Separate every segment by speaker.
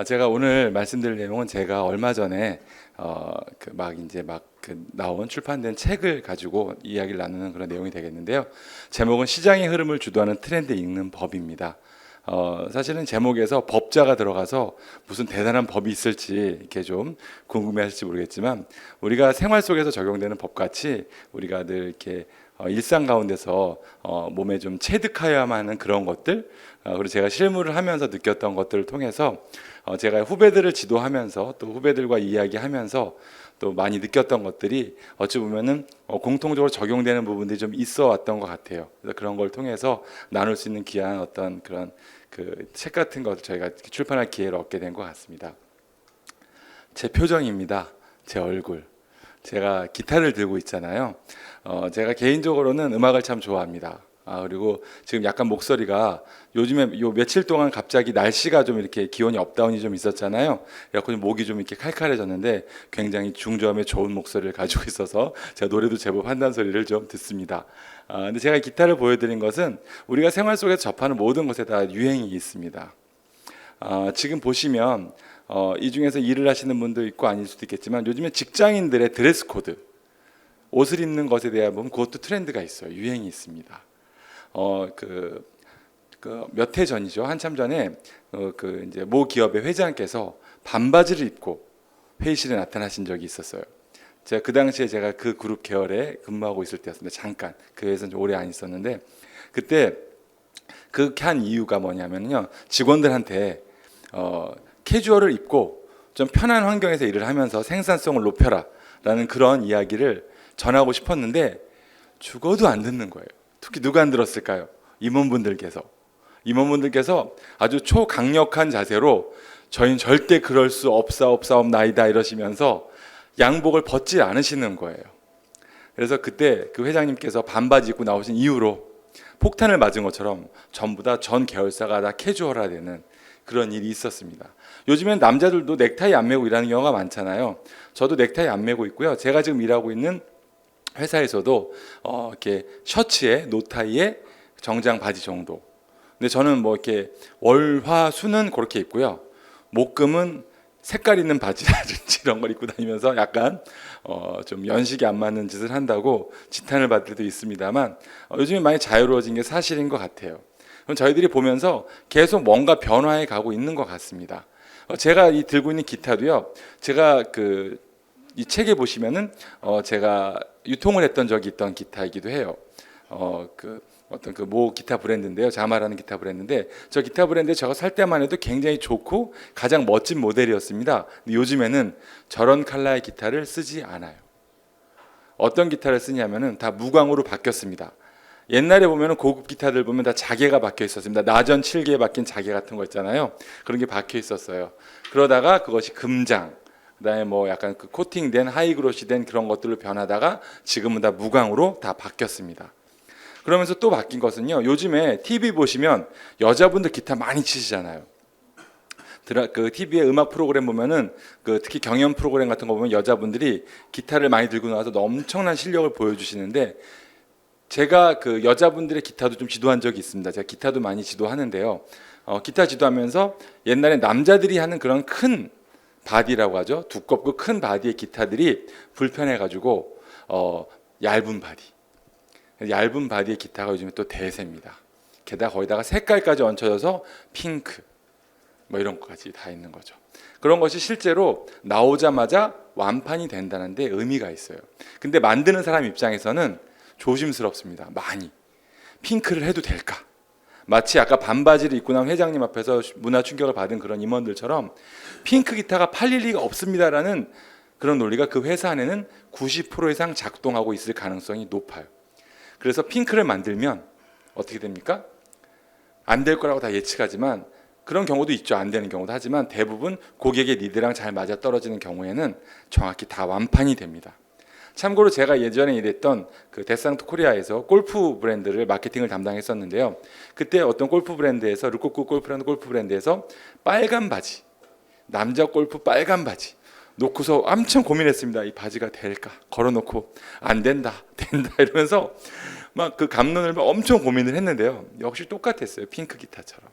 Speaker 1: 제가 오늘 말씀드릴 내용은 제가 얼마 전에 나온 출판된 책을 가지고 이야기를 나누는 그런 내용이 되겠는데요. 제목은 시장의 흐름을 주도하는 트렌드 읽는 법입니다. 사실은 제목에서 법자가 들어가서 무슨 대단한 법이 있을지 이렇게 좀 궁금해하실지 모르겠지만, 우리가 생활 속에서 적용되는 법같이 우리가 늘 이렇게 일상 가운데서 몸에 좀 체득하여야만 하는 그런 것들, 그리고 제가 실무를 하면서 느꼈던 것들을 통해서 제가 후배들을 지도하면서 또 후배들과 이야기하면서 또 많이 느꼈던 것들이 어찌 보면은 공통적으로 적용되는 부분들이 좀 있어 왔던 것 같아요. 그래서 그런 걸 통해서 나눌 수 있는 귀한 어떤 그런 그 책 같은 것을 저희가 출판할 기회를 얻게 된 것 같습니다. 제 표정입니다. 제 얼굴. 제가 기타를 들고 있잖아요. 제가 개인적으로는 음악을 참 좋아합니다. 그리고 지금 약간 목소리가 요즘에 요 며칠 동안 갑자기 날씨가 좀 이렇게 기온이 업다운이 좀 있었잖아요. 그래서 목이 좀 이렇게 칼칼해졌는데 굉장히 중저음의 좋은 목소리를 가지고 있어서 제가 노래도 제법 한다는 소리를 좀 듣습니다. 근데 제가 기타를 보여드린 것은 우리가 생활 속에서 접하는 모든 것에 다 유행이 있습니다. 지금 보시면 이 중에서 일을 하시는 분도 있고 아닐 수도 있겠지만, 요즘에 직장인들의 드레스 코드, 옷을 입는 것에 대한 보면 그것도 트렌드가 있어요. 유행이 있습니다. 몇 해 전이죠. 한참 전에 이제 모 기업의 회장께서 반바지를 입고 회의실에 나타나신 적이 있었어요. 제가 그 당시에 제가 그 그룹 계열에 근무하고 있을 때였습니다. 잠깐 그 회사는 좀 오래 안 있었는데, 그때 그렇게 한 이유가 뭐냐면요, 직원들한테 캐주얼을 입고 좀 편한 환경에서 일을 하면서 생산성을 높여라 라는 그런 이야기를 전하고 싶었는데 죽어도 안 듣는 거예요. 특히 누가 안 들었을까요? 임원분들께서 아주 초강력한 자세로 저희는 절대 그럴 수 없사옵나이다 이러시면서 양복을 벗지 않으시는 거예요. 그래서 그때 그 회장님께서 반바지 입고 나오신 이후로 폭탄을 맞은 것처럼 전부 다 전 계열사가 다 캐주얼화되는 그런 일이 있었습니다. 요즘엔 남자들도 넥타이 안 매고 일하는 경우가 많잖아요. 저도 넥타이 안 매고 있고요. 제가 지금 일하고 있는 회사에서도 이렇게 셔츠에 노타이에 정장 바지 정도. 근데 저는 뭐 이렇게 월화수는 그렇게 입고요. 목금은 색깔 있는 바지라든지 이런 걸 입고 다니면서 약간 좀 연식이 안 맞는 짓을 한다고 지탄을 받을 때도 있습니다만, 요즘에 많이 자유로워진 게 사실인 것 같아요. 그럼 저희들이 보면서 계속 뭔가 변화해 가고 있는 것 같습니다. 제가 들고 있는 기타도요, 제가 이 책에 보시면은 제가 유통을 했던 적이 있던 기타이기도 해요. 어떤 모 기타 브랜드인데요, 자마라는 기타 브랜드인데, 저 기타 브랜드 저거 살 때만 해도 굉장히 좋고 가장 멋진 모델이었습니다. 근데 요즘에는 저런 컬러의 기타를 쓰지 않아요. 어떤 기타를 쓰냐면은 다 무광으로 바뀌었습니다. 옛날에 보면은 고급 기타들 보면 다 자개가 박혀 있었습니다. 나전 7개에 박힌 자개 같은 거 있잖아요. 그런 게 박혀 있었어요. 그러다가 그것이 금장, 그다음에 뭐 약간 코팅된 하이그로시 된 그런 것들로 변하다가 지금은 다 무광으로 다 바뀌었습니다. 그러면서 또 바뀐 것은요, 요즘에 TV 보시면 여자분들 기타 많이 치시잖아요. TV의 음악 프로그램 보면은 특히 경연 프로그램 같은 거 보면 여자분들이 기타를 많이 들고 나와서 엄청난 실력을 보여주시는데, 제가 여자분들의 기타도 좀 지도한 적이 있습니다. 제가 기타도 많이 지도하는데요. 기타 지도하면서 옛날에 남자들이 하는 그런 큰 바디라고 하죠. 두껍고 큰 바디의 기타들이 불편해가지고 얇은 바디의 기타가 요즘에 또 대세입니다. 게다가 거기다가 색깔까지 얹혀져서 핑크 뭐 이런 것까지 다 있는 거죠. 그런 것이 실제로 나오자마자 완판이 된다는 데 의미가 있어요. 근데 만드는 사람 입장에서는 조심스럽습니다. 많이 핑크를 해도 될까? 마치 아까 반바지를 입고 난 회장님 앞에서 문화 충격을 받은 그런 임원들처럼 핑크 기타가 팔릴 리가 없습니다라는 그런 논리가 그 회사 안에는 90% 이상 작동하고 있을 가능성이 높아요. 그래서 핑크를 만들면 어떻게 됩니까? 안 될 거라고 다 예측하지만, 그런 경우도 있죠. 안 되는 경우도 하지만 대부분 고객의 니드랑 잘 맞아 떨어지는 경우에는 정확히 다 완판이 됩니다. 참고로 제가 예전에 일했던 데상트 코리아에서 골프 브랜드를 마케팅을 담당했었는데요. 그때 어떤 골프 브랜드에서 르코쿠 골프라는 골프 브랜드에서 빨간 바지, 남자 골프 빨간 바지 놓고서 엄청 고민했습니다. 이 바지가 될까? 걸어놓고 안 된다, 된다 이러면서 막 감론을 엄청 고민을 했는데요. 역시 똑같았어요. 핑크 기타처럼.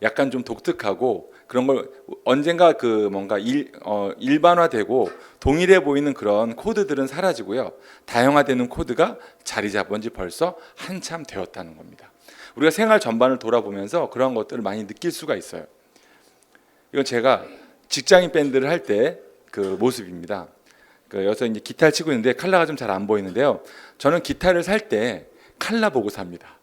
Speaker 1: 약간 좀 독특하고 그런 걸 언젠가 그 뭔가 일반화되고 동일해 보이는 그런 코드들은 사라지고요. 다양화되는 코드가 자리 잡은 지 벌써 한참 되었다는 겁니다. 우리가 생활 전반을 돌아보면서 그런 것들을 많이 느낄 수가 있어요. 이건 제가 직장인 밴드를 할 때 그 모습입니다. 여기서 이제 기타를 치고 있는데 칼라가 좀 잘 안 보이는데요. 저는 기타를 살 때 칼라 보고 삽니다.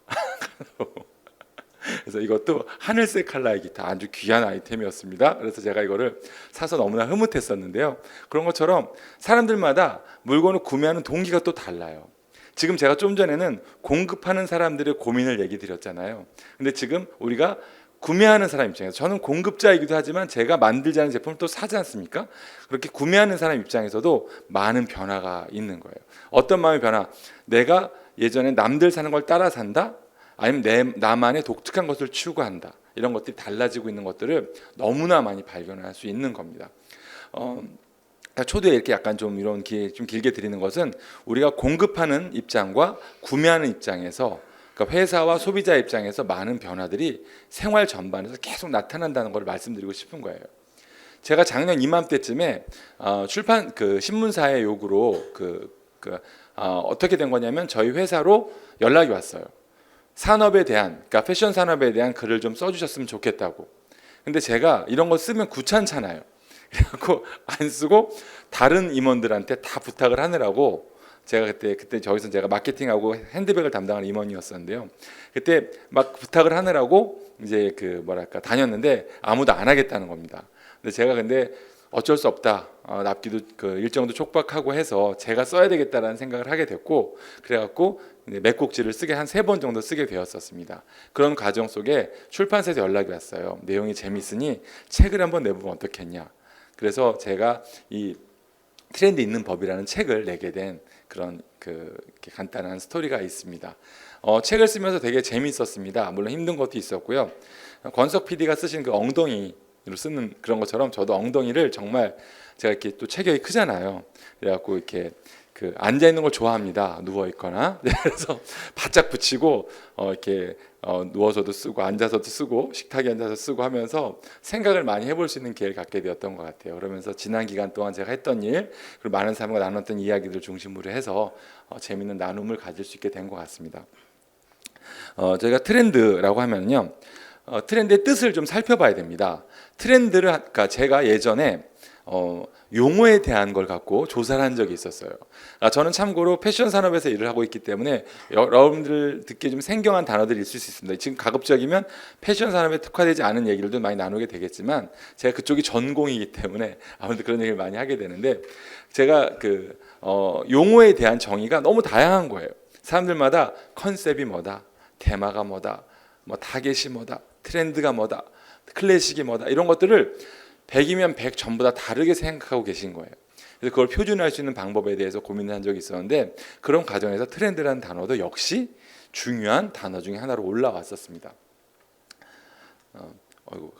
Speaker 1: 그래서 이것도 하늘색 칼라의 기타, 아주 귀한 아이템이었습니다. 그래서 제가 이거를 사서 너무나 흐뭇했었는데요. 그런 것처럼 사람들마다 물건을 구매하는 동기가 또 달라요. 지금 제가 좀 전에는 공급하는 사람들의 고민을 얘기 드렸잖아요. 근데 지금 우리가 구매하는 사람 입장에서, 저는 공급자이기도 하지만 제가 만들지 않은 제품을 또 사지 않습니까? 그렇게 구매하는 사람 입장에서도 많은 변화가 있는 거예요. 어떤 마음의 변화? 내가 예전에 남들 사는 걸 따라 산다? 아니면 나만의 독특한 것을 추구한다? 이런 것들이 달라지고 있는 것들을 너무나 많이 발견할 수 있는 겁니다. 초대에 이렇게 약간 좀 이런 기회 좀 길게 드리는 것은, 우리가 공급하는 입장과 구매하는 입장에서, 그러니까 회사와 소비자 입장에서 많은 변화들이 생활 전반에서 계속 나타난다는 걸 말씀드리고 싶은 거예요. 제가 작년 이맘때쯤에 출판 신문사의 요구로 어떻게 된 거냐면, 저희 회사로 연락이 왔어요. 산업에 대한, 그러니까 패션 산업에 대한 글을 좀 써주셨으면 좋겠다고. 근데 제가 이런 거 쓰면 귀찮잖아요. 그래갖고 안 쓰고 다른 임원들한테 다 부탁을 하느라고, 제가 그때 저기서 제가 마케팅하고 핸드백을 담당하는 임원이었었는데요. 그때 막 부탁을 하느라고 이제 다녔는데 아무도 안 하겠다는 겁니다. 근데 제가 어쩔 수 없다. 납기도 일정도 촉박하고 해서 제가 써야 되겠다라는 생각을 하게 됐고, 그래갖고 맥곡지를 쓰게 한 3번 정도 쓰게 되었었습니다. 그런 과정 속에 출판사에서 연락이 왔어요. 내용이 재밌으니 책을 한번 내보면 어떻겠냐. 그래서 제가 이 트렌드 있는 법이라는 책을 내게 된 그런 이렇게 간단한 스토리가 있습니다. 책을 쓰면서 되게 재밌었습니다. 물론 힘든 것도 있었고요. 권석 PD가 쓰신 그 엉덩이로 쓰는 그런 것처럼, 저도 엉덩이를 정말, 제가 이렇게 또 체격이 크잖아요. 그래갖고 이렇게 앉아 있는 걸 좋아합니다. 누워 있거나. 그래서 바짝 붙이고 이렇게 누워서도 쓰고 앉아서도 쓰고 식탁에 앉아서 쓰고 하면서 생각을 많이 해볼 수 있는 기회를 갖게 되었던 것 같아요. 그러면서 지난 기간 동안 제가 했던 일, 그리고 많은 사람과 나눴던 이야기들 중심으로 해서 재미있는 나눔을 가질 수 있게 된 것 같습니다. 저희가 트렌드라고 하면요, 트렌드의 뜻을 좀 살펴봐야 됩니다. 그러니까 제가 예전에 용어에 대한 걸 갖고 조사를 한 적이 있었어요. 저는 참고로 패션 산업에서 일을 하고 있기 때문에 여러분들 듣기에 좀 생경한 단어들이 있을 수 있습니다. 지금 가급적이면 패션 산업에 특화되지 않은 얘기들도 많이 나누게 되겠지만, 제가 그쪽이 전공이기 때문에 아무래도 그런 얘기를 많이 하게 되는데, 제가 용어에 대한 정의가 너무 다양한 거예요. 사람들마다 컨셉이 뭐다, 테마가 뭐다, 뭐 타겟이 뭐다, 트렌드가 뭐다, 클래식이 뭐다, 이런 것들을 100이면 100 전부 다 다르게 생각하고 계신 거예요. 그래서 그걸 표준화할 수 있는 방법에 대해서 고민을 한 적이 있었는데, 그런 과정에서 트렌드라는 단어도 역시 중요한 단어 중에 하나로 올라왔었습니다.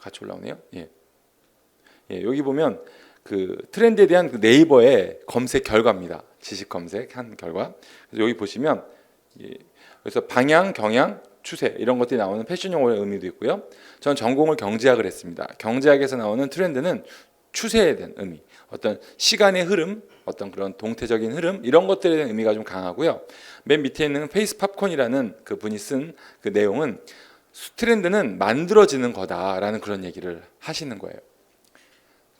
Speaker 1: 같이 올라오네요. 예, 여기 보면 트렌드에 대한 네이버의 검색 결과입니다. 지식 검색한 결과. 그래서 여기 보시면, 그래서 방향, 경향, 추세, 이런 것들이 나오는 패션 용어의 의미도 있고요. 저는 전공을 경제학을 했습니다. 경제학에서 나오는 트렌드는 추세에 대한 의미, 어떤 시간의 흐름, 어떤 그런 동태적인 흐름, 이런 것들에 대한 의미가 좀 강하고요. 맨 밑에 있는 페이스 팝콘이라는 그분이 쓴 그 내용은, 트렌드는 만들어지는 거다라는 그런 얘기를 하시는 거예요.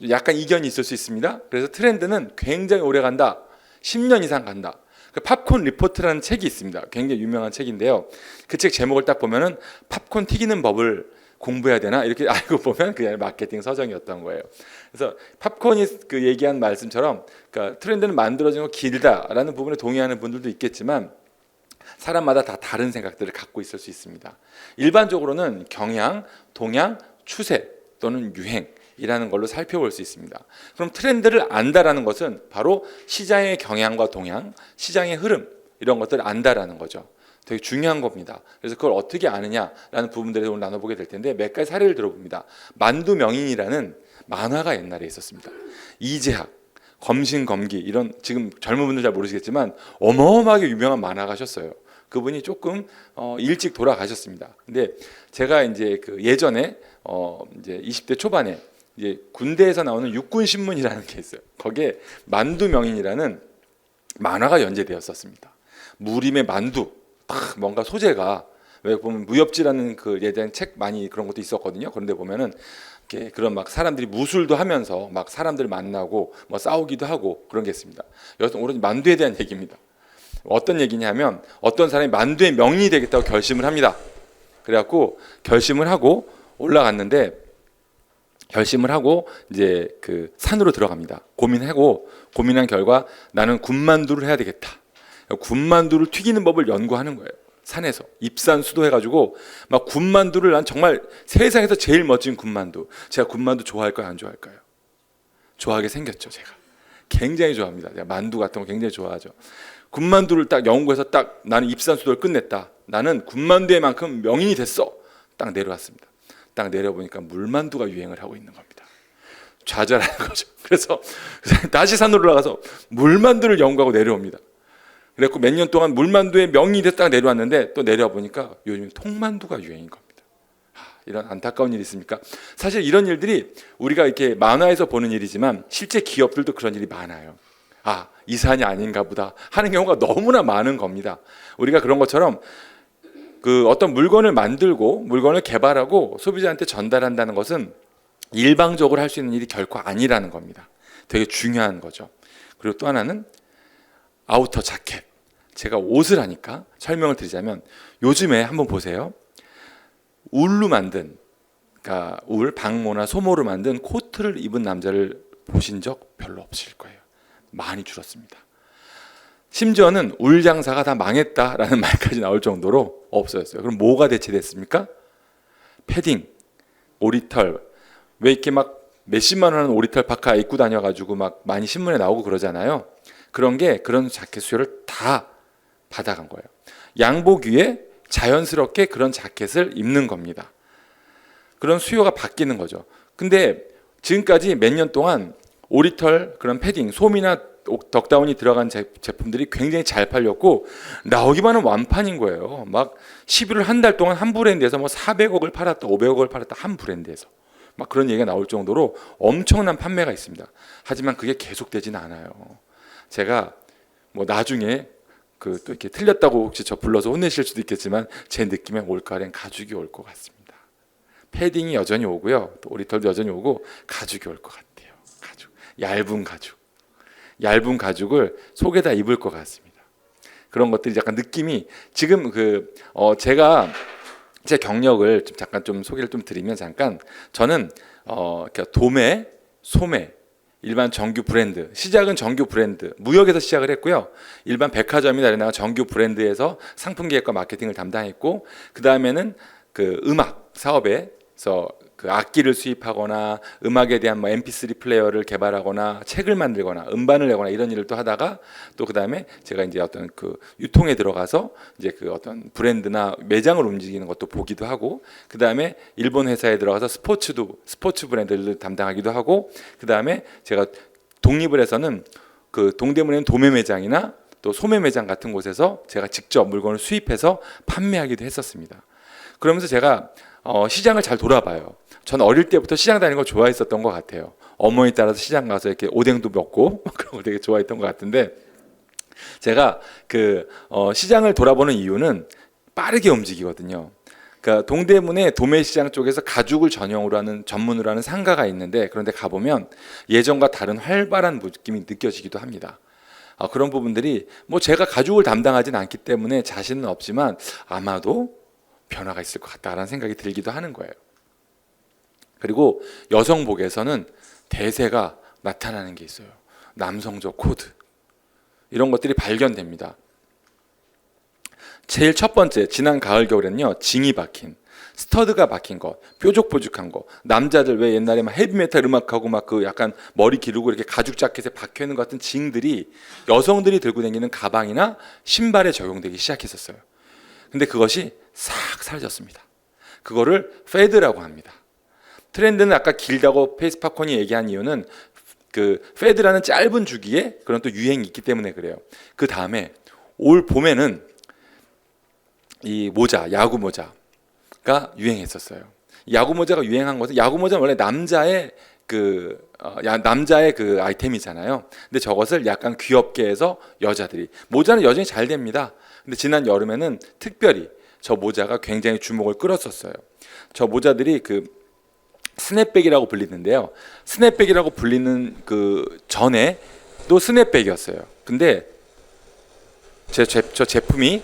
Speaker 1: 약간 이견이 있을 수 있습니다. 그래서 트렌드는 굉장히 오래 간다, 10년 이상 간다. 팝콘 리포트라는 책이 있습니다. 굉장히 유명한 책인데요. 그 책 제목을 딱 보면은 팝콘 튀기는 법을 공부해야 되나 이렇게 알고 보면 그냥 마케팅 서적이었던 거예요. 그래서 팝콘이 얘기한 말씀처럼, 그러니까 트렌드는 만들어지는 거 길다라는 부분에 동의하는 분들도 있겠지만, 사람마다 다 다른 생각들을 갖고 있을 수 있습니다. 일반적으로는 경향, 동향, 추세 또는 유행이라는 걸로 살펴볼 수 있습니다. 그럼 트렌드를 안다라는 것은 바로 시장의 경향과 동향, 시장의 흐름, 이런 것들을 안다라는 거죠. 되게 중요한 겁니다. 그래서 그걸 어떻게 아느냐라는 부분들에 오늘 나눠보게 될 텐데, 몇 가지 사례를 들어봅니다. 만두명인이라는 만화가 옛날에 있었습니다. 이재학, 검신검기, 이런, 지금 젊은 분들 잘 모르시겠지만 어마어마하게 유명한 만화가셨어요. 그분이 조금 일찍 돌아가셨습니다. 근데 제가 이제 그 예전에 이제 20대 초반에 이제 군대에서 나오는 육군 신문이라는 게 있어요. 거기에 만두명인이라는 만화가 연재되었었습니다. 무림의 만두, 딱 뭔가 소재가 왜 보면 무협지라는 그 예전 책 많이 그런 것도 있었거든요. 그런데 보면은 이렇게 그런 막 사람들이 무술도 하면서 막 사람들 만나고 뭐 싸우기도 하고 그런 게 있습니다. 여기서 오로지 만두에 대한 얘기입니다. 어떤 얘기냐면 어떤 사람이 만두의 명인이 되겠다고 결심을 합니다. 그래갖고 결심을 하고 올라갔는데 결심을 하고 이제 그 산으로 들어갑니다. 고민한 결과 나는 군만두를 해야 되겠다. 군만두를 튀기는 법을 연구하는 거예요. 산에서 입산 수도해가지고 막 군만두를 난 정말 세상에서 제일 멋진 군만두. 제가 군만두 좋아할까요, 안 좋아할까요? 좋아하게 생겼죠. 제가 굉장히 좋아합니다. 제가 만두 같은 거 굉장히 좋아하죠. 군만두를 딱 연구해서 딱 나는 입산 수도를 끝냈다. 나는 군만두에만큼 명인이 됐어. 딱 내려왔습니다. 딱 내려보니까 물만두가 유행을 하고 있는 겁니다. 좌절하는 거죠. 그래서 다시 산으로 올라가서 물만두를 연구하고 내려옵니다. 그래서 몇 년 동안 물만두의 명인이 됐다가 내려왔는데 또 내려와 보니까 요즘 통만두가 유행인 겁니다. 이런 안타까운 일이 있습니까? 사실 이런 일들이 우리가 이렇게 만화에서 보는 일이지만 실제 기업들도 그런 일이 많아요. 이 산이 아닌가 보다 하는 경우가 너무나 많은 겁니다. 우리가 그런 것처럼 그 어떤 물건을 만들고 물건을 개발하고 소비자한테 전달한다는 것은 일방적으로 할 수 있는 일이 결코 아니라는 겁니다. 되게 중요한 거죠. 그리고 또 하나는 아우터 자켓. 제가 옷을 하니까 설명을 드리자면 요즘에 한번 보세요. 울로 만든, 그러니까 울, 방모나 소모로 만든 코트를 입은 남자를 보신 적 별로 없으실 거예요. 많이 줄었습니다. 심지어는 울 장사가 다 망했다라는 말까지 나올 정도로 없어졌어요. 그럼 뭐가 대체됐습니까? 패딩, 오리털. 왜 이렇게 막 몇십만 원 하는 오리털 파카 입고 다녀가지고 막 많이 신문에 나오고 그러잖아요. 그런 자켓 수요를 다 받아간 거예요. 양복 위에 자연스럽게 그런 자켓을 입는 겁니다. 그런 수요가 바뀌는 거죠. 근데 지금까지 몇 년 동안 오리털, 그런 패딩, 솜이나 덕다운이 들어간 제품들이 굉장히 잘 팔렸고 나오기만 하면 완판인 거예요. 막 11월 한 달 동안 한 브랜드에서 뭐 400억을 팔았다, 500억을 팔았다, 한 브랜드에서 막 그런 얘기가 나올 정도로 엄청난 판매가 있습니다. 하지만 그게 계속되지는 않아요. 제가 뭐 나중에 그 또 이렇게 틀렸다고 혹시 저 불러서 혼내실 수도 있겠지만 제 느낌에 올가을엔 가죽이 올 것 같습니다. 패딩이 여전히 오고요, 또 오리털도 여전히 오고 가죽이 올 것 같아요. 가죽, 얇은 가죽을 속에다 입을 것 같습니다. 그런 것들이 약간 느낌이 지금 제가 제 경력을 잠깐 좀 소개를 좀 드리면 잠깐 저는 도매, 소매 일반 정규 브랜드, 시작은 정규 브랜드, 무역에서 시작을 했고요. 일반 백화점이나 이런 정규 브랜드에서 상품 기획과 마케팅을 담당했고, 그 다음에는 그 음악 사업에서 그 악기를 수입하거나 음악에 대한 뭐 MP3 플레이어를 개발하거나 책을 만들거나 음반을 내거나 이런 일을 또 하다가 또 그 다음에 제가 이제 어떤 그 유통에 들어가서 이제 그 어떤 브랜드나 매장을 움직이는 것도 보기도 하고, 그 다음에 일본 회사에 들어가서 스포츠 브랜드를 담당하기도 하고, 그 다음에 제가 독립을 해서는 그 동대문에 있는 도매 매장이나 또 소매 매장 같은 곳에서 제가 직접 물건을 수입해서 판매하기도 했었습니다. 그러면서 제가 시장을 잘 돌아봐요. 저는 어릴 때부터 시장 다니는 걸 좋아했었던 것 같아요. 어머니 따라서 시장 가서 이렇게 오뎅도 먹고 그런 걸 되게 좋아했던 것 같은데, 제가 시장을 돌아보는 이유는 빠르게 움직이거든요. 그러니까 동대문에 도매시장 쪽에서 가죽을 전문으로 하는 상가가 있는데, 그런데 가보면 예전과 다른 활발한 느낌이 느껴지기도 합니다. 그런 부분들이 뭐 제가 가죽을 담당하진 않기 때문에 자신은 없지만 아마도 변화가 있을 것 같다라는 생각이 들기도 하는 거예요. 그리고 여성복에서는 대세가 나타나는 게 있어요. 남성적 코드, 이런 것들이 발견됩니다. 제일 첫 번째, 지난 가을 겨울에는요, 징이 박힌, 스터드가 박힌 것, 뾰족뾰족한 거. 남자들 왜 옛날에 막 헤비메탈 음악하고 막 그 약간 머리 기르고 이렇게 가죽 자켓에 박혀 있는 것 같은 징들이 여성들이 들고 다니는 가방이나 신발에 적용되기 시작했었어요. 근데 그것이 싹 사라졌습니다. 그거를 패드라고 합니다. 트렌드는 아까 길다고 페이스팝콘이 얘기한 이유는 그 패드라는 짧은 주기에 그런 또 유행이 있기 때문에 그래요. 그 다음에 올 봄에는 이 모자, 야구 모자가 유행했었어요. 야구 모자가 유행한 것은 야구 모자는 원래 남자의 남자의 그 아이템이잖아요. 근데 저것을 약간 귀엽게 해서 여자들이 모자는 여전히 잘 됩니다. 근데 지난 여름에는 특별히 저 모자가 굉장히 주목을 끌었었어요. 저 모자들이 그 스냅백이라고 불리는데요. 스냅백이라고 불리는 그 전에도 스냅백이었어요. 근데 저 제품이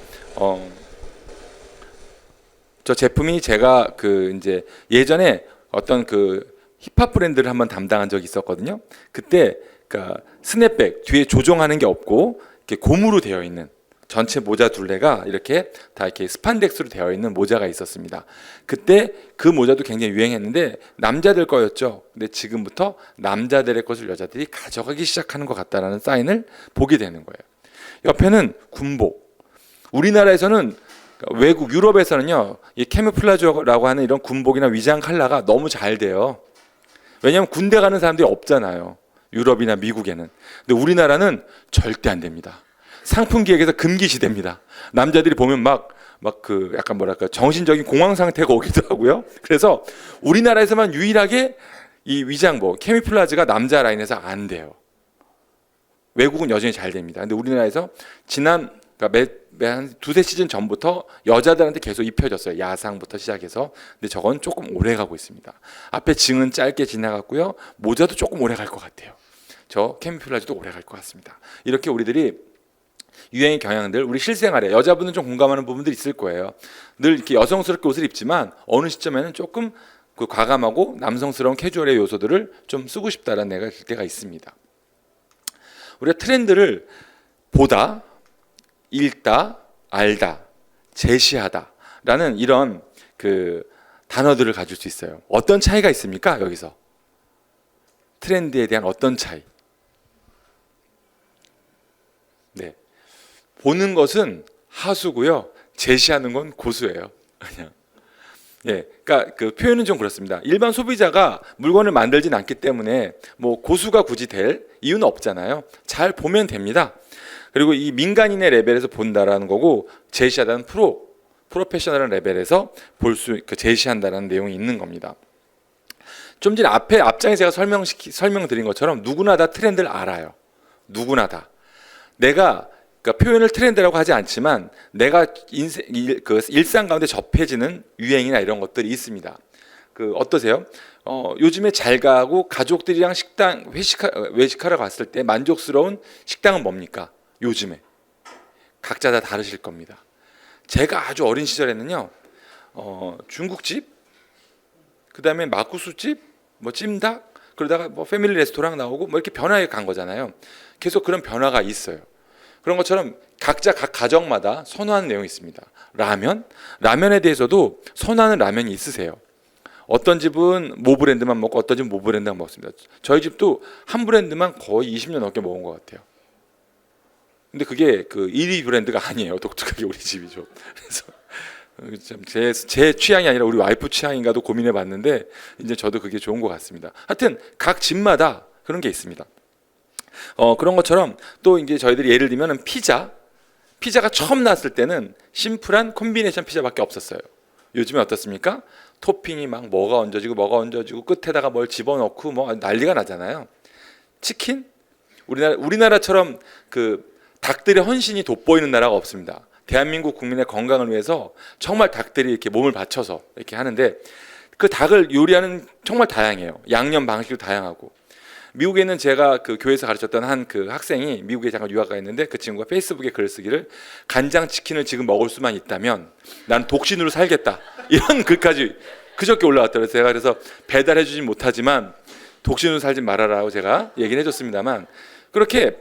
Speaker 1: 저 제품이 제가 그 이제 예전에 어떤 그 힙합 브랜드를 한번 담당한 적이 있었거든요. 그때 그러니까 스냅백 뒤에 조정하는 게 없고 이렇게 고무로 되어 있는 전체 모자 둘레가 이렇게 다 이렇게 스판덱스로 되어 있는 모자가 있었습니다. 그때 그 모자도 굉장히 유행했는데 남자들 거였죠. 근데 지금부터 남자들의 것을 여자들이 가져가기 시작하는 것 같다라는 사인을 보게 되는 거예요. 옆에는 군복. 우리나라에서는 외국 유럽에서는요, 이 캐모플라주라고 하는 이런 군복이나 위장 컬러가 너무 잘 돼요. 왜냐하면 군대 가는 사람들이 없잖아요. 유럽이나 미국에는. 근데 우리나라는 절대 안 됩니다. 상품 기획에서 금기 시대입니다. 남자들이 보면 막 그 약간 뭐랄까 정신적인 공황 상태가 오기도 하고요. 그래서 우리나라에서만 유일하게 이 위장복 캐모플라즈가 남자 라인에서 안 돼요. 외국은 여전히 잘 됩니다. 근데 우리나라에서 지난 그러니까 한 두세 시즌 전부터 여자들한테 계속 입혀졌어요. 야상부터 시작해서. 근데 저건 조금 오래 가고 있습니다. 앞에 징은 짧게 지나갔고요. 모자도 조금 오래 갈 것 같아요. 저 캐모플라즈도 오래 갈 것 같습니다. 이렇게 우리들이 유행의 경향들, 우리 실생활에 여자분은 좀 공감하는 부분들이 있을 거예요. 늘 이렇게 여성스럽게 옷을 입지만 어느 시점에는 조금 그 과감하고 남성스러운 캐주얼의 요소들을 좀 쓰고 싶다라는 내가 들 때가 있습니다. 우리가 트렌드를 보다, 읽다, 알다, 제시하다라는 이런 그 단어들을 가질 수 있어요. 어떤 차이가 있습니까? 여기서 트렌드에 대한 어떤 차이? 네, 보는 것은 하수고요. 제시하는 건 고수예요. 그냥. 예, 그러니까 그 표현은 좀 그렇습니다. 일반 소비자가 물건을 만들진 않기 때문에 뭐 고수가 굳이 될 이유는 없잖아요. 잘 보면 됩니다. 그리고 이 민간인의 레벨에서 본다라는 거고 제시하다는 프로페셔널한 레벨에서 제시한다라는 내용이 있는 겁니다. 좀 전에 앞장에 제가 설명드린 것처럼 누구나 다 트렌드를 알아요. 누구나 다. 내가 그러니까 표현을 트렌드라고 하지 않지만 내가 일상 가운데 접해지는 유행이나 이런 것들이 있습니다. 그 어떠세요? 요즘에 잘 가고 가족들이랑 식당 외식하러 갔을 때 만족스러운 식당은 뭡니까? 요즘에 각자 다 다르실 겁니다. 제가 아주 어린 시절에는요, 중국집, 그 다음에 막국수집, 뭐 찜닭, 그러다가 뭐 패밀리 레스토랑 나오고 뭐 이렇게 변화해 간 거잖아요. 계속 그런 변화가 있어요. 그런 것처럼 각자 각 가정마다 선호하는 내용이 있습니다. 라면에 대해서도 선호하는 라면이 있으세요. 어떤 집은 모 브랜드만 먹고 어떤 집은 모 브랜드만 먹습니다. 저희 집도 한 브랜드만 거의 20년 넘게 먹은 것 같아요. 근데 그게 그 1위 브랜드가 아니에요. 독특하게 우리 집이죠. 그래서 제 취향이 아니라 우리 와이프 취향인가도 고민해 봤는데 이제 저도 그게 좋은 것 같습니다. 하여튼 각 집마다 그런 게 있습니다. 그런 것처럼 또 이제 저희들이 예를 들면 피자가 처음 나왔을 때는 심플한 콤비네이션 피자밖에 없었어요. 요즘에 어떻습니까? 토핑이 막 뭐가 얹어지고 끝에다가 뭘 집어넣고 뭐 난리가 나잖아요. 치킨? 우리나라처럼 그 닭들의 헌신이 돋보이는 나라가 없습니다. 대한민국 국민의 건강을 위해서 정말 닭들이 이렇게 몸을 바쳐서 이렇게 하는데 그 닭을 요리하는 정말 다양해요. 양념 방식도 다양하고. 미국에는 제가 그 교회에서 가르쳤던 한 그 학생이 미국에 잠깐 유학 가 있는데 그 친구가 페이스북에 글을 쓰기를 간장 치킨을 지금 먹을 수만 있다면 난 독신으로 살겠다 이런 글까지 그저께 올라왔더라고요. 제가 그래서 배달해 주진 못하지만 독신으로 살지 말아라고 제가 얘기를 해줬습니다만 그렇게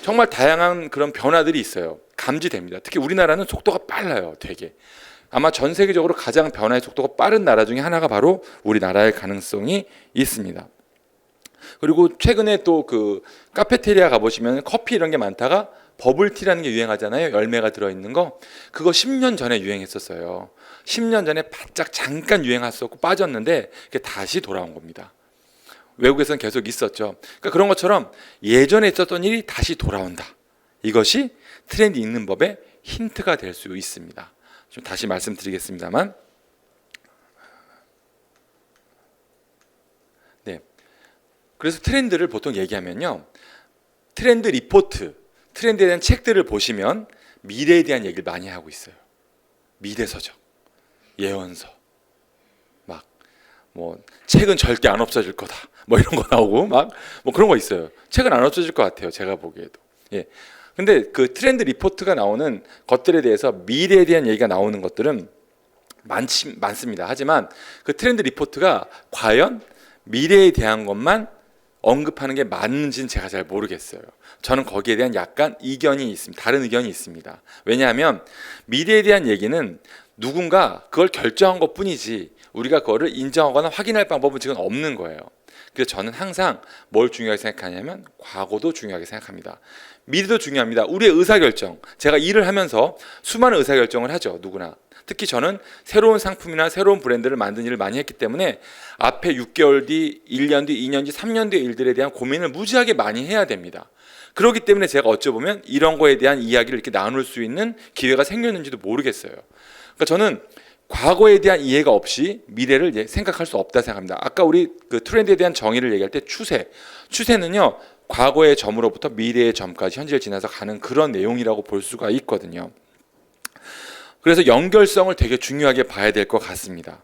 Speaker 1: 정말 다양한 그런 변화들이 있어요. 감지됩니다. 특히 우리나라는 속도가 빨라요. 되게 아마 전 세계적으로 가장 변화의 속도가 빠른 나라 중에 하나가 바로 우리나라의 가능성이 있습니다. 그리고 최근에 또 그 카페테리아 가보시면 커피 이런 게 많다가 버블티라는 게 유행하잖아요. 열매가 들어있는 거. 그거 10년 전에 유행했었어요. 10년 전에 바짝 잠깐 유행했었고 빠졌는데 그게 다시 돌아온 겁니다. 외국에서는 계속 있었죠. 그러니까 그런 것처럼 예전에 있었던 일이 다시 돌아온다. 이것이 트렌드 읽는 법의 힌트가 될 수 있습니다. 좀 다시 말씀드리겠습니다만, 네. 그래서 트렌드를 보통 얘기하면요, 트렌드 리포트, 트렌드에 대한 책들을 보시면 미래에 대한 얘기를 많이 하고 있어요. 미래서적, 예언서, 막 뭐 책은 절대 안 없어질 거다, 뭐 이런 거 나오고 막 뭐 그런 거 있어요. 책은 안 없어질 것 같아요, 제가 보기에도. 예. 근데 그 트렌드 리포트가 나오는 것들에 대해서 미래에 대한 얘기가 나오는 것들은 많습니다. 하지만 그 트렌드 리포트가 과연 미래에 대한 것만 언급하는 게 맞는지는 제가 잘 모르겠어요. 저는 거기에 대한 약간 이견이 있습니다. 다른 의견이 있습니다. 왜냐하면 미래에 대한 얘기는 누군가 그걸 결정한 것뿐이지 우리가 그거를 인정하거나 확인할 방법은 지금 없는 거예요. 그래서 저는 항상 뭘 중요하게 생각하냐면 과거도 중요하게 생각합니다. 미래도 중요합니다. 우리의 의사결정, 제가 일을 하면서 수많은 의사결정을 하죠, 누구나. 특히 저는 새로운 상품이나 새로운 브랜드를 만든 일을 많이 했기 때문에 앞에 6개월 뒤, 1년 뒤, 2년 뒤, 3년 뒤의 일들에 대한 고민을 무지하게 많이 해야 됩니다. 그렇기 때문에 제가 어쩌보면 이런 거에 대한 이야기를 이렇게 나눌 수 있는 기회가 생겼는지도 모르겠어요. 그러니까 저는 과거에 대한 이해가 없이 미래를 생각할 수 없다 생각합니다. 아까 우리 그 트렌드에 대한 정의를 얘기할 때 추세는요, 과거의 점으로부터 미래의 점까지 현재를 지나서 가는 그런 내용이라고 볼 수가 있거든요. 그래서 연결성을 되게 중요하게 봐야 될 것 같습니다.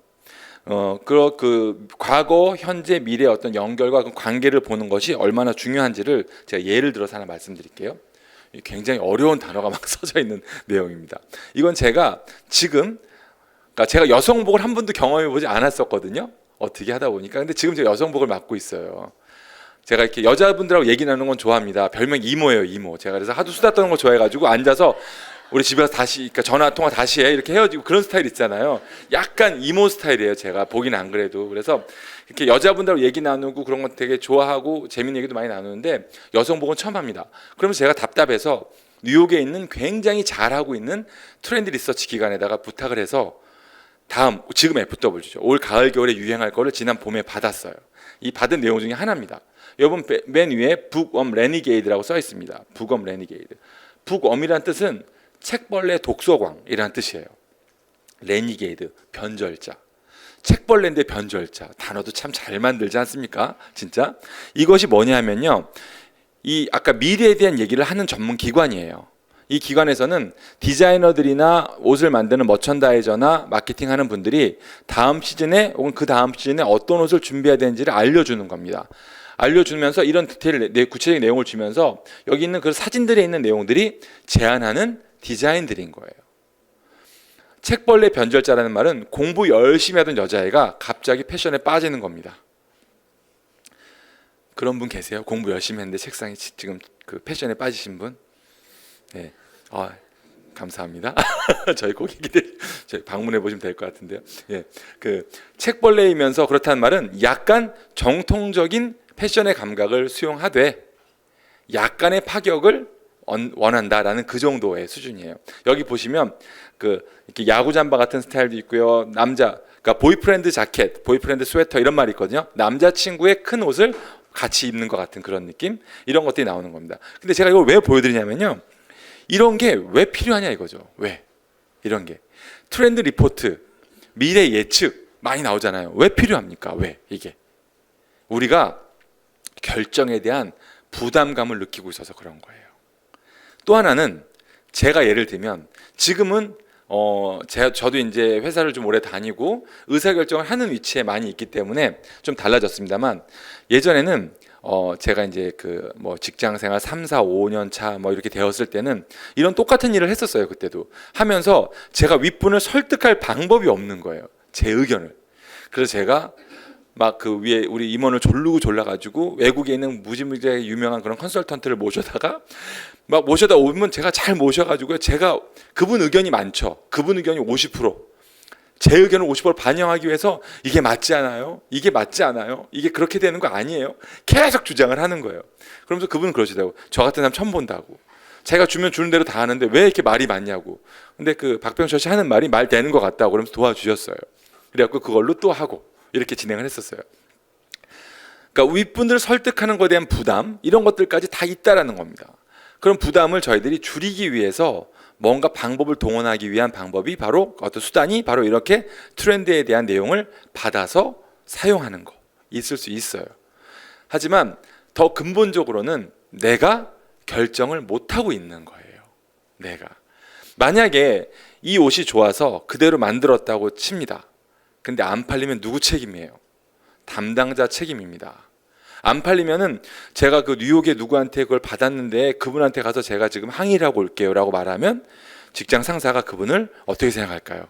Speaker 1: 그 과거, 현재, 미래의 어떤 연결과 그 관계를 보는 것이 얼마나 중요한지를 제가 예를 들어서 하나 말씀드릴게요. 굉장히 어려운 단어가 막 써져 있는 내용입니다. 이건 제가 지금, 그러니까 제가 여성복을 한 번도 경험해 보지 않았었거든요. 어떻게 하다 보니까. 근데 지금 제가 여성복을 맡고 있어요. 제가 이렇게 여자분들하고 얘기 나누는 건 좋아합니다. 별명 이모예요, 이모. 제가 그래서 하도 수다 떠는 거 좋아해가지고 앉아서 우리 집에 가서 다시, 그러니까 전화 통화 다시 해, 이렇게 헤어지고 그런 스타일 있잖아요. 약간 이모 스타일이에요, 제가 보긴 안 그래도. 그래서 이렇게 여자분들하고 얘기 나누고 그런 거 되게 좋아하고 재밌는 얘기도 많이 나누는데 여성복은 처음 합니다. 그러면서 제가 답답해서 뉴욕에 있는 굉장히 잘하고 있는 트렌드 리서치 기관에다가 부탁을 해서 지금 FW죠. 올 가을 겨울에 유행할 거를 지난 봄에 받았어요. 이 받은 내용 중에 하나입니다. 여러분 맨 위에 북엄 레니게이드라고 써 있습니다. 북엄 레니게이드. 북엄이란 뜻은 책벌레 독서광이라는 뜻이에요. 레니게이드, 변절자. 책벌레인데 변절자. 단어도 참 잘 만들지 않습니까? 진짜. 이것이 뭐냐면요, 이 아까 미래에 대한 얘기를 하는 전문 기관이에요. 이 기관에서는 디자이너들이나 옷을 만드는 머천다이저나 마케팅하는 분들이 다음 시즌에 혹은 그 다음 시즌에 어떤 옷을 준비해야 되는지를 알려주는 겁니다. 알려주면서 이런 디테일, 구체적인 내용을 주면서 여기 있는 그 사진들에 있는 내용들이 제안하는 디자인들인 거예요. 책벌레 변절자라는 말은 공부 열심히 하던 여자애가 갑자기 패션에 빠지는 겁니다. 그런 분 계세요? 공부 열심히 했는데 책상에 지금 그 패션에 빠지신 분? 네. 감사합니다. 저희 고객님들 저희 방문해 보시면 될 것 같은데요. 예, 그 책벌레이면서 그렇다는 말은 약간 정통적인 패션의 감각을 수용하되 약간의 파격을 원한다라는 그 정도의 수준이에요. 여기 보시면 그 이렇게 야구 잠바 같은 스타일도 있고요. 그러니까 보이프렌드 자켓, 보이프렌드 스웨터 이런 말이 있거든요. 남자친구의 큰 옷을 같이 입는 것 같은 그런 느낌, 이런 것들이 나오는 겁니다. 근데 제가 이걸 왜 보여드리냐면요, 이런 게 왜 필요하냐 이거죠. 왜? 이런 게 트렌드 리포트, 미래 예측 많이 나오잖아요. 왜 필요합니까? 왜 이게? 우리가 결정에 대한 부담감을 느끼고 있어서 그런 거예요. 또 하나는 제가 예를 들면 지금은 저도 이제 회사를 좀 오래 다니고 의사결정을 하는 위치에 많이 있기 때문에 좀 달라졌습니다만, 예전에는 제가 이제 그 뭐 직장생활 3, 4, 5년 차 뭐 이렇게 되었을 때는 이런 똑같은 일을 했었어요. 그때도 하면서 제가 윗분을 설득할 방법이 없는 거예요, 제 의견을. 그래서 제가 막 그 위에 우리 임원을 졸르고 졸라가지고 외국에 있는 무지무지하게 유명한 그런 컨설턴트를 모셔다가 막 모셔다 오면 제가 잘 모셔가지고요, 제가 그분 의견이 많죠. 그분 의견이 50%, 제 의견을 50% 반영하기 위해서 이게 맞지 않아요? 이게 맞지 않아요? 이게 그렇게 되는 거 아니에요? 계속 주장을 하는 거예요. 그러면서 그분은 그러시더라고. 저 같은 사람 처음 본다고. 자기가 주면 주는 대로 다 하는데 왜 이렇게 말이 많냐고. 근데 그 박병철 씨 하는 말이 말 되는 것 같다고 그러면서 도와주셨어요. 그래갖고 그걸로 또 하고 이렇게 진행을 했었어요. 그러니까 윗분들을 설득하는 것에 대한 부담, 이런 것들까지 다 있다라는 겁니다. 그런 부담을 저희들이 줄이기 위해서 뭔가 방법을 동원하기 위한 방법이 바로 어떤 수단이 바로 이렇게 트렌드에 대한 내용을 받아서 사용하는 거 있을 수 있어요. 하지만 더 근본적으로는 내가 결정을 못하고 있는 거예요. 내가 만약에 이 옷이 좋아서 그대로 만들었다고 칩니다. 근데 안 팔리면 누구 책임이에요? 담당자 책임입니다. 안 팔리면은 제가 그 뉴욕에 누구한테 그걸 받았는데 그분한테 가서 제가 지금 항의를 하고 올게요 라고 말하면 직장 상사가 그분을 어떻게 생각할까요?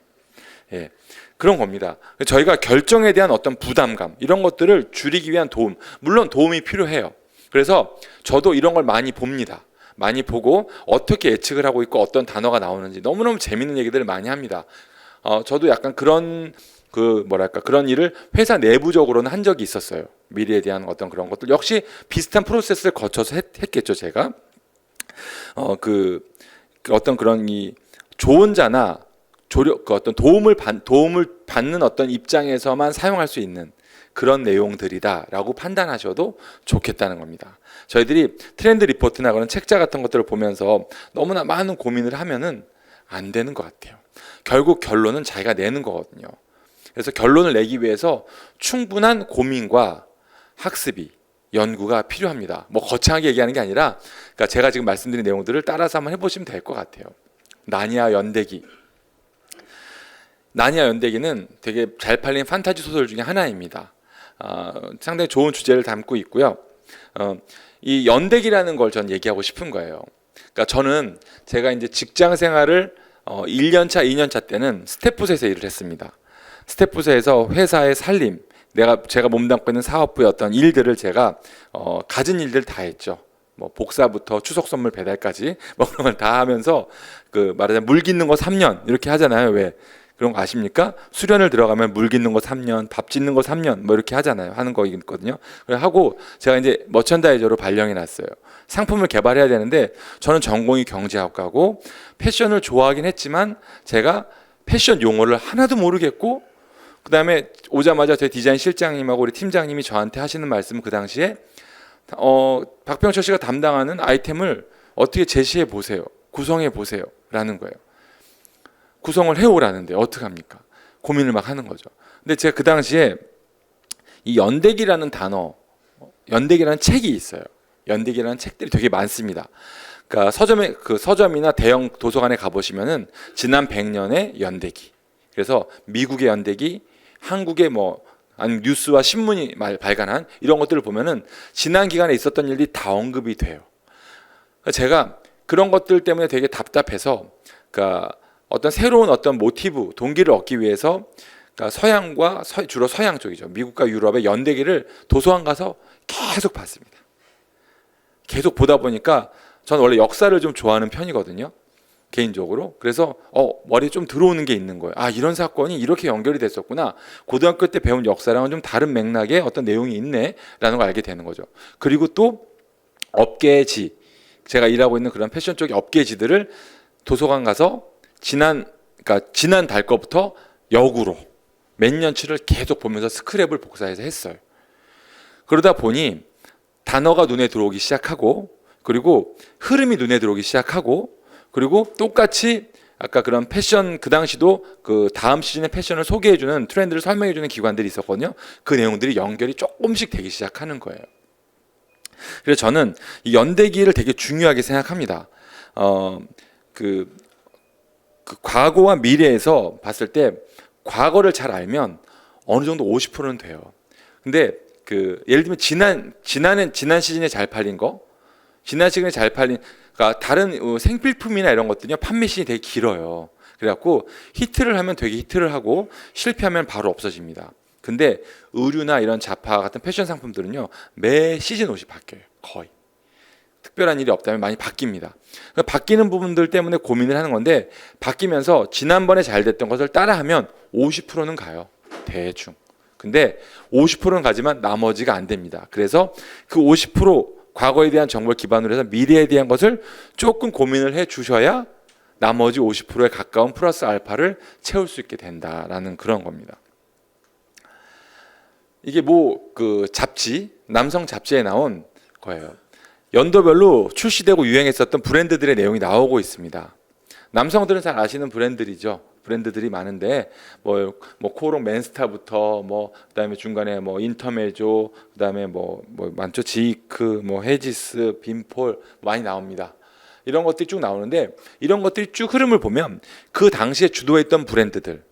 Speaker 1: 예, 그런 겁니다. 저희가 결정에 대한 어떤 부담감 이런 것들을 줄이기 위한 도움, 물론 도움이 필요해요. 그래서 저도 이런 걸 많이 봅니다. 많이 보고 어떻게 예측을 하고 있고 어떤 단어가 나오는지 너무너무 재밌는 얘기들을 많이 합니다. 저도 약간 그런 그런 일을 회사 내부적으로는 한 적이 있었어요. 미래에 대한 어떤 그런 것들 역시 비슷한 프로세스를 거쳐서 했겠죠. 제가 그 어떤 그런 이 조언자나 그 어떤 도움을 받는 어떤 입장에서만 사용할 수 있는 그런 내용들이다라고 판단하셔도 좋겠다는 겁니다. 저희들이 트렌드 리포트나 그런 책자 같은 것들을 보면서 너무나 많은 고민을 하면은 안 되는 것 같아요. 결국 결론은 자기가 내는 거거든요. 그래서 결론을 내기 위해서 충분한 고민과 학습이 연구가 필요합니다. 뭐 거창하게 얘기하는 게 아니라 그러니까 제가 지금 말씀드린 내용들을 따라서 한번 해보시면 될 것 같아요. 나니아 연대기. 나니아 연대기는 되게 잘 팔린 판타지 소설 중에 하나입니다. 상당히 좋은 주제를 담고 있고요. 이 연대기라는 걸 전 얘기하고 싶은 거예요. 그러니까 저는 제가 이제 직장 생활을 1년차, 2년차 때는 스태프부서에서 일을 했습니다. 스태프부서에서 회사의 살림, 제가 몸담고 있는 사업부의 어떤 일들을 제가 가진 일들 다 했죠. 뭐 복사부터 추석 선물 배달까지 뭐 그런 걸 다 하면서 그 말하자면 물 깃는 거 3년 이렇게 하잖아요. 왜? 그런 거 아십니까? 수련을 들어가면 물 깃는 거 3년, 밥 짓는 거 3년 뭐 이렇게 하잖아요. 하는 거 있거든요. 그래서 하고 제가 이제 머천다이저로 발령이 났어요. 상품을 개발해야 되는데 저는 전공이 경제학과고 패션을 좋아하긴 했지만 제가 패션 용어를 하나도 모르겠고 그다음에 오자마자 제 디자인 실장님하고 우리 팀장님이 저한테 하시는 말씀은 그 당시에 박병철 씨가 담당하는 아이템을 어떻게 제시해 보세요. 구성해 보세요. 라는 거예요. 구성을 해오라는데 어떡합니까? 고민을 막 하는 거죠. 근데 제가 그 당시에 이 연대기라는 단어, 연대기라는 책이 있어요. 연대기라는 책들이 되게 많습니다. 그러니까 서점이나 대형 도서관에 가보시면은 지난 100년의 연대기. 그래서 미국의 연대기, 한국의 아니면 뉴스와 신문이 발간한 이런 것들을 보면은 지난 기간에 있었던 일이 다 언급이 돼요. 제가 그런 것들 때문에 되게 답답해서, 그러니까 어떤 새로운 어떤 모티브, 동기를 얻기 위해서 그러니까 서양과 주로 서양 쪽이죠. 미국과 유럽의 연대기를 도서관 가서 계속 봤습니다. 계속 보다 보니까 저는 원래 역사를 좀 좋아하는 편이거든요. 개인적으로. 그래서 머리에 좀 들어오는 게 있는 거예요. 아, 이런 사건이 이렇게 연결이 됐었구나. 고등학교 때 배운 역사랑은 좀 다른 맥락의 어떤 내용이 있네 라는 걸 알게 되는 거죠. 그리고 또 업계지, 제가 일하고 있는 그런 패션 쪽의 업계지들을 도서관 가서 지난 달 거부터 역으로 몇 년치를 계속 보면서 스크랩을 복사해서 했어요. 그러다 보니 단어가 눈에 들어오기 시작하고, 그리고 흐름이 눈에 들어오기 시작하고, 그리고 똑같이 아까 그런 패션, 그 당시도 그 다음 시즌의 패션을 소개해주는, 트렌드를 설명해주는 기관들이 있었거든요. 그 내용들이 연결이 조금씩 되기 시작하는 거예요. 그래서 저는 이 연대기를 되게 중요하게 생각합니다. 그 과거와 미래에서 봤을 때 과거를 잘 알면 어느 정도 50%는 돼요. 근데 예를 들면 지난 시즌에 잘 팔린 거, 지난 시즌에 잘 팔린, 그러니까 다른 생필품이나 이런 것들은요 판매 시즌이 되게 길어요. 그래갖고 히트를 하면 되게 히트를 하고 실패하면 바로 없어집니다. 근데 의류나 이런 잡화 같은 패션 상품들은요 매 시즌 옷이 바뀌어요. 거의. 특별한 일이 없다면 많이 바뀝니다. 바뀌는 부분들 때문에 고민을 하는 건데, 바뀌면서 지난번에 잘 됐던 것을 따라하면 50%는 가요. 대충. 근데 50%는 가지만 나머지가 안 됩니다. 그래서 그 50% 과거에 대한 정보를 기반으로 해서 미래에 대한 것을 조금 고민을 해 주셔야 나머지 50%에 가까운 플러스 알파를 채울 수 있게 된다라는 그런 겁니다. 이게 잡지, 남성 잡지에 나온 거예요. 연도별로 출시되고 유행했었던 브랜드들의 내용이 나오고 있습니다. 남성들은 잘 아시는 브랜드들이 많은데 뭐 코오롱 맨스타부터 뭐 그다음에 중간에 뭐 인터메조, 그다음에 뭐 많죠. 지이크, 뭐 헤지스, 빈폴 많이 나옵니다. 이런 것들이 쭉 나오는데 이런 것들이 쭉 흐름을 보면 그 당시에 주도했던 브랜드들,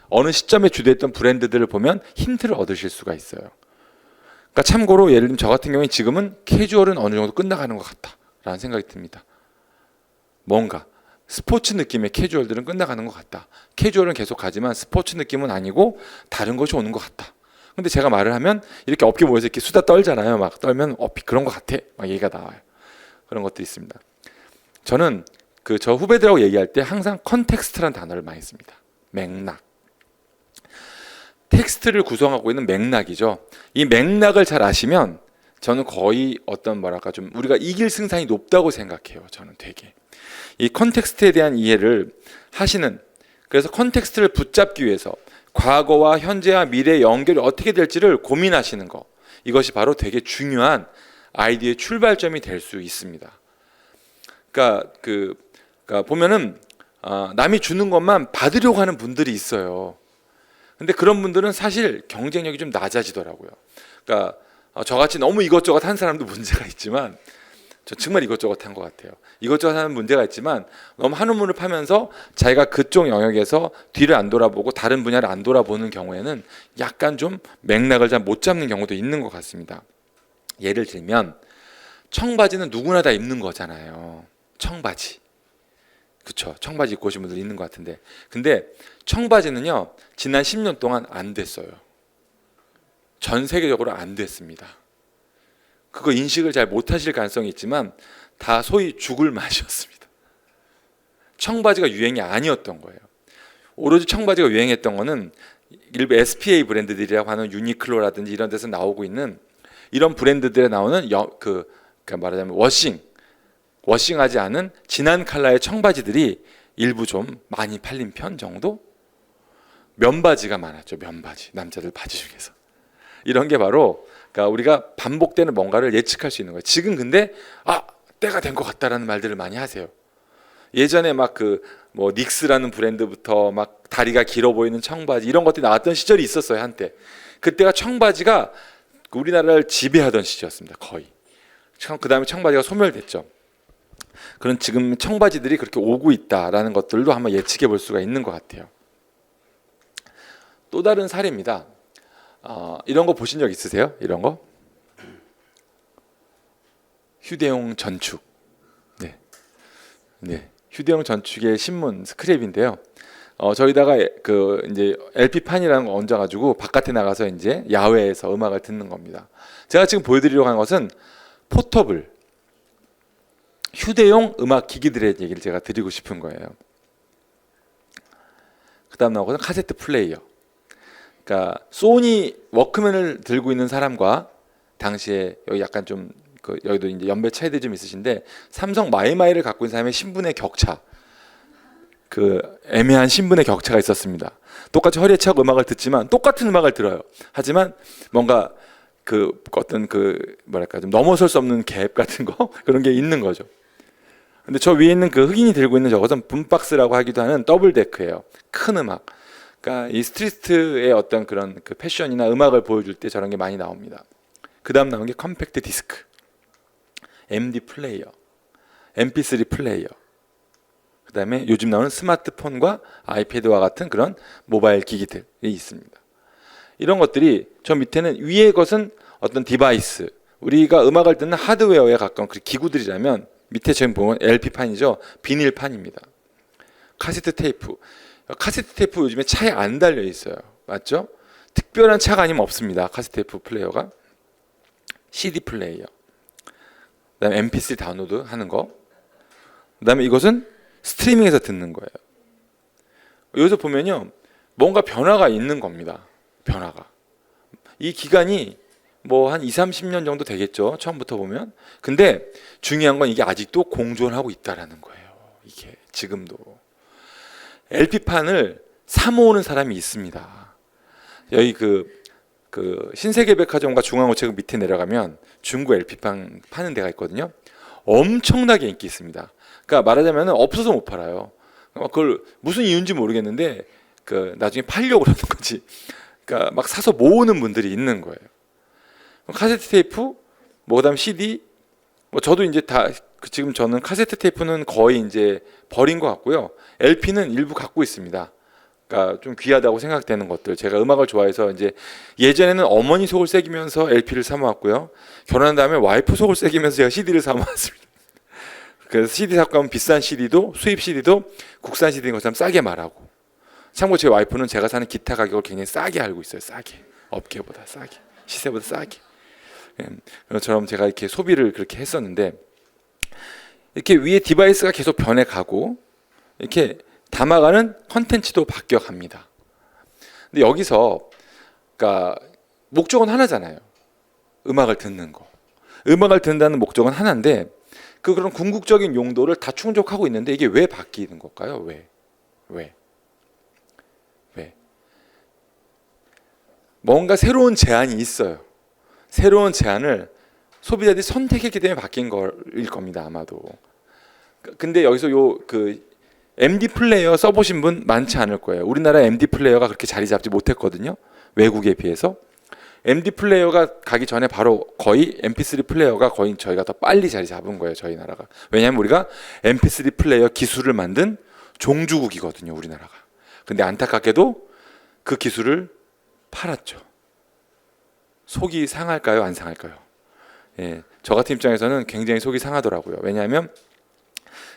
Speaker 1: 어느 시점에 주도했던 브랜드들을 보면 힌트를 얻으실 수가 있어요. 그러니까 참고로 예를 들면 저 같은 경우에 지금은 캐주얼은 어느 정도 끝나가는 것 같다라는 생각이 듭니다. 뭔가 스포츠 느낌의 캐주얼들은 끝나가는 것 같다. 캐주얼은 계속 가지만 스포츠 느낌은 아니고 다른 것이 오는 것 같다. 근데 제가 말을 하면 이렇게 업계 모여서 이렇게 수다 떨잖아요. 막 떨면 그런 것 같아. 막 얘기가 나와요. 그런 것들이 있습니다. 저는 저 후배들하고 얘기할 때 항상 컨텍스트라는 단어를 많이 씁니다. 맥락. 텍스트를 구성하고 있는 맥락이죠. 이 맥락을 잘 아시면 저는 거의 어떤 뭐랄까 좀 우리가 이길 승산이 높다고 생각해요. 저는 되게. 이 컨텍스트에 대한 이해를 하시는, 그래서 컨텍스트를 붙잡기 위해서 과거와 현재와 미래의 연결이 어떻게 될지를 고민하시는 거, 이것이 바로 되게 중요한 아이디어의 출발점이 될 수 있습니다. 그러니까 보면은 남이 주는 것만 받으려고 하는 분들이 있어요. 근데 그런 분들은 사실 경쟁력이 좀 낮아지더라고요. 그러니까 저같이 너무 이것저것 한 사람도 문제가 있지만, 저 정말 이것저것 한 것 같아요. 이것저것 하는 문제가 있지만 너무 한 우물을 파면서 자기가 그쪽 영역에서 뒤를 안 돌아보고 다른 분야를 안 돌아보는 경우에는 약간 좀 맥락을 잘 못 잡는 경우도 있는 것 같습니다. 예를 들면 청바지는 누구나 다 입는 거잖아요. 청바지. 그렇죠. 청바지 입고 오신 분들 있는 것 같은데, 근데 청바지는요 지난 10년 동안 안 됐어요. 전 세계적으로 안 됐습니다. 그거 인식을 잘 못하실 가능성이 있지만 다 소위 죽을 맛이었습니다. 청바지가 유행이 아니었던 거예요. 오로지 청바지가 유행했던 거는 일부 SPA 브랜드들이라고 하는 유니클로라든지 이런 데서 나오고 있는 이런 브랜드들에 나오는 말하자면 워싱하지 않은 진한 컬러의 청바지들이 일부 좀 많이 팔린 편 정도? 면바지가 많았죠. 면바지, 남자들 바지 중에서. 이런 게 바로 그러니까 우리가 반복되는 뭔가를 예측할 수 있는 거예요. 지금 근데 때가 된 것 같다라는 말들을 많이 하세요. 예전에 뭐 닉스라는 브랜드부터 막 다리가 길어 보이는 청바지 이런 것들이 나왔던 시절이 있었어요, 한때. 그때가 청바지가 우리나라를 지배하던 시절이었습니다, 거의. 그 다음에 청바지가 소멸됐죠. 그런 지금 청바지들이 그렇게 오고 있다라는 것들도 한번 예측해 볼 수가 있는 것 같아요. 또 다른 사례입니다. 이런 거 보신 적 있으세요? 이런 거? 휴대용 전축. 네. 휴대용 전축의 신문 스크랩인데요. 저희다가 이제 LP판이라는 거 얹어가지고 바깥에 나가서 이제 야외에서 음악을 듣는 겁니다. 제가 지금 보여드리려고 하는 것은 포터블, 휴대용 음악 기기들의 얘기를 제가 드리고 싶은 거예요. 그 다음 나오는 카세트 플레이어. 그러니까 소니 워크맨을 들고 있는 사람과 당시에 여기 약간 좀 여기도 이제 연배 차이들이 좀 있으신데 삼성 마이마이를 갖고 있는 사람의 신분의 격차, 애매한 신분의 격차가 있었습니다. 똑같이 허리에 차고 음악을 듣지만 똑같은 음악을 들어요. 하지만 뭔가 어떤 뭐랄까 좀 넘어설 수 없는 갭 같은 거 그런 게 있는 거죠. 근데 저 위에 있는 흑인이 들고 있는 저것은 붐박스라고 하기도 하는 더블 데크예요. 큰 음악. 그러니까 이 스트리트의 어떤 그런 패션이나 음악을 보여줄 때 저런 게 많이 나옵니다. 그 다음 나온 게 컴팩트 디스크, MD 플레이어, MP3 플레이어. 그 다음에 요즘 나오는 스마트폰과 아이패드와 같은 그런 모바일 기기들이 있습니다. 이런 것들이 저 밑에는 위의 것은 어떤 디바이스, 우리가 음악을 듣는 하드웨어에 가까운 기구들이라면 밑에 지금 보면 LP판이죠. 비닐판입니다. 카세트 테이프. 카세트 테이프 요즘에 차에 안 달려 있어요. 맞죠? 특별한 차가 아니면 없습니다. 카세트 테이프 플레이어가. CD 플레이어. 그다음에 MP3 다운로드 하는 거. 그다음에 이것은 스트리밍에서 듣는 거예요. 여기서 보면요. 뭔가 변화가 있는 겁니다. 변화가. 이 기간이 뭐 한 20-30년 정도 되겠죠. 처음부터 보면. 근데 중요한 건 이게 아직도 공존하고 있다라는 거예요. 이게 지금도. LP판을 사 모으는 사람이 있습니다. 여기 신세계백화점과 중앙우체국 밑에 내려가면 중고 LP판 파는 데가 있거든요. 엄청나게 인기 있습니다. 그러니까 말하자면 없어서 못 팔아요. 그걸 무슨 이유인지 모르겠는데 그 나중에 팔려고 그러는 거지. 그러니까 막 사서 모으는 분들이 있는 거예요. 카세트 테이프, 뭐 그다음 CD, 뭐 저도 이제 다 지금 저는 카세트 테이프는 거의 이제 버린 것 같고요. LP는 일부 갖고 있습니다. 그러니까 좀 귀하다고 생각되는 것들. 제가 음악을 좋아해서 이제 예전에는 어머니 속을 새기면서 LP를 사 모았고요. 결혼한 다음에 와이프 속을 새기면서 제가 CD를 사 모았습니다. 그래서 CD 사고 가면 비싼 CD도 수입 CD도 국산 CD인 것처럼 싸게 말하고. 참고 제 와이프는 제가 사는 기타 가격을 굉장히 싸게 알고 있어요. 싸게. 업계보다 싸게. 시세보다 싸게. 그처럼 제가 이렇게 소비를 그렇게 했었는데 이렇게 위에 디바이스가 계속 변해가고 이렇게 담아가는 컨텐츠도 바뀌어갑니다. 근데 여기서 그러니까 목적은 하나잖아요. 음악을 듣는 거. 음악을 듣는다는 목적은 하나인데 그런 궁극적인 용도를 다 충족하고 있는데 이게 왜 바뀌는 걸까요? 왜? 뭔가 새로운 제안이 있어요. 새로운 제안을 소비자들이 선택했기 때문에 바뀐 거일 겁니다. 아마도. 근데 여기서 MD 플레이어 써보신 분 많지 않을 거예요. 우리나라 MD 플레이어가 그렇게 자리 잡지 못했거든요. 외국에 비해서. MD 플레이어가 가기 전에 바로 거의 MP3 플레이어가 거의 저희가 더 빨리 자리 잡은 거예요. 저희 나라가. 왜냐하면 우리가 MP3 플레이어 기술을 만든 종주국이거든요. 우리나라가. 근데 안타깝게도 그 기술을 팔았죠. 속이 상할까요? 안 상할까요? 예, 저 같은 입장에서는 굉장히 속이 상하더라고요. 왜냐하면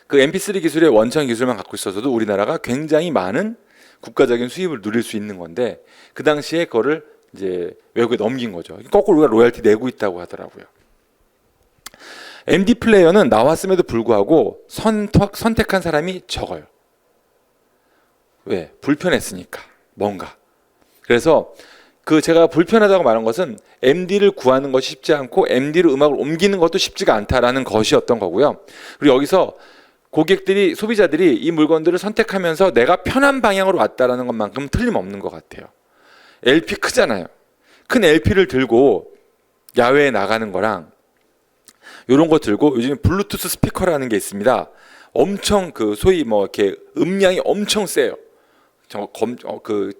Speaker 1: 그 MP3 기술의 원천 기술만 갖고 있어서도 우리나라가 굉장히 많은 국가적인 수입을 누릴 수 있는 건데 그 당시에 그거를 이제 외국에 넘긴 거죠. 거꾸로 우리가 로열티 내고 있다고 하더라고요. MD 플레이어는 나왔음에도 불구하고 선택한 사람이 적어요. 왜? 불편했으니까 뭔가. 그래서 제가 불편하다고 말한 것은 MD를 구하는 것이 쉽지 않고 MD로 음악을 옮기는 것도 쉽지가 않다라는 것이었던 거고요. 그리고 여기서 고객들이 소비자들이 이 물건들을 선택하면서 내가 편한 방향으로 왔다라는 것만큼 틀림없는 것 같아요. LP 크잖아요. 큰 LP를 들고 야외에 나가는 거랑 이런 거 들고 요즘 블루투스 스피커라는 게 있습니다. 엄청 소위 뭐 이렇게 음량이 엄청 세요.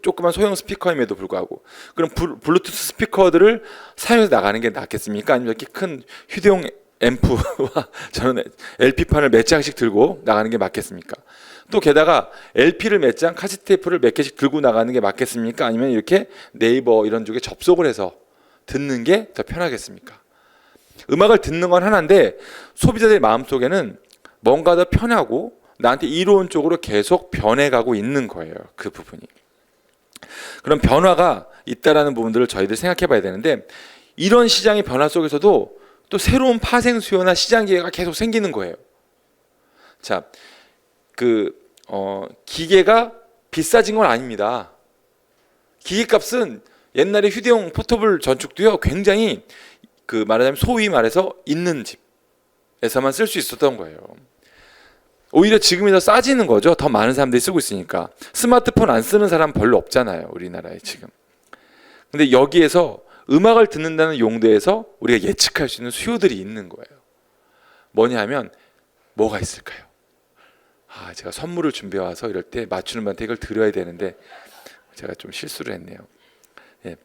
Speaker 1: 조그만 소형 스피커임에도 불구하고 그럼 블루투스 스피커들을 사용해서 나가는 게 낫겠습니까? 아니면 이렇게 큰 휴대용 앰프와 저는 LP판을 몇 장씩 들고 나가는 게 맞겠습니까? 또 게다가 LP를 몇 장, 카세트 테이프를 몇 개씩 들고 나가는 게 맞겠습니까? 아니면 이렇게 네이버 이런 쪽에 접속을 해서 듣는 게 더 편하겠습니까? 음악을 듣는 건 하나인데 소비자들의 마음속에는 뭔가 더 편하고 나한테 이로운 쪽으로 계속 변해가고 있는 거예요. 그 부분이. 그런 변화가 있다라는 부분들을 저희들 생각해 봐야 되는데 이런 시장의 변화 속에서도 또 새로운 파생 수요나 시장 기회가 계속 생기는 거예요. 자, 기계가 비싸진 건 아닙니다. 기계값은 옛날에 휴대용 포터블 전축도요 굉장히 말하자면 소위 말해서 있는 집에서만 쓸 수 있었던 거예요. 오히려 지금이 더 싸지는 거죠. 더 많은 사람들이 쓰고 있으니까. 스마트폰 안 쓰는 사람 별로 없잖아요. 우리나라에 지금. 근데 여기에서 음악을 듣는다는 용도에서 우리가 예측할 수 있는 수요들이 있는 거예요. 뭐냐 하면 뭐가 있을까요? 제가 선물을 준비해 와서 이럴 때 맞추는 분한테 이걸 드려야 되는데 제가 좀 실수를 했네요. 예.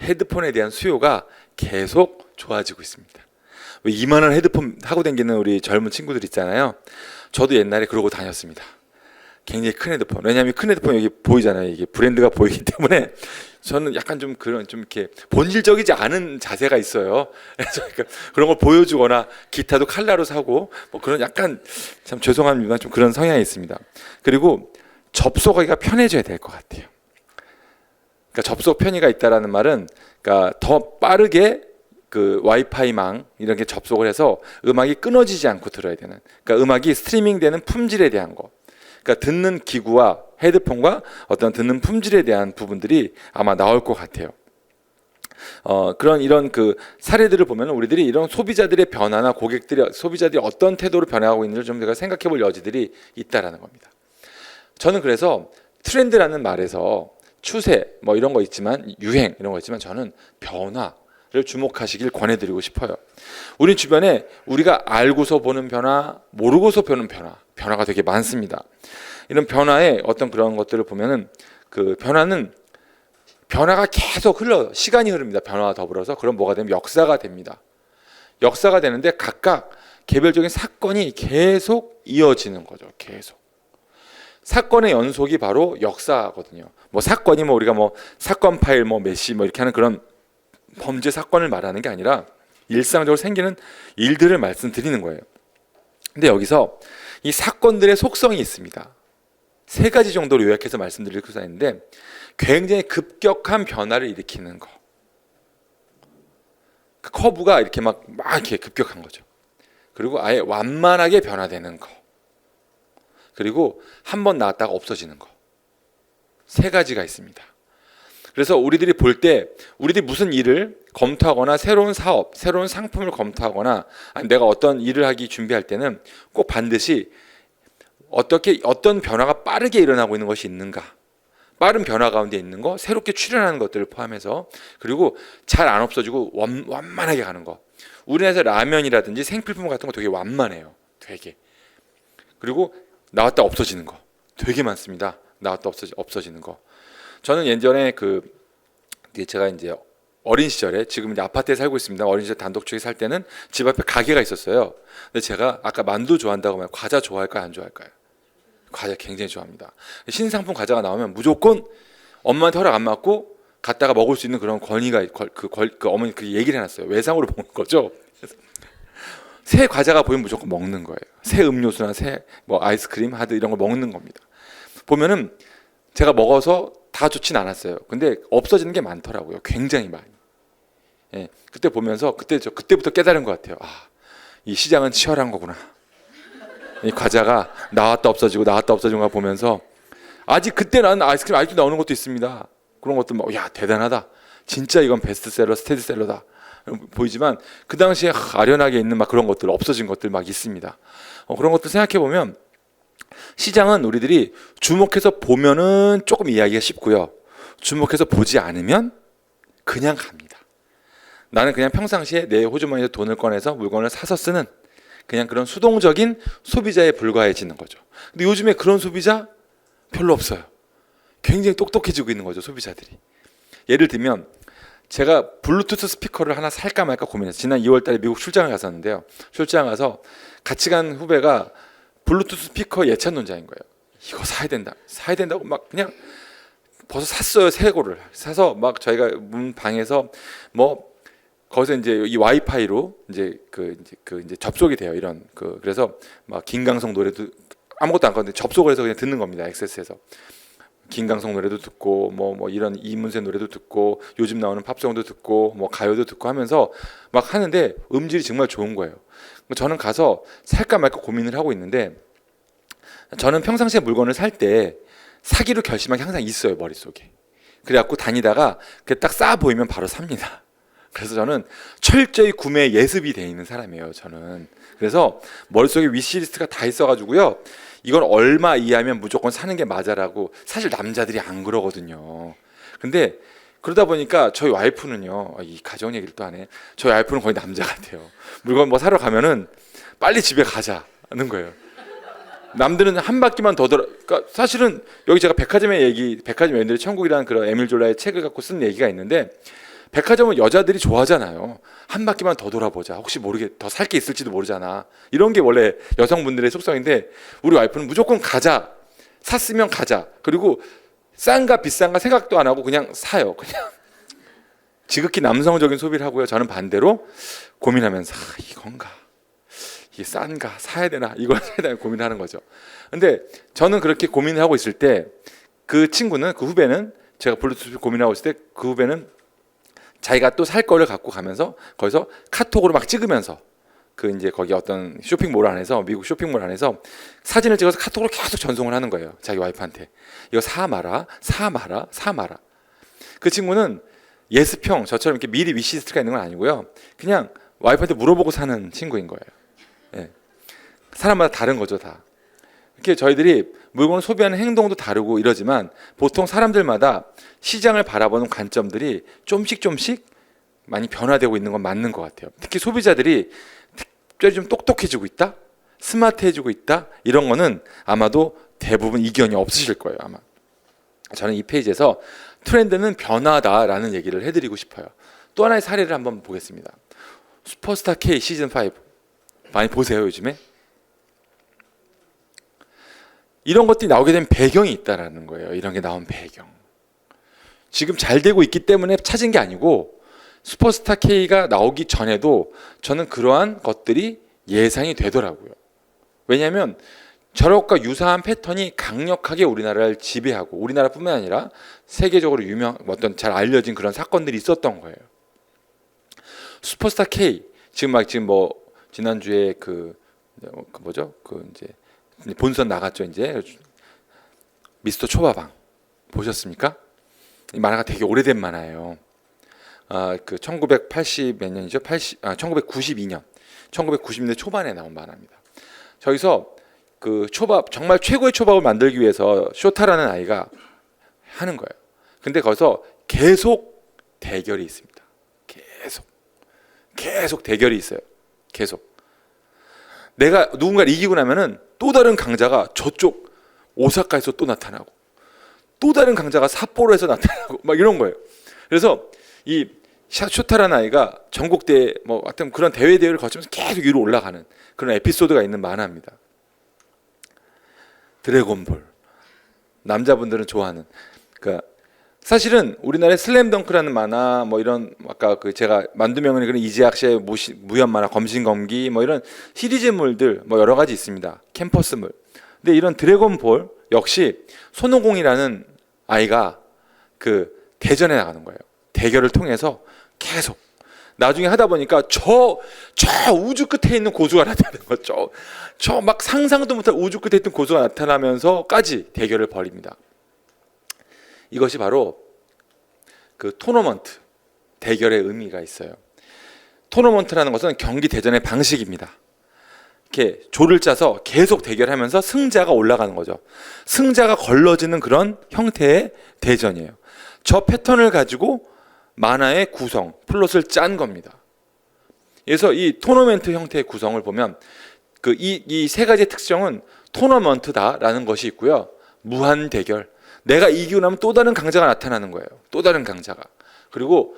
Speaker 1: 헤드폰에 대한 수요가 계속 좋아지고 있습니다. 이만한 헤드폰 하고 다니는 우리 젊은 친구들 있잖아요. 저도 옛날에 그러고 다녔습니다. 굉장히 큰 헤드폰. 왜냐하면 큰 헤드폰 여기 보이잖아요. 이게 브랜드가 보이기 때문에 저는 약간 좀 이렇게 본질적이지 않은 자세가 있어요. 그래서 그런 걸 보여주거나 기타도 칼라로 사고 뭐 그런 약간 참 죄송합니다. 좀 그런 성향이 있습니다. 그리고 접속하기가 편해져야 될 것 같아요. 그러니까 접속 편의가 있다라는 말은 그러니까 더 빠르게 와이파이망 이런 게 접속을 해서 음악이 끊어지지 않고 들어야 되는. 그러니까 음악이 스트리밍되는 품질에 대한 거. 그러니까 듣는 기구와 헤드폰과 어떤 듣는 품질에 대한 부분들이 아마 나올 것 같아요. 이런 사례들을 보면 우리들이 이런 소비자들의 변화나 소비자들이 어떤 태도로 변화하고 있는지를 좀 제가 생각해 볼 여지들이 있다라는 겁니다. 저는 그래서 트렌드라는 말에서 추세 뭐 이런 거 있지만 유행 이런 거 있지만 저는 변화 주목하시길 권해드리고 싶어요. 우리 주변에 우리가 알고서 보는 변화, 모르고서 보는 변화가 되게 많습니다. 이런 변화의 어떤 그런 것들을 보면은 그 변화가 계속 시간이 흐릅니다. 변화와 더불어서. 그럼 뭐가 되면 역사가 됩니다. 역사가 되는데 각각 개별적인 사건이 계속 이어지는 거죠. 계속. 사건의 연속이 바로 역사거든요. 뭐 사건이 우리가 사건 파일 메시 이렇게 하는 그런 범죄 사건을 말하는 게 아니라 일상적으로 생기는 일들을 말씀드리는 거예요. 근데 여기서 이 사건들의 속성이 있습니다. 3가지 정도로 요약해서 말씀드릴 수가 있는데 굉장히 급격한 변화를 일으키는 거. 그 커브가 이렇게 막 이렇게 급격한 거죠. 그리고 아예 완만하게 변화되는 거. 그리고 한번 나왔다가 없어지는 거. 3가지가 있습니다. 그래서 우리들이 볼 때 우리들이 무슨 일을 검토하거나 새로운 사업, 새로운 상품을 검토하거나 아니 내가 어떤 일을 하기 준비할 때는 꼭 반드시 어떤 변화가 빠르게 일어나고 있는 것이 있는가, 빠른 변화 가운데 있는 거, 새롭게 출현하는 것들을 포함해서, 그리고 잘 안 없어지고 완만하게 가는 거. 우리나라에서 라면이라든지 생필품 같은 거 되게 완만해요. 되게. 그리고 나왔다 없어지는 거 되게 많습니다. 나왔다 없어지는 거. 저는 예전에 제가 이제 어린 시절에, 지금 이제 아파트에 살고 있습니다. 어린 시절 단독주택에 살 때는 집 앞에 가게가 있었어요. 근데 제가 아까 만두 좋아한다고 하면 과자 좋아할까요, 안 좋아할까요? 과자 굉장히 좋아합니다. 신상품 과자가 나오면 무조건 엄마한테 허락 안 받고 갔다가 먹을 수 있는 그런 권위가 어머니 그 얘기를 해놨어요. 외상으로 먹는 거죠. 새 과자가 보이면 무조건 먹는 거예요. 새 음료수나 새 아이스크림, 하드 이런 걸 먹는 겁니다. 보면은 제가 먹어서 다 좋진 않았어요. 근데 없어지는 게 많더라고요. 굉장히 많이. 예, 그때 보면서 그때부터 깨달은 것 같아요. 이 시장은 치열한 거구나. 이 과자가 나왔다 없어지고 나왔다 없어지는 거 보면서 아직 그때 나는 아이스크림 아직도 나오는 것도 있습니다. 그런 것들 야 대단하다. 진짜 이건 베스트셀러, 스테디셀러다. 보이지만 그 당시에 아련하게 있는 그런 것들, 없어진 것들 있습니다. 그런 것들 생각해 보면 시장은 우리들이 주목해서 보면은 조금 이해하기가 쉽고요. 주목해서 보지 않으면 그냥 갑니다. 나는 그냥 평상시에 내 호주머니에서 돈을 꺼내서 물건을 사서 쓰는 그냥 그런 수동적인 소비자에 불과해지는 거죠. 근데 요즘에 그런 소비자 별로 없어요. 굉장히 똑똑해지고 있는 거죠, 소비자들이. 예를 들면 제가 블루투스 스피커를 하나 살까 말까 고민했어요. 지난 2월 달에 미국 출장을 갔었는데요. 출장 가서 같이 간 후배가 블루투스 스피커 예찬론자인 거예요. 이거 사야 된다고 그냥 벌써 샀어요. 새 거를 사서 저희가 문 방에서 거기서 이제 이 와이파이로 이제 이제 접속이 돼요. 이런 그래서 김강석 노래도 아무것도 안 하는데 접속을 해서 그냥 듣는 겁니다. 액세스해서 김강석 노래도 듣고 이런 이문세 노래도 듣고 요즘 나오는 팝송도 듣고 가요도 듣고 하면서 하는데 음질이 정말 좋은 거예요. 저는 가서 살까 말까 고민을 하고 있는데, 저는 평상시에 물건을 살 때 사기로 결심한 게 항상 있어요, 머릿속에. 그래갖고 다니다가 딱 싸 보이면 바로 삽니다. 그래서 저는 철저히 구매에 예습이 돼 있는 사람이에요, 저는. 그래서 머릿속에 위시리스트가 다 있어가지고요, 이건 얼마 이하면 무조건 사는 게 맞아라고. 사실 남자들이 안 그러거든요. 근데 그러다 보니까 저희 와이프는요, 이 가정 얘기를 또 하네. 저희 와이프는 거의 남자 같아요. 물건 사러 가면은 빨리 집에 가자는 거예요. 남들은 한 바퀴만 더 돌아. 그러니까 사실은 여기 제가 백화점 여인들의 천국이라는 그런 에밀 졸라의 책을 갖고 쓴 얘기가 있는데, 백화점은 여자들이 좋아하잖아요. 한 바퀴만 더 돌아보자. 혹시 모르게 더 살 게 있을지도 모르잖아. 이런 게 원래 여성분들의 속성인데, 우리 와이프는 무조건 가자. 샀으면 가자. 그리고 싼가 비싼가 생각도 안 하고 그냥 사요. 그냥 지극히 남성적인 소비를 하고요. 저는 반대로 고민하면서 이건가? 이게 싼가? 사야 되나? 이걸 사야 되나? 고민하는 거죠. 근데 저는 그렇게 고민을 하고 있을 때 그 후배는 제가 블루투스 고민하고 있을 때 그 후배는 자기가 또 살 거를 갖고 가면서 거기서 카톡으로 찍으면서 이제 거기 어떤 쇼핑몰 안에서, 미국 쇼핑몰 안에서 사진을 찍어서 카톡으로 계속 전송을 하는 거예요. 자기 와이프한테. 이거 사 마라. 그 친구는 예습형, 저처럼 이렇게 미리 위시리스트가 있는 건 아니고요. 그냥 와이프한테 물어보고 사는 친구인 거예요. 예. 사람마다 다른 거죠, 다. 이렇게 저희들이 물건을 소비하는 행동도 다르고 이러지만 보통 사람들마다 시장을 바라보는 관점들이 조금씩 많이 변화되고 있는 건 맞는 것 같아요. 특히 소비자들이 특별히 좀 똑똑해지고 있다, 스마트해지고 있다, 이런 거는 아마도 대부분 이견이 없으실 거예요. 아마 저는 이 페이지에서 트렌드는 변화다라는 얘기를 해드리고 싶어요. 또 하나의 사례를 한번 보겠습니다. 슈퍼스타 K 시즌 5 많이 보세요. 요즘에 이런 것들이 나오게 된 배경이 있다라는 거예요. 이런 게 나온 배경, 지금 잘 되고 있기 때문에 찾은 게 아니고 슈퍼스타 K가 나오기 전에도 저는 그러한 것들이 예상이 되더라고요. 왜냐하면 저것과 유사한 패턴이 강력하게 우리나라를 지배하고, 우리나라뿐만 아니라 세계적으로 어떤 잘 알려진 그런 사건들이 있었던 거예요. 슈퍼스타 K 지금 뭐 지난주에 이제 본선 나갔죠. 이제 미스터 초밥왕 보셨습니까? 이 만화가 되게 오래된 만화예요. 1980 몇 년이죠? 1992년 1990년대 초반에 나온 만화입니다. 저기서 그 초밥, 정말 최고의 초밥을 만들기 위해서 쇼타라는 아이가 하는 거예요. 근데 거기서 계속 대결이 있습니다. 계속 대결이 있어요. 계속 내가 누군가를 이기고 나면은 또 다른 강자가 저쪽 오사카에서 또 나타나고, 또 다른 강자가 삿포로에서 나타나고 막 이런 거예요. 그래서 이 쇼타라는 아이가 전국대 뭐 하여튼 그런 대회를 거치면서 계속 위로 올라가는 그런 에피소드가 있는 만화입니다. 드래곤볼, 남자분들은 좋아하는. 그러니까 사실은 우리나라의 슬램덩크라는 만화, 뭐 이런 아까 제가 만두명언의 그런 이재학 씨의 무협 만화 검신검기, 뭐 이런 시리즈물들 뭐 여러 가지 있습니다. 캠퍼스물. 근데 이런 드래곤볼 역시 손오공이라는 아이가 그 대전에 나가는 거예요. 대결을 통해서 계속 나중에 하다 보니까 저 우주 끝에 있는 고수가 나타나는 거죠. 저 막 상상도 못할 우주 끝에 있는 고수가 나타나면서까지 대결을 벌입니다. 이것이 바로 그 토너먼트, 대결의 의미가 있어요. 토너먼트라는 것은 경기 대전의 방식입니다. 이렇게 조를 짜서 계속 대결하면서 승자가 올라가는 거죠. 승자가 걸러지는 그런 형태의 대전이에요. 저 패턴을 가지고 만화의 구성, 플롯을 짠 겁니다. 그래서 이 토너먼트 형태의 구성을 보면 이 세 가지의 특성은 토너먼트다라는 것이 있고요. 무한 대결, 내가 이기고 나면 또 다른 강자가 나타나는 거예요. 또 다른 강자가. 그리고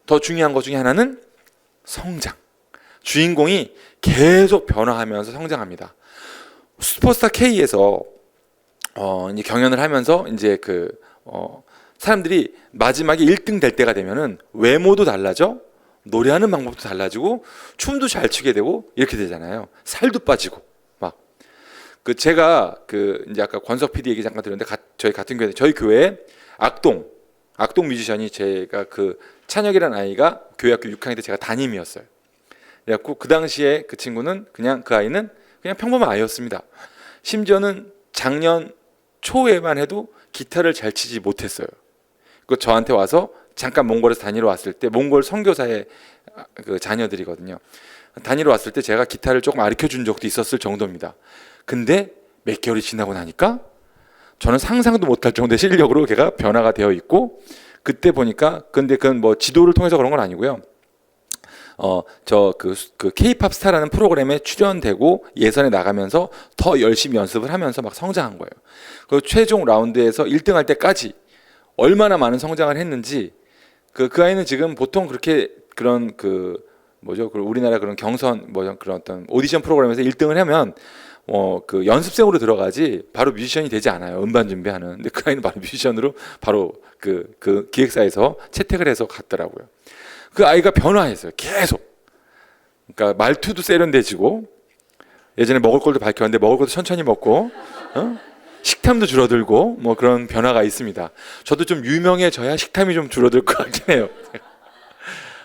Speaker 1: 더 중요한 것 중에 하나는 성장. 주인공이 계속 변화하면서 성장합니다. 슈퍼스타 K에서 이제 경연을 하면서 이제 사람들이 마지막에 1등 될 때가 되면은 외모도 달라져, 노래하는 방법도 달라지고, 춤도 잘 추게 되고 이렇게 되잖아요. 살도 빠지고 막. 제가 이제 아까 권석 PD 얘기 잠깐 들었는데 저희 같은 교회, 저희 교회에 악동 뮤지션이, 제가 찬혁이라는 아이가 교회 학교 6학년 때 제가 담임이었어요. 그래갖고 그 당시에 그 친구는 그 아이는 그냥 평범한 아이였습니다. 심지어는 작년 초에만 해도 기타를 잘 치지 못했어요. 저한테 와서 잠깐 몽골에서 다니러 왔을 때, 몽골 선교사의 자녀들이거든요. 다니러 왔을 때 제가 기타를 조금 가르쳐 준 적도 있었을 정도입니다. 근데 몇 개월이 지나고 나니까 저는 상상도 못할 정도의 실력으로 걔가 변화가 되어 있고, 그때 보니까, 근데 그건 뭐 지도를 통해서 그런 건 아니고요. K-팝 스타라는 프로그램에 출연되고 예선에 나가면서 더 열심히 연습을 하면서 막 성장한 거예요. 그 최종 라운드에서 1등 할 때까지 얼마나 많은 성장을 했는지, 그 아이는 지금 보통 그렇게 그런 우리나라 그런 경선 그런 어떤 오디션 프로그램에서 1등을 하면 연습생으로 들어가지 바로 뮤지션이 되지 않아요. 음반 준비하는. 근데 그 아이는 바로 뮤지션으로 바로 그 기획사에서 채택을 해서 갔더라고요. 그 아이가 변화했어요. 계속. 그러니까 말투도 세련돼지고, 예전에 먹을 걸도 밝혔는데 먹을 것도 천천히 먹고, 식탐도 줄어들고, 뭐 그런 변화가 있습니다. 저도 좀 유명해져야 식탐이 좀 줄어들 것 같긴 해요.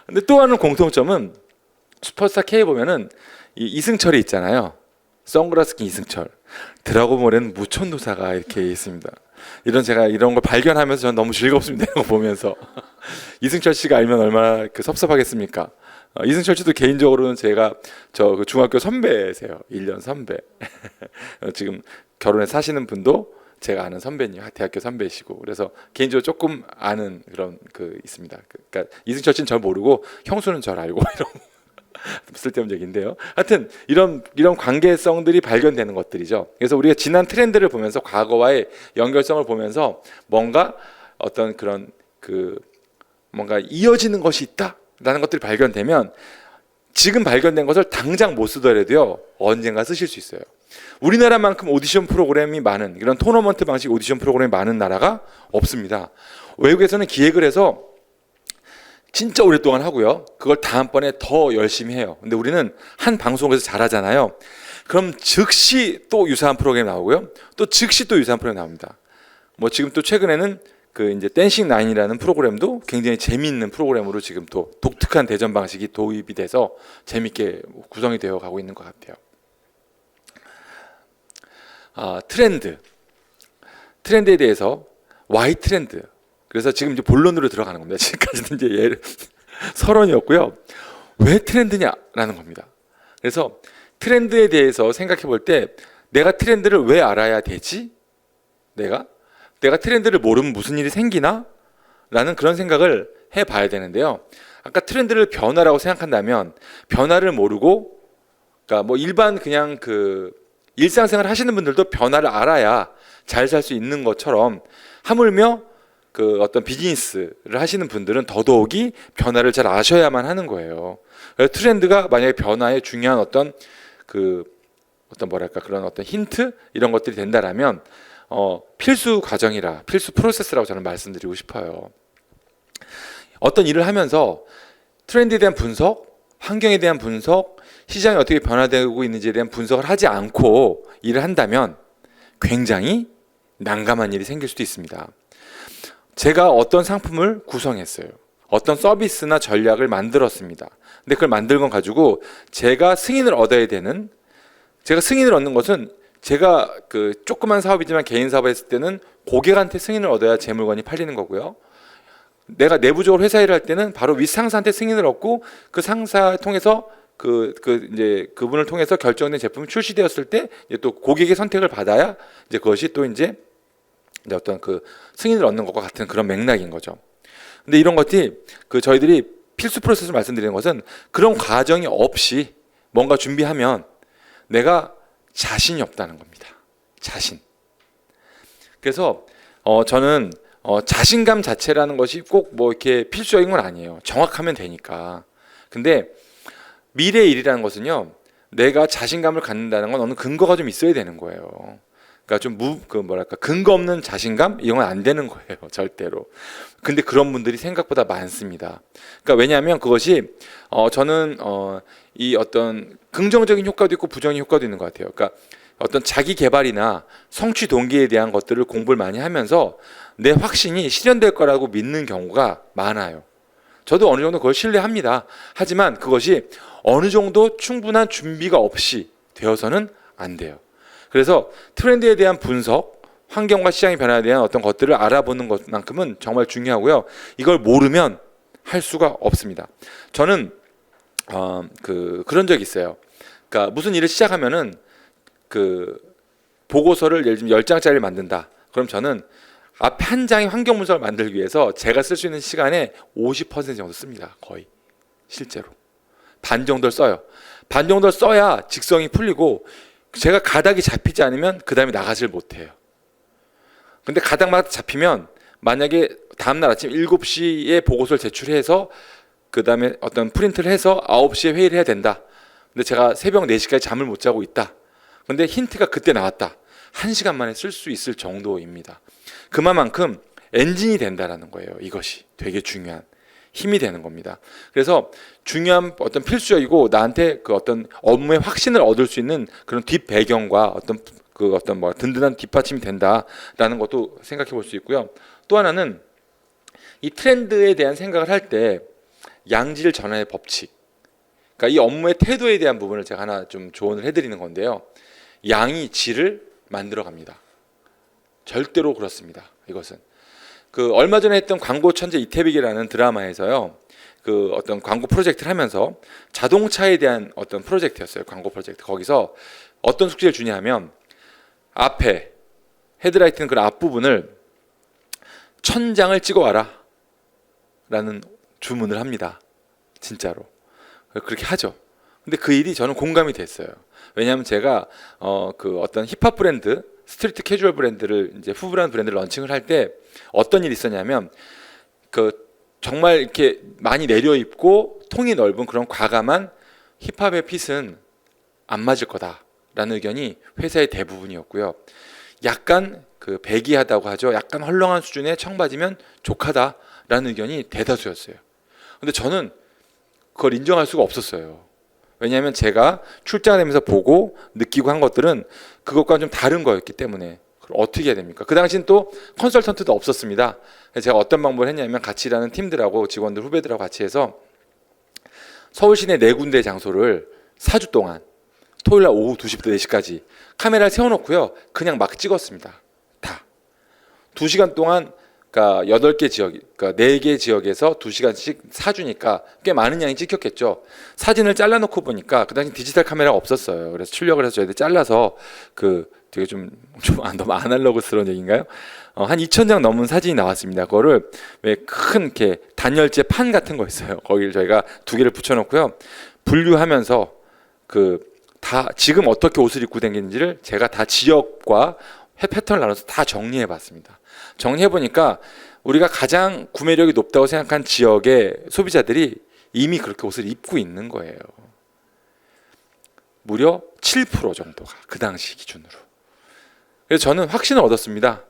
Speaker 1: 근데 또 하나는 공통점은 슈퍼스타 K 보면은 이승철이 있잖아요. 선글라스 낀 이승철. 드라곤볼에는 무천도사가 이렇게 있습니다. 제가 이런 걸 발견하면서 저는 너무 즐겁습니다. 이거 보면서. 이승철 씨가 알면 얼마나 섭섭하겠습니까? 이승철 씨도 개인적으로는 제가 중학교 선배세요. 1년 선배. 지금 결혼해 사시는 분도 제가 아는 선배님, 대학교 선배이시고, 그래서 개인적으로 조금 아는 그런 그 있습니다. 그러니까 이승철 씨는 절 모르고 형수는 절 알고 이런 쓸데없는 얘기인데요. 하여튼 이런 관계성들이 발견되는 것들이죠. 그래서 우리가 지난 트렌드를 보면서 과거와의 연결성을 보면서 뭔가 어떤 그런 그 뭔가 이어지는 것이 있다라는 것들이 발견되면 지금 발견된 것을 당장 못 쓰더라도요 언젠가 쓰실 수 있어요. 우리나라만큼 오디션 프로그램이 많은 이런 토너먼트 방식 오디션 프로그램이 많은 나라가 없습니다. 외국에서는 기획을 해서 진짜 오랫동안 하고요. 그걸 다음번에 더 열심히 해요. 근데 우리는 한 방송에서 잘하잖아요. 그럼 즉시 또 유사한 프로그램이 나오고요. 또 즉시 또 유사한 프로그램이 나옵니다. 뭐 지금 또 최근에는 그 이제 댄싱 라인이라는 프로그램도 굉장히 재미있는 프로그램으로 지금 또 독특한 대전 방식이 도입이 돼서 재미있게 구성이 되어 가고 있는 것 같아요. 트렌드에 대해서 Y 트렌드. 그래서 지금 이제 본론으로 들어가는 겁니다. 지금까지는 이제 서론이었고요. 왜 트렌드냐라는 겁니다. 그래서 트렌드에 대해서 생각해 볼 때 내가 트렌드를 왜 알아야 되지? 내가 트렌드를 모르면 무슨 일이 생기나? 라는 그런 생각을 해봐야 되는데요. 아까 트렌드를 변화라고 생각한다면 변화를 모르고, 그러니까 뭐 일반 그냥 그 일상생활 하시는 분들도 변화를 알아야 잘 살 수 있는 것처럼 하물며 그 어떤 비즈니스를 하시는 분들은 더더욱이 변화를 잘 아셔야만 하는 거예요. 그래서 트렌드가 만약에 변화의 중요한 어떤 뭐랄까 그런 어떤 힌트 이런 것들이 된다라면 필수 과정이라 필수 프로세스라고 저는 말씀드리고 싶어요. 어떤 일을 하면서 트렌드에 대한 분석, 환경에 대한 분석, 시장이 어떻게 변화되고 있는지에 대한 분석을 하지 않고 일을 한다면 굉장히 난감한 일이 생길 수도 있습니다. 제가 어떤 상품을 구성했어요. 어떤 서비스나 전략을 만들었습니다. 근데 그걸 만든 건 가지고 제가 승인을 얻는 것은 제가 그 조그만 사업이지만 개인 사업을 했을 때는 고객한테 승인을 얻어야 제 물건이 팔리는 거고요. 내가 내부적으로 회사 일을 할 때는 바로 윗상사한테 승인을 얻고 그 상사 통해서 이제 그분을 통해서 결정된 제품이 출시되었을 때 이제 또 고객의 선택을 받아야 이제 그것이 또 이제 어떤 그 승인을 얻는 것과 같은 그런 맥락인 거죠. 근데 이런 것들이 저희들이 필수 프로세스를 말씀드리는 것은 그런 과정이 없이 뭔가 준비하면 내가 자신이 없다는 겁니다. 자신. 그래서 저는 자신감 자체라는 것이 꼭 뭐 이렇게 필수적인 건 아니에요. 정확하면 되니까. 근데 미래의 일이라는 것은요, 내가 자신감을 갖는다는 건 어느 근거가 좀 있어야 되는 거예요. 그러니까 좀 근거 없는 자신감 이런 건 안 되는 거예요, 절대로. 근데 그런 분들이 생각보다 많습니다. 그러니까 왜냐하면 그것이 저는 이 어떤 긍정적인 효과도 있고 부정적인 효과도 있는 것 같아요. 그러니까 어떤 자기 개발이나 성취 동기에 대한 것들을 공부를 많이 하면서 내 확신이 실현될 거라고 믿는 경우가 많아요. 저도 어느 정도 그걸 신뢰합니다. 하지만 그것이 어느 정도 충분한 준비가 없이 되어서는 안 돼요. 그래서 트렌드에 대한 분석, 환경과 시장의 변화에 대한 어떤 것들을 알아보는 것만큼은 정말 중요하고요. 이걸 모르면 할 수가 없습니다. 저는 그런 적이 있어요. 그러니까 무슨 일을 시작하면은 보고서를 예를 들면 10장짜리를 만든다. 그럼 저는 앞에 한 장의 환경 분석을 만들기 위해서 제가 쓸 수 있는 시간의 50% 정도 씁니다. 거의 실제로 반 정도를 써요. 반 정도를 써야 직성이 풀리고 제가 가닥이 잡히지 않으면 그 다음에 나가질 못해요. 근데 가닥만 잡히면 만약에 다음날 아침 7시에 보고서를 제출해서 그 다음에 어떤 프린트를 해서 9시에 회의를 해야 된다. 근데 제가 새벽 4시까지 잠을 못 자고 있다. 근데 힌트가 그때 나왔다. 1시간 만에 쓸 수 있을 정도입니다. 그만큼 엔진이 된다라는 거예요. 이것이 되게 중요한 힘이 되는 겁니다. 그래서 중요한 어떤 필수적이고 나한테 그 어떤 업무의 확신을 얻을 수 있는 그런 뒷 배경과 어떤 든든한 뒷받침이 된다라는 것도 생각해 볼 수 있고요. 또 하나는 이 트렌드에 대한 생각을 할 때 양질 전환의 법칙. 그러니까 이 업무의 태도에 대한 부분을 제가 하나 좀 조언을 해드리는 건데요. 양이 질을 만들어 갑니다. 절대로 그렇습니다. 이것은 얼마 전에 했던 광고 천재 이태빅이라는 드라마에서요. 어떤 광고 프로젝트를 하면서 자동차에 대한 어떤 프로젝트였어요. 광고 프로젝트. 거기서 어떤 숙제를 주냐 하면 앞에 헤드라이트는 그 앞부분을 1000장을 찍어와라 라는 주문을 합니다. 진짜로 그렇게 하죠. 근데 그 일이 저는 공감이 됐어요. 왜냐하면 제가 그 어떤 힙합 브랜드, 스트리트 캐주얼 브랜드를 이제 후브라는 브랜드를 런칭을 할 때 어떤 일이 있었냐면 그 정말 이렇게 많이 내려 입고 통이 넓은 그런 과감한 힙합의 핏은 안 맞을 거다라는 의견이 회사의 대부분이었고요. 약간 그 배기하다고 하죠. 약간 헐렁한 수준의 청바지면 족하다라는 의견이 대다수였어요. 근데 저는 그걸 인정할 수가 없었어요. 왜냐하면 제가 출장하면서 보고 느끼고 한 것들은 그것과는 좀 다른 거였기 때문에. 그럼 어떻게 해야 됩니까? 그 당시엔 또 컨설턴트도 없었습니다. 제가 어떤 방법을 했냐면 같이 일하는 팀들하고 직원들, 후배들하고 같이 해서 서울 시내 4군데 장소를 4주 동안 토요일날 오후 2시부터 4시까지 카메라를 세워놓고요. 그냥 막 찍었습니다. 다. 2시간 동안 그러니까 8개 지역, 그러니까 4개 지역에서 2시간씩 4주니까 꽤 많은 양이 찍혔겠죠. 사진을 잘라놓고 보니까 그 당시 디지털 카메라가 없었어요. 그래서 출력을 해서 저희들 잘라서 그 되게 좀 너무 아날로그스러운 얘기인가요? 한 2,000장 넘은 사진이 나왔습니다. 그거를 왜 큰 이렇게 단열재 판 같은 거 있어요. 거기를 저희가 2개를 붙여놓고요. 분류하면서 그 다 지금 어떻게 옷을 입고 다니는지를 제가 다 지역과 패턴을 나눠서 다 정리해봤습니다. 정리해보니까 우리가 가장 구매력이 높다고 생각한 지역의 소비자들이 이미 그렇게 옷을 입고 있는 거예요. 무려 7% 정도가 그 당시 기준으로. 그래서 저는 확신을 얻었습니다.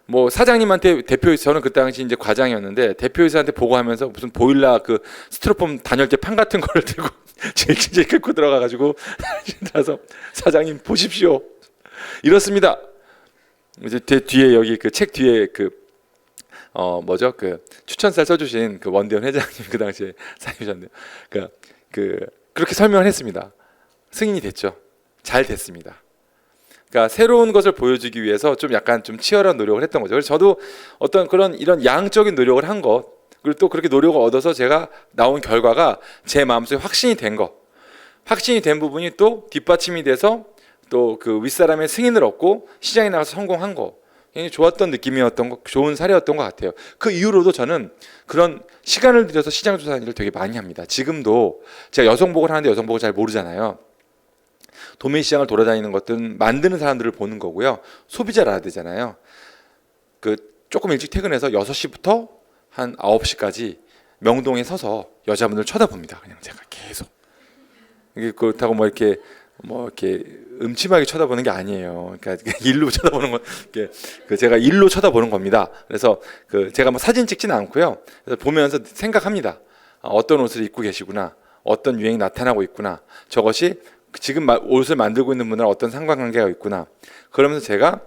Speaker 1: 뭐 사장님한테 대표이사, 저는 그 당시 이제 과장이었는데 대표이사한테 보고하면서 무슨 보일러 그 스티로폼 단열재 판 같은 거를 들고 제일 끌고 들어가가지고 나서 사장님 보십시오. 이렇습니다. 이제 뒤에 여기 그 책 뒤에 그 뭐죠 그 추천사 써주신 그 원대현 회장님 그 당시에 사용하셨는데 그렇게 설명을 했습니다. 승인이 됐죠. 잘 됐습니다. 그러니까 새로운 것을 보여주기 위해서 좀 약간 좀 치열한 노력을 했던 거죠. 그래서 저도 어떤 그런 이런 양적인 노력을 한 것, 그리고 또 그렇게 노력을 얻어서 제가 나온 결과가 제 마음속에 확신이 된 것, 확신이 된 부분이 또 뒷받침이 돼서 또 그 윗사람의 승인을 얻고 시장에 나가서 성공한 거, 굉장히 좋았던 느낌이었던 거, 좋은 사례였던 것 같아요. 그 이후로도 저는 그런 시간을 들여서 시장 조사하는 일을 되게 많이 합니다. 지금도 제가 여성복을 하는데 여성복을 잘 모르잖아요. 도매 시장을 돌아다니는 것들은 만드는 사람들을 보는 거고요. 소비자를 알아야 되잖아요. 그 조금 일찍 퇴근해서 6시부터 한 9시까지 명동에 서서 여자분들 쳐다봅니다. 그냥 제가 계속. 이게 그렇다고 뭐 이렇게 음침하게 쳐다보는 게 아니에요. 그러니까 일로 쳐다보는 건 그 제가 일로 쳐다보는 겁니다. 그래서 그 제가 뭐 사진 찍지는 않고요. 그래서 보면서 생각합니다. 어떤 옷을 입고 계시구나, 어떤 유행이 나타나고 있구나, 저것이 지금 옷을 만들고 있는 분들은 어떤 상관관계가 있구나. 그러면서 제가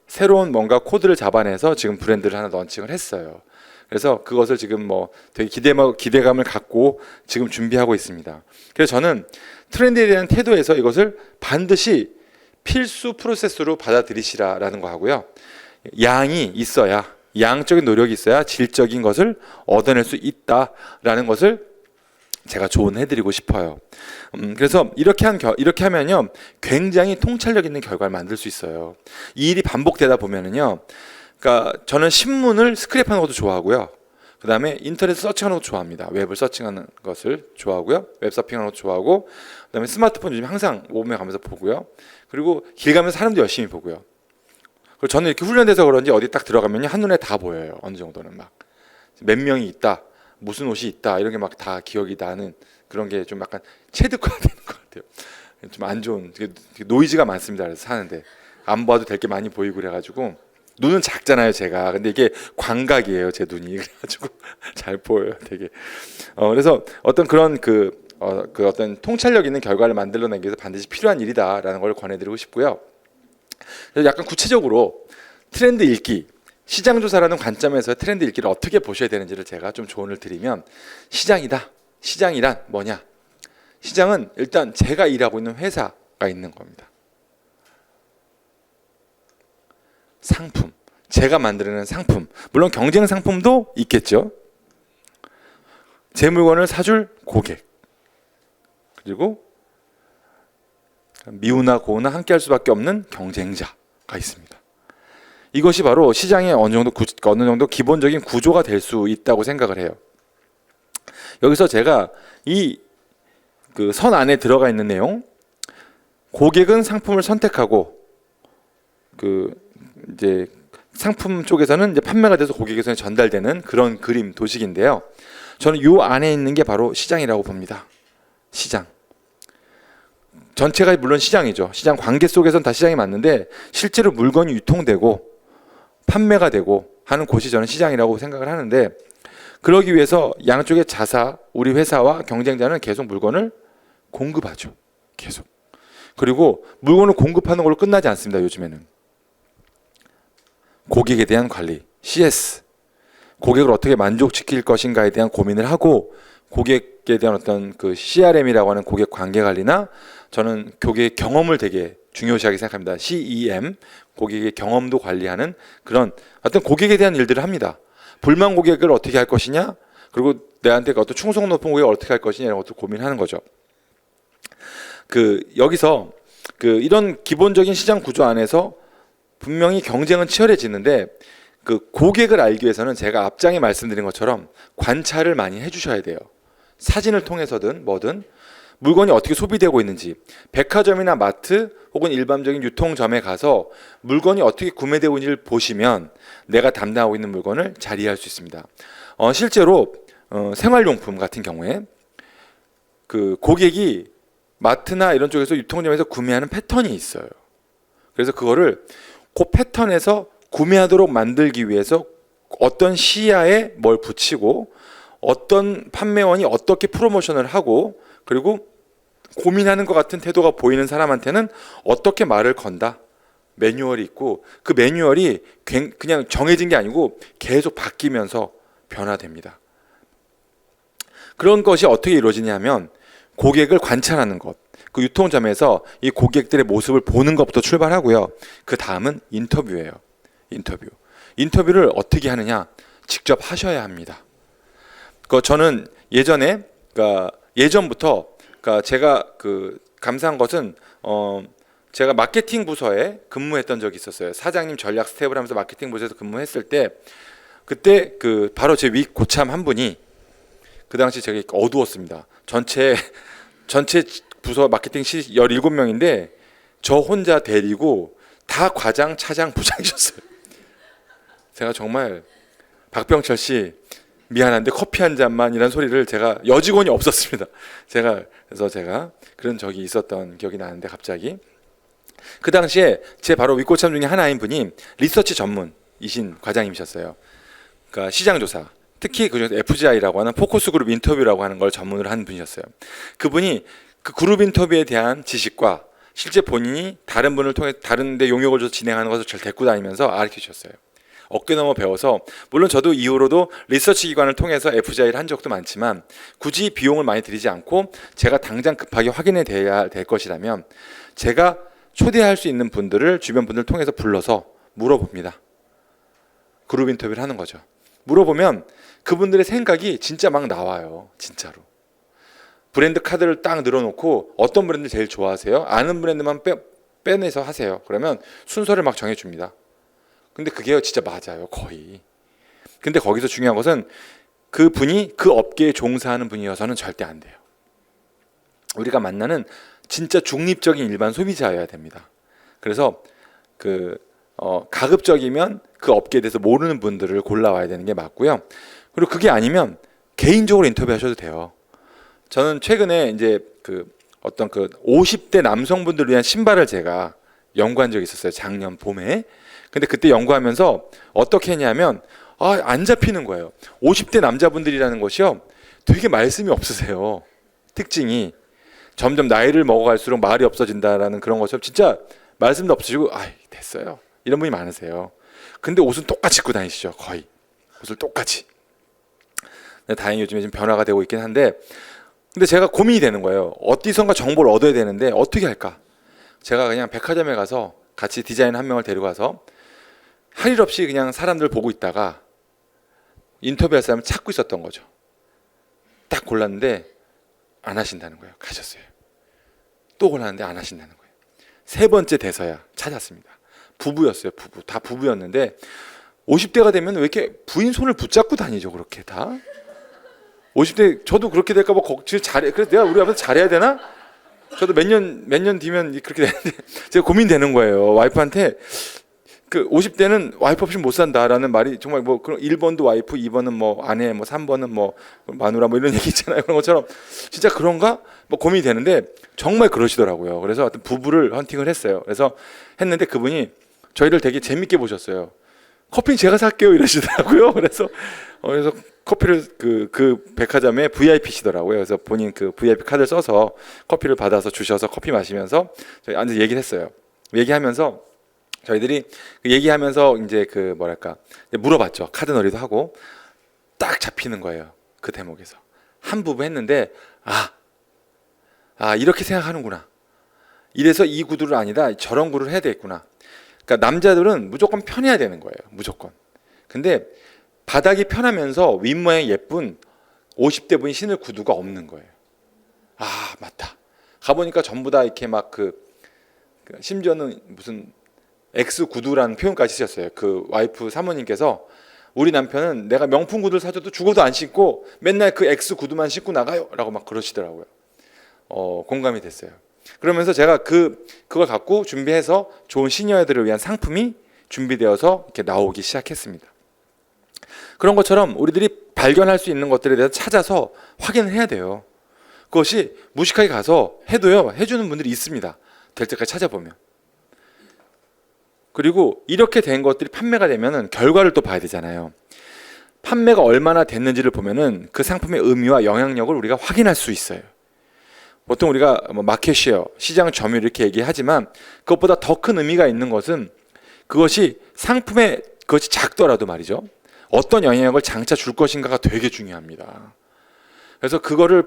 Speaker 1: 새로운 뭔가 코드를 잡아내서 지금 브랜드를 하나 런칭을 했어요. 그래서 그것을 지금 뭐 되게 기대감을 갖고 지금 준비하고 있습니다. 그래서 저는 트렌드에 대한 태도에서 이것을 반드시 필수 프로세스로 받아들이시라라는 거 하고요. 양이 있어야, 양적인 노력이 있어야 질적인 것을 얻어낼 수 있다라는 것을 제가 조언해드리고 싶어요. 그래서 이렇게 하면요, 굉장히 통찰력 있는 결과를 만들 수 있어요. 이 일이 반복되다 보면은요, 그러니까 저는 신문을 스크랩하는 것도 좋아하고요. 그 다음에 인터넷 서칭하는 것도 좋아합니다. 웹을 서칭하는 것을 좋아하고요. 웹 서핑하는 것도 좋아하고, 그 다음에 스마트폰 요즘 항상 모험에 가면서 보고요. 그리고 길 가면서 사람도 열심히 보고요. 그리고 저는 이렇게 훈련돼서 그런지 어디 딱 들어가면요, 한눈에 다 보여요. 어느 정도는 막 몇 명이 있다, 무슨 옷이 있다, 이런 게 막 다 기억이 나는 그런 게 좀 약간 체득화되는 것 같아요. 좀 안 좋은, 노이즈가 많습니다. 그래서 사는데 안 봐도 될 게 많이 보이고 그래가지고. 눈은 작잖아요, 제가. 근데 이게 광각이에요, 제 눈이. 그래가지고 잘 보여요, 되게. 그래서 어떤 그런 어떤 통찰력 있는 결과를 만들어내기 위해서 반드시 필요한 일이다라는 걸 권해드리고 싶고요. 그래서 약간 구체적으로 트렌드 읽기, 시장 조사라는 관점에서 트렌드 읽기를 어떻게 보셔야 되는지를 제가 좀 조언을 드리면, 시장이다. 시장이란 뭐냐? 시장은 일단 제가 일하고 있는 회사가 있는 겁니다. 상품, 제가 만드는 상품, 물론 경쟁 상품도 있겠죠. 제 물건을 사줄 고객, 그리고 미우나 고우나 함께 할 수밖에 없는 경쟁자가 있습니다. 이것이 바로 시장의 어느 정도 기본적인 구조가 될 수 있다고 생각을 해요. 여기서 제가 이 그 선 안에 들어가 있는 내용, 고객은 상품을 선택하고 그 이제 상품 쪽에서는 이제 판매가 돼서 고객에게 전달되는 그런 그림 도식인데요. 저는 이 안에 있는 게 바로 시장이라고 봅니다. 시장. 전체가 물론 시장이죠. 시장 관계 속에서는 다 시장이 맞는데 실제로 물건이 유통되고 판매가 되고 하는 곳이 저는 시장이라고 생각을 하는데, 그러기 위해서 양쪽의 자사, 우리 회사와 경쟁자는 계속 물건을 공급하죠. 계속. 그리고 물건을 공급하는 걸로 끝나지 않습니다. 요즘에는 고객에 대한 관리, CS, 고객을 어떻게 만족시킬 것인가에 대한 고민을 하고, 고객에 대한 어떤 그 CRM이라고 하는 고객 관계 관리나, 저는 고객 경험을 되게 중요시하게 생각합니다. CEM, 고객의 경험도 관리하는 그런 어떤 고객에 대한 일들을 합니다. 불만 고객을 어떻게 할 것이냐, 그리고 내한테 어떤 충성 높은 고객을 어떻게 할 것이냐, 이런 것도 고민하는 거죠. 여기서 이런 기본적인 시장 구조 안에서 분명히 경쟁은 치열해지는데, 그 고객을 알기 위해서는 제가 앞장에 말씀드린 것처럼 관찰을 많이 해주셔야 돼요. 사진을 통해서든 뭐든 물건이 어떻게 소비되고 있는지, 백화점이나 마트 혹은 일반적인 유통점에 가서 물건이 어떻게 구매되고 있는지를 보시면 내가 담당하고 있는 물건을 잘 이해할 수 있습니다. 실제로 생활용품 같은 경우에 그 고객이 마트나 이런 쪽에서 유통점에서 구매하는 패턴이 있어요. 그래서 그거를 그 패턴에서 구매하도록 만들기 위해서 어떤 시야에 뭘 붙이고 어떤 판매원이 어떻게 프로모션을 하고, 그리고 고민하는 것 같은 태도가 보이는 사람한테는 어떻게 말을 건다, 매뉴얼이 있고, 그 매뉴얼이 그냥 정해진 게 아니고 계속 바뀌면서 변화됩니다. 그런 것이 어떻게 이루어지냐면 고객을 관찰하는 것, 그 유통점에서 이 고객들의 모습을 보는 것부터 출발하고요. 그 다음은 인터뷰예요. 인터뷰를 어떻게 하느냐, 직접 하셔야 합니다. 저는 예전부터 제가 감사한 것은 제가 마케팅 부서에 근무했던 적이 있었어요. 사장님 전략 스텝을 하면서 마케팅 부서에서 근무했을 때, 그때 바로 제 위 고참 한 분이, 그 당시 되게 어두웠습니다. 전체 부서 마케팅 17명인데 저 혼자 데리고 다 과장, 차장, 부장이셨어요. 제가 정말 박병철 씨 미안한데 커피 한 잔만 이란 소리를, 제가 여직원이 없었습니다. 그래서 제가 그런 적이 있었던 기억이 나는데, 갑자기 그 당시에 제 바로 윗고참 중에 하나인 분이 리서치 전문이신 과장님이셨어요. 그러니까 시장조사, 특히 그중에서 FGI라고 하는 포커스 그룹 인터뷰라고 하는 걸 전문으로 하는 분이셨어요. 그분이 그 그룹 인터뷰에 대한 지식과 실제 본인이 다른 분을 통해 다른 데 용역을 줘서 진행하는 것을 잘 데리고 다니면서 가르쳐 주셨어요. 어깨 넘어 배워서, 물론 저도 이후로도 리서치 기관을 통해서 FGI를 한 적도 많지만 굳이 비용을 많이 들이지 않고 제가 당장 급하게 확인해 돼야 될 것이라면 제가 초대할 수 있는 분들을 주변 분들 통해서 불러서 물어봅니다. 그룹 인터뷰를 하는 거죠. 물어보면 그분들의 생각이 진짜 막 나와요. 진짜로. 브랜드 카드를 딱 늘어놓고 어떤 브랜드 제일 좋아하세요? 아는 브랜드만 빼내서 하세요. 그러면 순서를 막 정해줍니다. 근데 그게 진짜 맞아요. 거의. 근데 거기서 중요한 것은 그 분이 그 업계에 종사하는 분이어서는 절대 안 돼요. 우리가 만나는 진짜 중립적인 일반 소비자여야 됩니다. 그래서 가급적이면 그 업계에 대해서 모르는 분들을 골라와야 되는 게 맞고요. 그리고 그게 아니면 개인적으로 인터뷰하셔도 돼요. 저는 최근에 이제 어떤 50대 남성분들을 위한 신발을 제가 연구한 적이 있었어요. 작년 봄에. 근데 그때 연구하면서 어떻게 했냐면 안 잡히는 거예요. 50대 남자분들이라는 것이요, 되게 말씀이 없으세요. 특징이 점점 나이를 먹어갈수록 말이 없어진다라는 그런 것처럼 진짜 말씀도 없으시고 됐어요, 이런 분이 많으세요. 근데 옷은 똑같이 입고 다니시죠. 거의 옷을 똑같이. 다행히 요즘에 좀 변화가 되고 있긴 한데, 근데 제가 고민이 되는 거예요. 어디선가 정보를 얻어야 되는데 어떻게 할까? 제가 그냥 백화점에 가서 같이 디자이너 한 명을 데리고 가서 할 일 없이 그냥 사람들 보고 있다가 인터뷰할 사람을 찾고 있었던 거죠. 딱 골랐는데 안 하신다는 거예요. 가셨어요. 또 골랐는데 안 하신다는 거예요. 세 번째 돼서야 찾았습니다. 부부였어요. 부부. 다 부부였는데 50대가 되면 왜 이렇게 부인 손을 붙잡고 다니죠, 그렇게 다? 50대 저도 그렇게 될까 봐 걱정 잘해. 그래서 내가 우리 앞에서 잘해야 되나? 저도 몇 년 뒤면 그렇게 되는데 제가 고민되는 거예요. 와이프한테 그 50대는 와이프 없이 못 산다라는 말이 정말 뭐 그런 1번도 와이프, 2번은 뭐 아내, 뭐 3번은 뭐 마누라 뭐 이런 얘기 있잖아요. 그런 것처럼 진짜 그런가? 뭐 고민이 되는데 정말 그러시더라고요. 그래서 하여튼 부부를 헌팅을 했어요. 그래서 했는데 그분이 저희를 되게 재밌게 보셨어요. 커피는 제가 살게요 이러시더라고요. 그래서 커피를 그 백화점에 VIP시더라고요. 그래서 본인 그 VIP 카드를 써서 커피를 받아서 주셔서 커피 마시면서 저희 앉아서 얘기를 했어요. 얘기하면서 저희들이 얘기하면서 이제 그 뭐랄까 물어봤죠. 카드 놀이도 하고 딱 잡히는 거예요. 그 대목에서 한 부부 했는데 이렇게 생각하는구나. 이래서 이 구두를 아니다 저런 구두를 해야 되겠구나. 그러니까 남자들은 무조건 편해야 되는 거예요. 무조건. 근데 바닥이 편하면서 윗모양이 예쁜 50대 분이 신을 구두가 없는 거예요. 맞다. 가보니까 전부 다 이렇게 막 심지어는 무슨 X 구두라는 표현까지 쓰셨어요. 그 와이프 사모님께서 우리 남편은 내가 명품 구두를 사줘도 죽어도 안 신고 맨날 그 X 구두만 신고 나가요 라고 막 그러시더라고요. 공감이 됐어요. 그러면서 제가 그걸 갖고 준비해서 좋은 시니어들을 위한 상품이 준비되어서 이렇게 나오기 시작했습니다. 그런 것처럼 우리들이 발견할 수 있는 것들에 대해서 찾아서 확인을 해야 돼요. 그것이 무식하게 가서 해도요, 해주는 분들이 있습니다. 될 때까지 찾아보면. 그리고 이렇게 된 것들이 판매가 되면은 결과를 또 봐야 되잖아요. 판매가 얼마나 됐는지를 보면은 그 상품의 의미와 영향력을 우리가 확인할 수 있어요. 보통 우리가 마켓쉐어, 시장 점유율 이렇게 얘기하지만 그것보다 더 큰 의미가 있는 것은 그것이 상품의 그것이 작더라도 말이죠. 어떤 영향력을 장차 줄 것인가가 되게 중요합니다. 그래서 그거를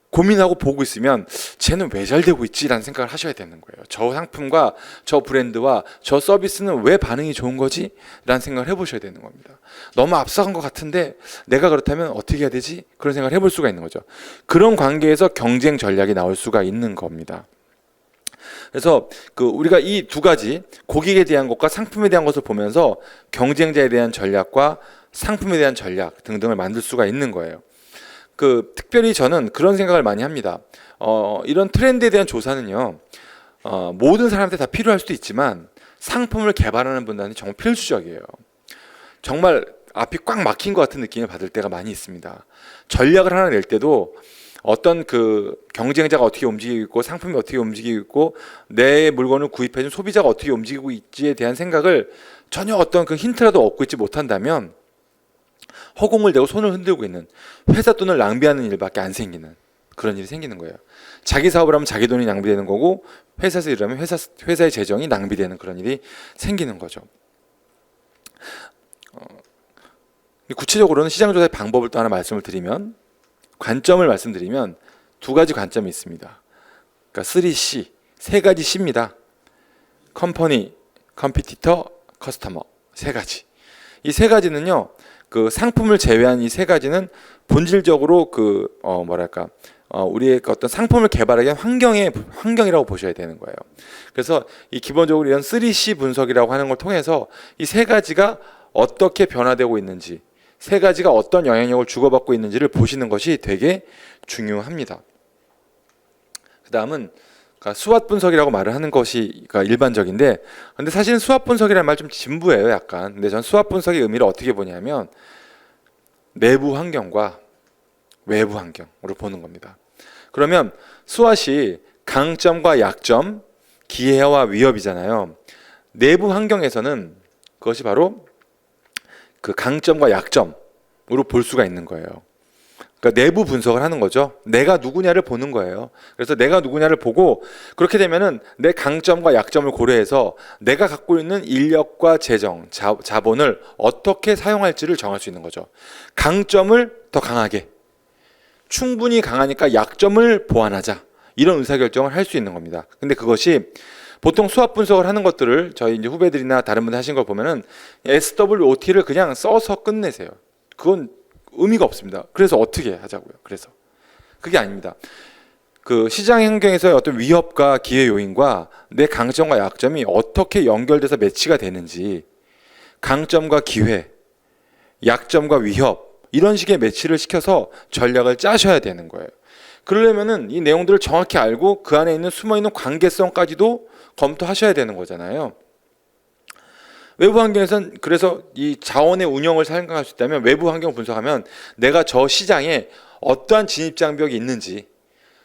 Speaker 1: 고민하고 보고 있으면 쟤는 왜 잘 되고 있지? 라는 생각을 하셔야 되는 거예요. 저 상품과 저 브랜드와 저 서비스는 왜 반응이 좋은 거지? 라는 생각을 해보셔야 되는 겁니다. 너무 앞서간 것 같은데 내가 그렇다면 어떻게 해야 되지? 그런 생각을 해볼 수가 있는 거죠. 그런 관계에서 경쟁 전략이 나올 수가 있는 겁니다. 그래서 우리가 이 두 가지 고객에 대한 것과 상품에 대한 것을 보면서 경쟁자에 대한 전략과 상품에 대한 전략 등등을 만들 수가 있는 거예요. 특별히 저는 그런 생각을 많이 합니다. 이런 트렌드에 대한 조사는요, 모든 사람한테 다 필요할 수도 있지만 상품을 개발하는 분들한테 정말 필수적이에요. 정말 앞이 꽉 막힌 것 같은 느낌을 받을 때가 많이 있습니다. 전략을 하나 낼 때도 어떤 경쟁자가 어떻게 움직이고 있고 상품이 어떻게 움직이고 있고 내 물건을 구입해준 소비자가 어떻게 움직이고 있지에 대한 생각을 전혀 어떤 힌트라도 얻고 있지 못한다면 허공을 대고 손을 흔들고 있는 회사 돈을 낭비하는 일밖에 안 생기는 그런 일이 생기는 거예요. 자기 사업을 하면 자기 돈이 낭비되는 거고 회사에서 일하면 회사의 재정이 낭비되는 그런 일이 생기는 거죠. 구체적으로는 시장조사의 방법을 또 하나 관점을 말씀드리면 두 가지 관점이 있습니다. 그러니까 3C, 세 가지 C입니다. 컴퍼니, 컴피티터, 커스터머 세 가지. 이 세 가지는요. 상품을 제외한 이 세 가지는 본질적으로 우리의 어떤 상품을 개발하기 위한 환경이라고 보셔야 되는 거예요. 그래서 이 기본적으로 이런 3C 분석이라고 하는 걸 통해서 이 세 가지가 어떻게 변화되고 있는지, 세 가지가 어떤 영향력을 주고받고 있는지를 보시는 것이 되게 중요합니다. 그 다음은 수압 분석이라고 말을 하는 것이 일반적인데, 근데 사실은 수압 분석이라는 말 좀 진부해요, 약간. 근데 전 수압 분석의 의미를 어떻게 보냐면 내부 환경과 외부 환경으로 보는 겁니다. 그러면 수압이 강점과 약점, 기회와 위협이잖아요. 내부 환경에서는 그것이 바로 강점과 약점으로 볼 수가 있는 거예요. 그러니까 내부 분석을 하는 거죠. 내가 누구냐를 보는 거예요. 그래서 내가 누구냐를 보고 그렇게 되면은 내 강점과 약점을 고려해서 내가 갖고 있는 인력과 재정, 자본을 어떻게 사용할지를 정할 수 있는 거죠. 강점을 더 강하게, 충분히 강하니까 약점을 보완하자, 이런 의사결정을 할 수 있는 겁니다. 근데 그것이 보통 수압 분석을 하는 것들을 저희 이제 후배들이나 다른 분들 하신 걸 보면은 SWOT를 그냥 써서 끝내세요. 그건 의미가 없습니다. 그래서 어떻게 하자고요? 그래서 그게 아닙니다. 그 시장 환경에서의 어떤 위협과 기회 요인과 내 강점과 약점이 어떻게 연결돼서 매치가 되는지, 강점과 기회, 약점과 위협, 이런 식의 매치를 시켜서 전략을 짜셔야 되는 거예요. 그러려면은 이 내용들을 정확히 알고 그 안에 있는 숨어있는 관계성까지도 검토하셔야 되는 거잖아요. 외부 환경에선 그래서 이 자원의 운영을 생각할 수 있다면 외부 환경을 분석하면 내가 저 시장에 어떠한 진입 장벽이 있는지,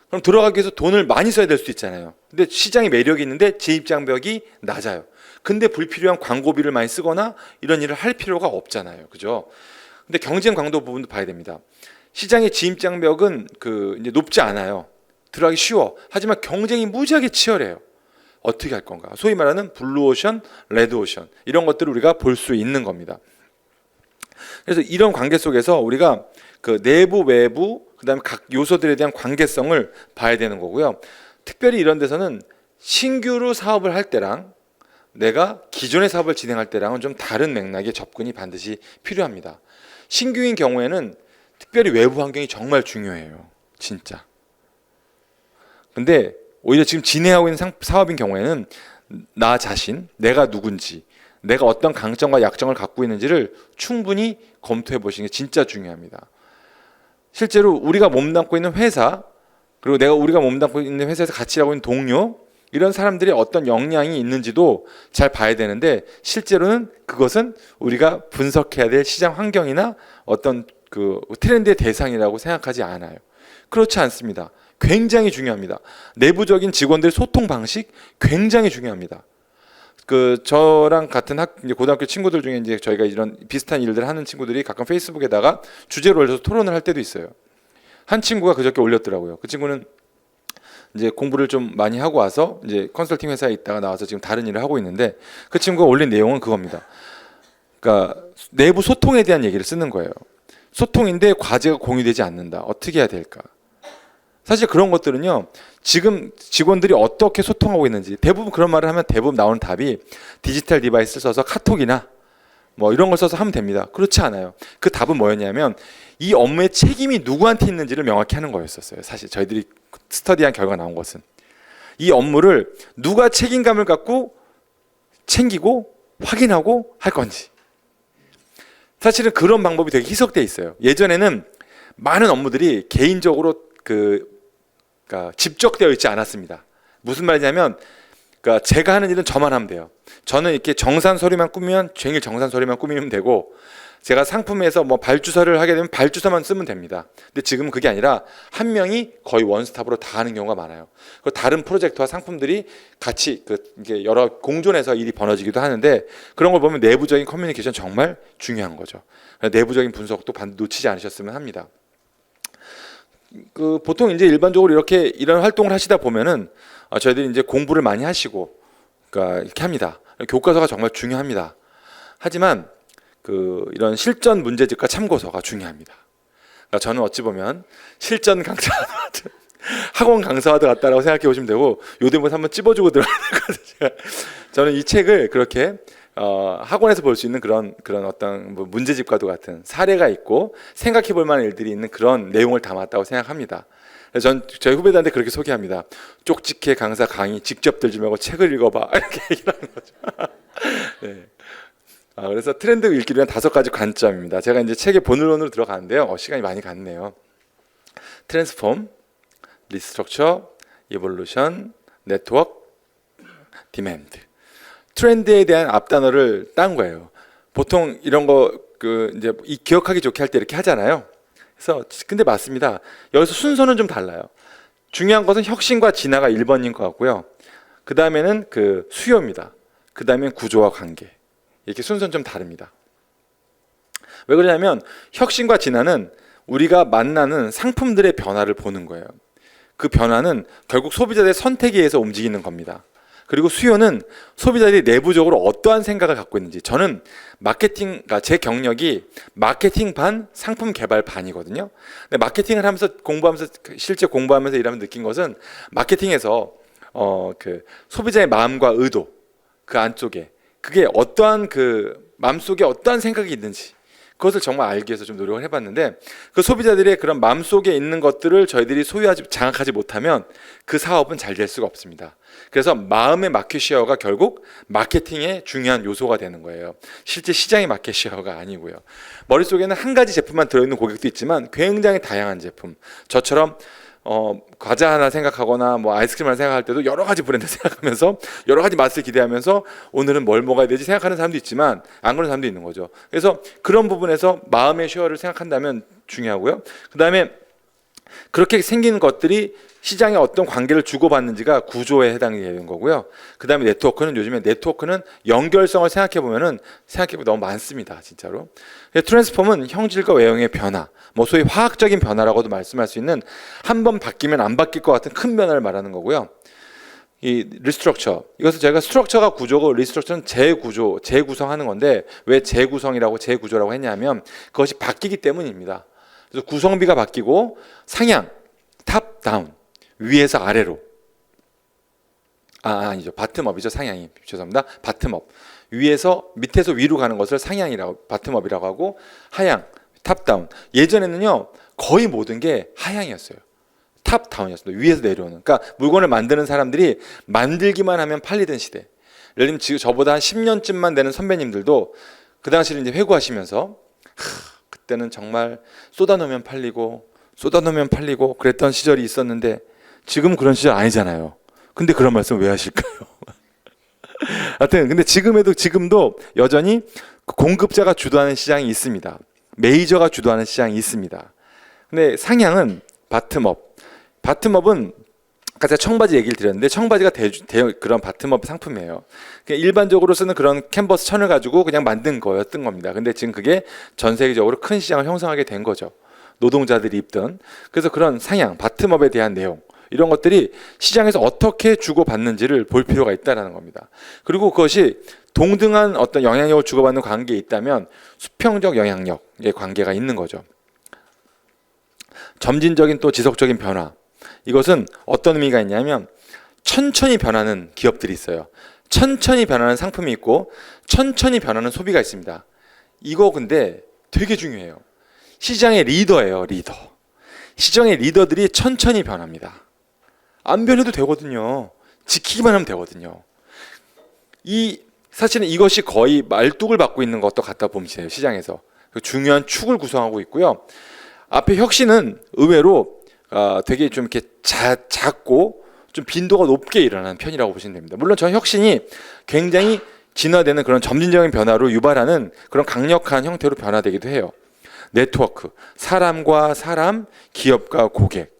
Speaker 1: 그럼 들어가기 위해서 돈을 많이 써야 될 수도 있잖아요. 근데 시장에 매력이 있는데 진입 장벽이 낮아요. 근데 불필요한 광고비를 많이 쓰거나 이런 일을 할 필요가 없잖아요. 그죠? 근데 경쟁 강도 부분도 봐야 됩니다. 시장의 진입 장벽은 이제 높지 않아요. 들어가기 쉬워. 하지만 경쟁이 무지하게 치열해요. 어떻게 할 건가? 소위 말하는 블루오션, 레드오션, 이런 것들을 우리가 볼 수 있는 겁니다. 그래서 이런 관계 속에서 우리가 그 내부, 외부, 그다음에 각 요소들에 대한 관계성을 봐야 되는 거고요. 특별히 이런 데서는 신규로 사업을 할 때랑 내가 기존의 사업을 진행할 때랑은 좀 다른 맥락의 접근이 반드시 필요합니다. 신규인 경우에는 특별히 외부 환경이 정말 중요해요. 진짜. 근데 오히려 지금 진행하고 있는 사업인 경우에는 나 자신, 내가 누군지, 내가 어떤 강점과 약점을 갖고 있는지를 충분히 검토해 보시는 게 진짜 중요합니다. 실제로 우리가 몸담고 있는 회사, 그리고 우리가 몸담고 있는 회사에서 같이 일하고 있는 동료, 이런 사람들이 어떤 역량이 있는지도 잘 봐야 되는데, 실제로는 그것은 우리가 분석해야 될 시장 환경이나 어떤 그 트렌드의 대상이라고 생각하지 않아요. 그렇지 않습니다. 굉장히 중요합니다. 내부적인 직원들의 소통 방식 굉장히 중요합니다. 저랑 같은 이제 고등학교 친구들 중에 이제 저희가 이런 비슷한 일들을 하는 친구들이 가끔 페이스북에다가 주제로 올려서 토론을 할 때도 있어요. 한 친구가 그저께 올렸더라고요. 그 친구는 이제 공부를 좀 많이 하고 와서 이제 컨설팅 회사에 있다가 나와서 지금 다른 일을 하고 있는데, 그 친구가 올린 내용은 그겁니다. 그러니까 내부 소통에 대한 얘기를 쓰는 거예요. 소통인데 과제가 공유되지 않는다. 어떻게 해야 될까? 사실 그런 것들은요, 지금 직원들이 어떻게 소통하고 있는지, 대부분 그런 말을 하면 대부분 나오는 답이 디지털 디바이스를 써서 카톡이나 뭐 이런 걸 써서 하면 됩니다. 그렇지 않아요. 그 답은 뭐였냐면 이 업무의 책임이 누구한테 있는지를 명확히 하는 거였었어요. 사실 저희들이 스터디한 결과 나온 것은 이 업무를 누가 책임감을 갖고 챙기고 확인하고 할 건지. 사실은 그런 방법이 되게 희석돼 있어요. 예전에는 많은 업무들이 개인적으로 그러니까 집적되어 있지 않았습니다. 무슨 말이냐면, 그러니까 제가 하는 일은 저만 하면 돼요. 저는 이렇게 정산 서류만 꾸미면 종일 정산 서류만 꾸미면 되고, 제가 상품에서 뭐 발주서를 하게 되면 발주서만 쓰면 됩니다. 근데 지금은 그게 아니라 한 명이 거의 원스톱으로 다 하는 경우가 많아요. 그리고 다른 프로젝트와 상품들이 같이 이게 여러 공존해서 일이 벌어지기도 하는데, 그런 걸 보면 내부적인 커뮤니케이션 정말 중요한 거죠. 내부적인 분석도 놓치지 않으셨으면 합니다. 보통 이제 일반적으로 이런 활동을 하시다 보면은 저희들이 이제 공부를 많이 하시고, 그러니까 이렇게 합니다. 교과서가 정말 중요합니다. 하지만 이런 실전 문제집과 참고서가 중요합니다. 그러니까 저는 어찌 보면 실전 강사와 학원 강사와 같다라고 생각해 보시면 되고, 요대모사 한번 찝어주고 들어가야 될 것 같아요. 저는 이 책을 그렇게 학원에서 볼 수 있는 그런 어떤 뭐 문제집과도 같은 사례가 있고 생각해 볼 만한 일들이 있는 그런 내용을 담았다고 생각합니다. 그래서 전 저희 후배들한테 그렇게 소개합니다. 쪽집게 강사 강의 직접 들지 말고 책을 읽어봐, 이렇게 얘기를 하는 거죠. 네. 그래서 트렌드 읽기를 위한 5가지 관점입니다. 제가 이제 책의 본론으로 들어가는데요. 시간이 많이 갔네요. 트랜스폼, 리스트럭처, 이볼루션, 네트워크, 디맨드. 트렌드에 대한 앞단어를 딴 거예요. 보통 이런 거 이제 기억하기 좋게 할 때 이렇게 하잖아요. 그래서 근데 맞습니다. 여기서 순서는 좀 달라요. 중요한 것은 혁신과 진화가 1번인 것 같고요. 그 다음에는 수요입니다. 그 다음엔 구조와 관계. 이렇게 순서는 좀 다릅니다. 왜 그러냐면 혁신과 진화는 우리가 만나는 상품들의 변화를 보는 거예요. 그 변화는 결국 소비자들의 선택에 의해서 움직이는 겁니다. 그리고 수요는 소비자들이 내부적으로 어떠한 생각을 갖고 있는지. 저는 그러니까 제 경력이 마케팅 반, 상품 개발 반이거든요. 근데 마케팅을 하면서 실제 공부하면서 일하면 느낀 것은, 마케팅에서 소비자의 마음과 의도, 그 안쪽에 그게 어떠한 마음속에 어떠한 생각이 있는지, 그것을 정말 알기 위해서 좀 노력을 해봤는데, 그 소비자들의 그런 마음속에 있는 것들을 저희들이 소유하지 장악하지 못하면 그 사업은 잘 될 수가 없습니다. 그래서 마음의 마켓 쉐어가 결국 마케팅의 중요한 요소가 되는 거예요. 실제 시장의 마켓 쉐어가 아니고요. 머릿속에는 한 가지 제품만 들어있는 고객도 있지만 굉장히 다양한 제품, 저처럼 과자 하나 생각하거나 뭐 아이스크림 하나 생각할 때도 여러 가지 브랜드 생각하면서 여러 가지 맛을 기대하면서 오늘은 뭘 먹어야 되지 생각하는 사람도 있지만 안 그런 사람도 있는 거죠. 그래서 그런 부분에서 마음의 쉐어를 생각한다면 중요하고요. 그 다음에 그렇게 생긴 것들이 시장에 어떤 관계를 주고받는지가 구조에 해당이 되는 거고요. 그 다음에 네트워크는, 요즘에 네트워크는 연결성을 생각해보면 너무 많습니다. 진짜로. 트랜스폼은 형질과 외형의 변화, 뭐 소위 화학적인 변화라고도 말씀할 수 있는, 한 번 바뀌면 안 바뀔 것 같은 큰 변화를 말하는 거고요. 이 리스트럭처, 이것을 제가 스트럭처가 구조고 리스트럭처는 재구조, 재구성하는 건데, 왜 재구성이라고 재구조라고 했냐면 그것이 바뀌기 때문입니다. 그래서 구성비가 바뀌고 상향, 탑 다운, 위에서 아래로, 아니죠, 바텀업이죠. 상향이, 죄송합니다. 바텀업, 위에서 밑에서 위로 가는 것을 상향이라고, 바텀업이라고 하고, 하향, 탑 다운. 예전에는요 거의 모든 게 하향이었어요. 탑 다운이었습니다. 위에서 내려오는. 그러니까 물건을 만드는 사람들이 만들기만 하면 팔리던 시대. 예를 들면 지금 저보다 한 10년쯤만 되는 선배님들도 그 당시를 이제 회고하시면서 그때는 정말 쏟아놓으면 팔리고 그랬던 시절이 있었는데 지금 그런 시절 아니잖아요. 근데 그런 말씀 왜 하실까요? 하여튼 근데 지금도 여전히 공급자가 주도하는 시장이 있습니다. 메이저가 주도하는 시장이 있습니다. 근데 상향은 바텀업은 아까 제가 청바지 얘기를 드렸는데, 청바지가 그런 바텀업 상품이에요. 그러니까 일반적으로 쓰는 그런 캔버스 천을 가지고 그냥 만든 거였던 겁니다. 근데 지금 그게 전 세계적으로 큰 시장을 형성하게 된 거죠. 노동자들이 입던. 그래서 그런 상향, 바텀업에 대한 내용, 이런 것들이 시장에서 어떻게 주고받는지를 볼 필요가 있다는 겁니다. 그리고 그것이 동등한 어떤 영향력을 주고받는 관계에 있다면 수평적 영향력의 관계가 있는 거죠. 점진적인 또 지속적인 변화, 이것은 어떤 의미가 있냐면 천천히 변하는 기업들이 있어요. 천천히 변하는 상품이 있고 천천히 변하는 소비가 있습니다. 이거 근데 되게 중요해요. 시장의 리더예요. 리더. 시장의 리더들이 천천히 변합니다. 안 변해도 되거든요. 지키기만 하면 되거든요. 사실은 이것이 거의 말뚝을 받고 있는 것도 갖다 보면 돼요. 시장에서 중요한 축을 구성하고 있고요. 앞에 혁신은 의외로 되게 좀 이렇게 작고 좀 빈도가 높게 일어나는 편이라고 보시면 됩니다. 물론 저 혁신이 굉장히 진화되는 그런 점진적인 변화로 유발하는 그런 강력한 형태로 변화되기도 해요. 네트워크, 사람과 사람, 기업과 고객.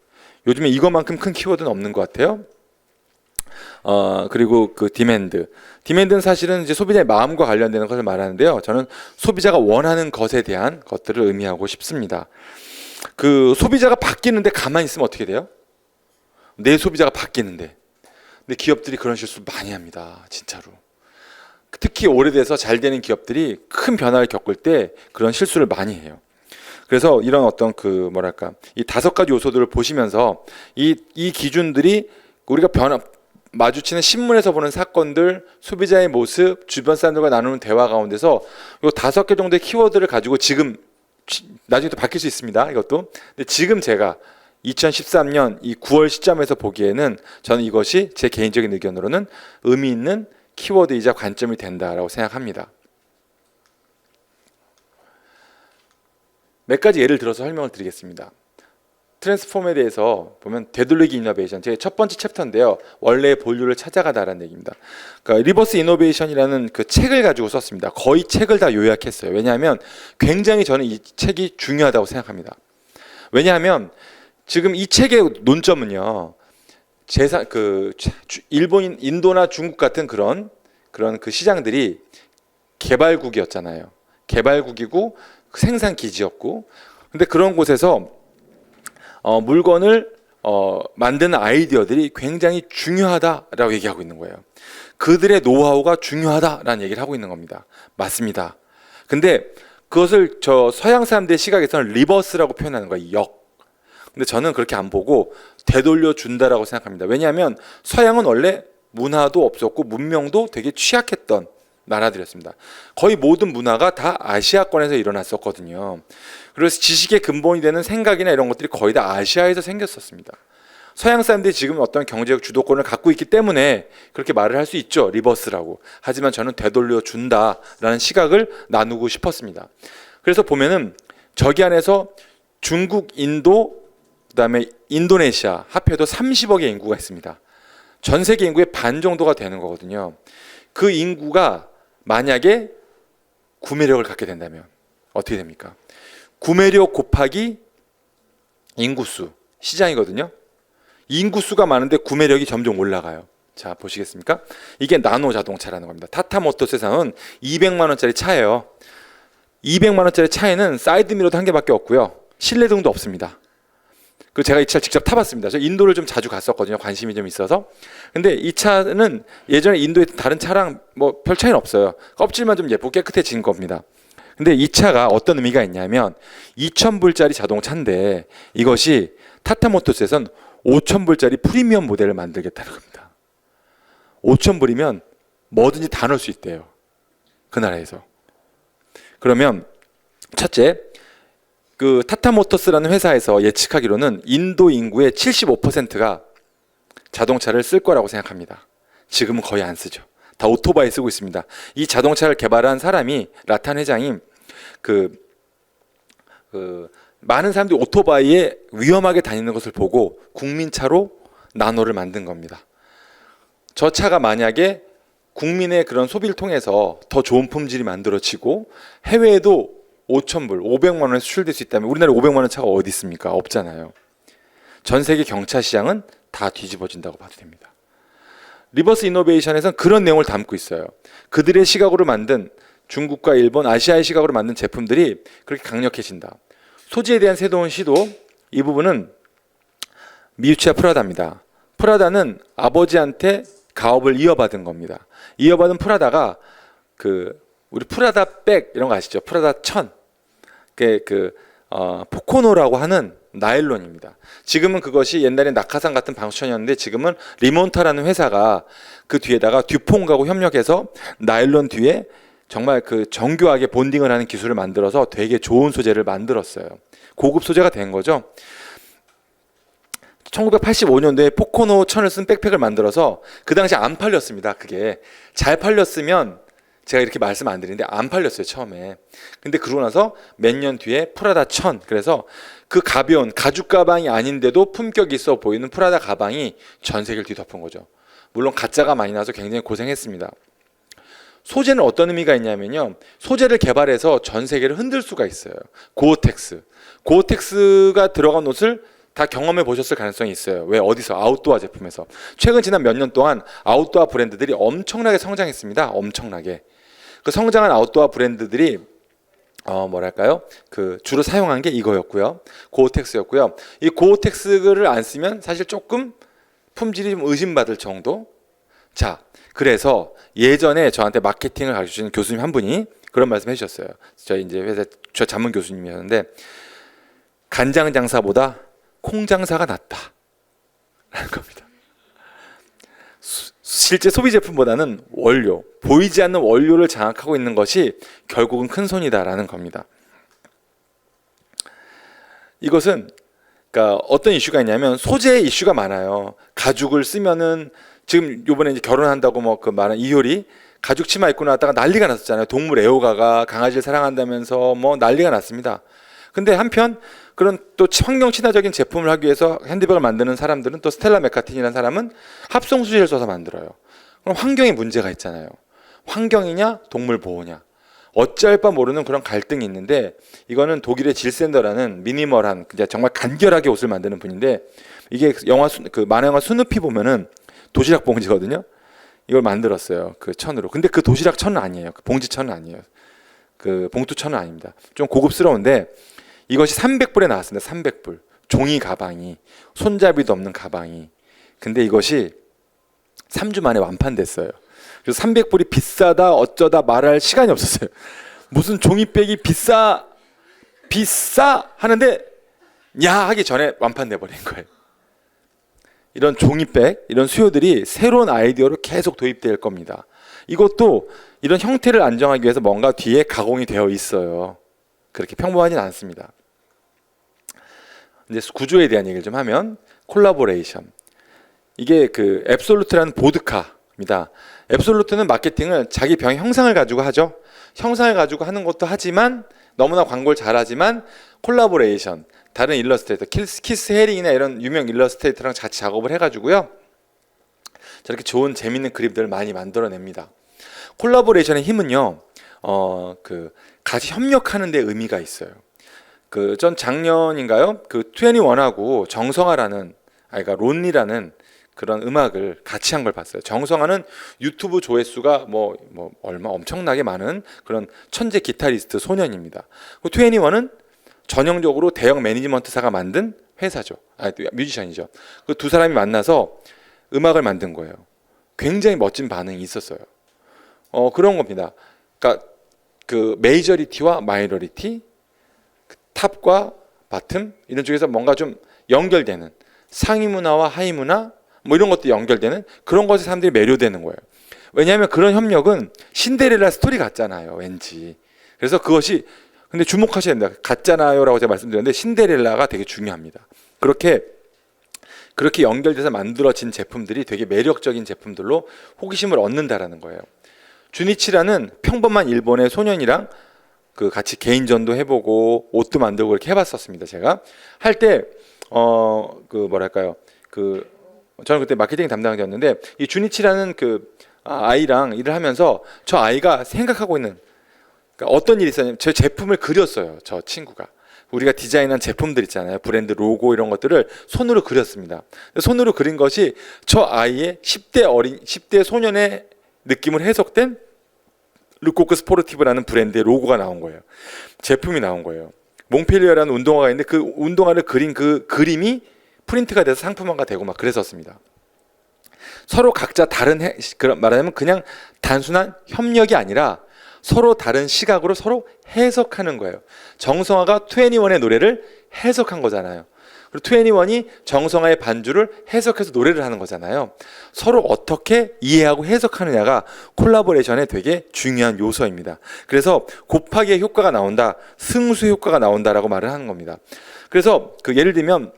Speaker 1: 요즘에 이것만큼 큰 키워드는 없는 것 같아요. 그리고 그 디맨드는 사실은 이제 소비자의 마음과 관련되는 것을 말하는데요. 저는 소비자가 원하는 것에 대한 것들을 의미하고 싶습니다. 그 소비자가 바뀌는데 가만히 있으면 어떻게 돼요? 내 소비자가 바뀌는데. 근데 기업들이 그런 실수 많이 합니다. 진짜로. 특히 오래돼서 잘 되는 기업들이 큰 변화를 겪을 때 그런 실수를 많이 해요. 그래서 이런 어떤 이 5가지 요소들을 보시면서 이 기준들이 우리가 마주치는 신문에서 보는 사건들, 소비자의 모습, 주변 사람들과 나누는 대화 가운데서 이 5개 정도의 키워드를 가지고 지금 나중에 또 바뀔 수 있습니다. 이것도. 근데 지금 제가 2013년 이 9월 시점에서 보기에는 저는 이것이 제 개인적인 의견으로는 의미 있는 키워드이자 관점이 된다라고 생각합니다. 몇 가지 예를 들어서 설명을 드리겠습니다. 트랜스폼에 대해서 보면 되돌리기 이노베이션, 제 첫 번째 챕터인데요. 원래의 본류를 찾아가다라는 얘기입니다. 그러니까 리버스 이노베이션이라는 그 책을 가지고 썼습니다. 거의 책을 다 요약했어요. 왜냐하면 굉장히 저는 이 책이 중요하다고 생각합니다. 왜냐하면 지금 이 책의 논점은요, 일본, 인도나 중국 같은 그런 그 시장들이 개발국이었잖아요. 개발국이고 생산 기지였고, 근데 그런 곳에서 물건을 만드는 아이디어들이 굉장히 중요하다라고 얘기하고 있는 거예요. 그들의 노하우가 중요하다라는 얘기를 하고 있는 겁니다. 맞습니다. 근데 그것을 저 서양 사람들의 시각에서는 리버스라고 표현하는 거예요. 역. 근데 저는 그렇게 안 보고 되돌려 준다라고 생각합니다. 왜냐하면 서양은 원래 문화도 없었고 문명도 되게 취약했던 나라들이었습니다. 거의 모든 문화가 다 아시아권에서 일어났었거든요. 그래서 지식의 근본이 되는 생각이나 이런 것들이 거의 다 아시아에서 생겼었습니다. 서양 사람들이 지금 어떤 경제적 주도권을 갖고 있기 때문에 그렇게 말을 할 수 있죠. 리버스라고. 하지만 저는 되돌려 준다라는 시각을 나누고 싶었습니다. 그래서 보면은 저기 안에서 중국, 인도, 그다음에 인도네시아 합해도 30억의 인구가 있습니다. 전 세계 인구의 반 정도가 되는 거거든요. 그 인구가 만약에 구매력을 갖게 된다면 어떻게 됩니까? 구매력 곱하기 인구수, 시장이거든요. 인구수가 많은데 구매력이 점점 올라가요. 자, 보시겠습니까? 이게 나노 자동차라는 겁니다. 타타모터스에서는 200만 원짜리 차예요. 200만 원짜리 차에는 사이드미러도 한 개밖에 없고요. 실내등도 없습니다. 그 제가 이 차를 직접 타봤습니다. 저 인도를 좀 자주 갔었거든요. 관심이 좀 있어서. 근데 이 차는 예전에 인도에 다른 차랑 뭐 별 차이는 없어요. 껍질만 좀 예쁘고 깨끗해진 겁니다. 근데 이 차가 어떤 의미가 있냐면 2,000불짜리 자동차인데 이것이 타타모터스에선 5,000불짜리 프리미엄 모델을 만들겠다는 겁니다. 5,000불이면 뭐든지 다 넣을 수 있대요. 그 나라에서. 그러면 첫째, 그 타타모터스라는 회사에서 예측하기로는 인도 인구의 75%가 자동차를 쓸 거라고 생각합니다. 지금은 거의 안 쓰죠. 다 오토바이 쓰고 있습니다. 이 자동차를 개발한 사람이 라탄 회장이 많은 사람들이 오토바이에 위험하게 다니는 것을 보고 국민차로 나노를 만든 겁니다. 저 차가 만약에 국민의 그런 소비를 통해서 더 좋은 품질이 만들어지고 해외에도 5,000불, 500만 원에 수출될 수 있다면 우리나라에 500만 원 차가 어디 있습니까? 없잖아요. 전 세계 경차 시장은 다 뒤집어진다고 봐도 됩니다. 리버스 이노베이션에서는 그런 내용을 담고 있어요. 그들의 시각으로 만든 중국과 일본, 아시아의 시각으로 만든 제품들이 그렇게 강력해진다. 소지에 대한 새로운 시도, 이 부분은 미우치아 프라다입니다. 프라다는 아버지한테 가업을 이어받은 겁니다. 이어받은 프라다가 우리 프라다 백 이런 거 아시죠? 프라다 천. 포코노라고 하는 나일론입니다. 지금은 그것이 옛날에 낙하산 같은 방수천이었는데 지금은 리몬타라는 회사가 그 뒤에다가 듀퐁하고 협력해서 나일론 뒤에 정말 그 정교하게 본딩을 하는 기술을 만들어서 되게 좋은 소재를 만들었어요. 고급 소재가 된 거죠. 1985년도에 포코노 천을 쓴 백팩을 만들어서 그 당시 안 팔렸습니다. 그게 잘 팔렸으면 제가 이렇게 말씀 안 드리는데 안 팔렸어요, 처음에. 근데 그러고 나서 몇 년 뒤에 프라다 천, 그래서 그 가벼운 가죽 가방이 아닌데도 품격이 있어 보이는 프라다 가방이 전 세계를 뒤덮은 거죠. 물론 가짜가 많이 나서 굉장히 고생했습니다. 소재는 어떤 의미가 있냐면요, 소재를 개발해서 전 세계를 흔들 수가 있어요. 고어텍스가 들어간 옷을 다 경험해 보셨을 가능성이 있어요. 왜? 어디서? 아웃도어 제품에서. 최근 지난 몇 년 동안 아웃도어 브랜드들이 엄청나게 성장했습니다. 엄청나게. 그 성장한 아웃도어 브랜드들이 주로 사용한 게 이거였고요. 고어텍스였고요. 이 고어텍스를 안 쓰면 사실 조금 품질이 좀 의심받을 정도. 자, 그래서 예전에 저한테 마케팅을 가르치는 교수님 한 분이 그런 말씀 해주셨어요. 저희 이제 회사 저 전문 교수님이었는데 간장 장사보다 콩 장사가 낫다 라는 겁니다. 실제 소비 제품보다는 원료, 보이지 않는 원료를 장악하고 있는 것이 결국은 큰 손이다라는 겁니다. 이것은 그러니까 어떤 이슈가 있냐면 소재 이슈가 많아요. 가죽을 쓰면은 지금 요번에 이제 결혼한다고 뭐 그 말한 이효리 가죽 치마 입고 나왔다가 난리가 났었잖아요. 동물 애호가가 강아지를 사랑한다면서 뭐 난리가 났습니다. 근데 한편 그런 또 환경 친화적인 제품을 하기 위해서 핸드백을 만드는 사람들은 또 스텔라 맥카틴이라는 사람은 합성 수지를 써서 만들어요. 그럼 환경에 문제가 있잖아요. 환경이냐 동물 보호냐. 어찌할 바 모르는 그런 갈등이 있는데 이거는 독일의 질센더라는 미니멀한 정말 간결하게 옷을 만드는 분인데 이게 만화 영화 스누피 보면은 도시락 봉지거든요. 이걸 만들었어요. 그 천으로. 근데 그 도시락 천은 아니에요. 그 봉지 천은 아니에요. 그 봉투 천은 아닙니다. 좀 고급스러운데 이것이 300불에 나왔습니다. 300불. 종이 가방이. 손잡이도 없는 가방이. 근데 이것이 3주 만에 완판됐어요. 그래서 300불이 비싸다 어쩌다 말할 시간이 없었어요. 무슨 종이백이 비싸 하는데 야 하기 전에 완판돼 버린 거예요. 이런 종이백, 이런 수요들이 새로운 아이디어로 계속 도입될 겁니다. 이것도 이런 형태를 안정하기 위해서 뭔가 뒤에 가공이 되어 있어요. 그렇게 평범하진 않습니다. 이제 구조에 대한 얘기를 좀 하면, 콜라보레이션. 이게 그 앱솔루트라는 보드카입니다. 앱솔루트는 마케팅을 자기 병의 형상을 가지고 하죠. 형상을 가지고 하는 것도 하지만, 너무나 광고를 잘하지만, 콜라보레이션, 다른 일러스트레이터, 키스 헤링이나 이런 유명 일러스트레이터랑 같이 작업을 해가지고요, 저렇게 좋은 재밌는 그림들을 많이 만들어냅니다. 콜라보레이션의 힘은요, 같이 협력하는 데 의미가 있어요. 전 작년인가요? 21하고 정성화라는, 그러니까 론리라는 그런 음악을 같이 한 걸 봤어요. 정성화는 유튜브 조회수가 얼마 엄청나게 많은 그런 천재 기타리스트 소년입니다. 21은 전형적으로 대형 매니지먼트사가 만든 회사죠. 뮤지션이죠. 그 두 사람이 만나서 음악을 만든 거예요. 굉장히 멋진 반응이 있었어요. 그런 겁니다. 그러니까 그 메이저리티와 마이너리티, 탑과 바텀 이런 쪽에서 뭔가 좀 연결되는, 상위 문화와 하위 문화 이런 것도 연결되는 그런 것에 사람들이 매료되는 거예요. 왜냐하면 그런 협력은 신데렐라 스토리 같잖아요, 왠지. 그래서 그것이, 근데 주목하셔야 됩니다. 같잖아요라고 제가 말씀드렸는데 신데렐라가 되게 중요합니다. 그렇게 연결돼서 만들어진 제품들이 되게 매력적인 제품들로 호기심을 얻는다라는 거예요. 주니치라는 평범한 일본의 소년이랑 같이 개인전도 해보고 옷도 만들고 그렇게 해봤었습니다. 제가 할 때 저는 그때 마케팅 담당자였는데, 이 주니치라는 아이랑 일을 하면서 저 아이가 생각하고 있는, 그러니까 어떤 일이 있었냐면 제 제품을 그렸어요. 저 친구가 우리가 디자인한 제품들 있잖아요, 브랜드 로고 이런 것들을 손으로 그렸습니다. 손으로 그린 것이 저 아이의 10대 소년의 느낌을 해석된 르코크 스포르티브라는 브랜드의 로고가 나온 거예요. 제품이 나온 거예요. 몽펠리어라는 운동화가 있는데 그 운동화를 그린 그 그림이 프린트가 돼서 상품화가 되고 막 그랬었습니다. 서로 각자 말하자면 그냥 단순한 협력이 아니라 서로 다른 시각으로 서로 해석하는 거예요. 정성화가 21의 노래를 해석한 거잖아요. 그리고 21이 정성화의 반주를 해석해서 노래를 하는 거잖아요. 서로 어떻게 이해하고 해석하느냐가 콜라보레이션의 되게 중요한 요소입니다. 그래서 곱하기의 효과가 나온다, 승수의 효과가 나온다라고 말을 하는 겁니다. 그래서 예를 들면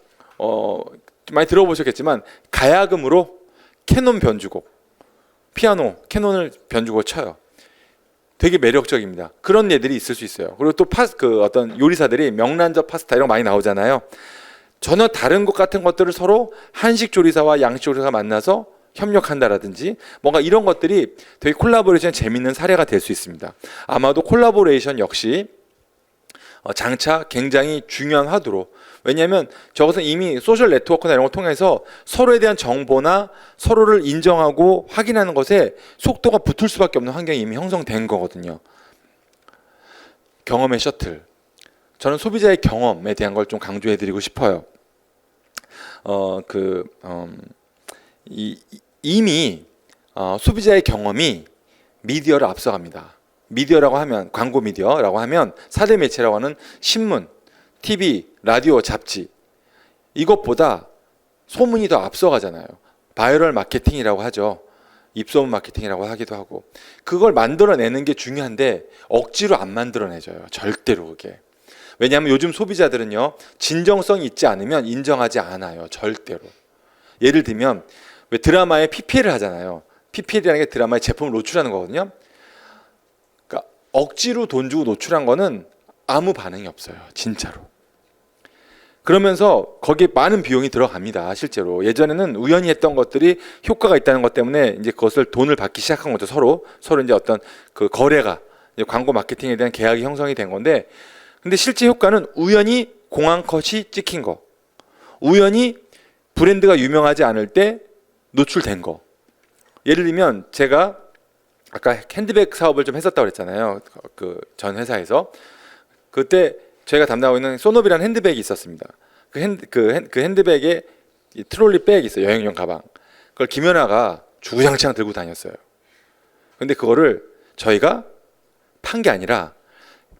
Speaker 1: 많이 들어보셨겠지만 가야금으로 캐논 변주곡, 피아노 캐논을 변주곡을 쳐요. 되게 매력적입니다. 그런 예들이 있을 수 있어요. 그리고 또 어떤 요리사들이 명란젓 파스타 이런 거 많이 나오잖아요. 전혀 다른 것 같은 것들을 서로 한식 조리사와 양식 조리사가 만나서 협력한다라든지 뭔가 이런 것들이 되게 콜라보레이션 재밌는 사례가 될 수 있습니다. 아마도 콜라보레이션 역시 장차 굉장히 중요한 화두로, 왜냐하면 저것은 이미 소셜 네트워크나 이런 걸 통해서 서로에 대한 정보나 서로를 인정하고 확인하는 것에 속도가 붙을 수밖에 없는 환경이 이미 형성된 거거든요. 경험의 셔틀, 저는 소비자의 경험에 대한 걸 좀 강조해드리고 싶어요. 이미 소비자의 경험이 미디어를 앞서갑니다. 미디어라고 하면, 광고 미디어라고 하면 4대 매체라고 하는 신문, TV, 라디오, 잡지, 이것보다 소문이 더 앞서가잖아요. 바이럴 마케팅이라고 하죠. 입소문 마케팅이라고 하기도 하고. 그걸 만들어내는 게 중요한데 억지로 안 만들어내져요. 절대로 그게. 왜냐하면 요즘 소비자들은요, 진정성이 있지 않으면 인정하지 않아요. 절대로. 예를 들면 왜 드라마에 PPL을 하잖아요. PPL이라는 게 드라마에 제품을 노출하는 거거든요. 그러니까 억지로 돈 주고 노출한 거는 아무 반응이 없어요. 진짜로. 그러면서 거기에 많은 비용이 들어갑니다. 실제로. 예전에는 우연히 했던 것들이 효과가 있다는 것 때문에 이제 그것을 돈을 받기 시작한 거죠. 서로 이제 어떤 거래가, 이제 광고 마케팅에 대한 계약이 형성이 된 건데, 근데 실제 효과는 우연히 공항 컷이 찍힌 거, 우연히 브랜드가 유명하지 않을 때 노출된 거. 예를 들면 제가 아까 핸드백 사업을 좀 했었다고 그랬잖아요. 전 회사에서. 그때 저희가 담당하고 있는 소노비라는 핸드백이 있었습니다. 그 핸드백에 트롤리 백이 있어요. 여행용 가방. 그걸 김연아가 주구장창 들고 다녔어요. 근데 그거를 저희가 판 게 아니라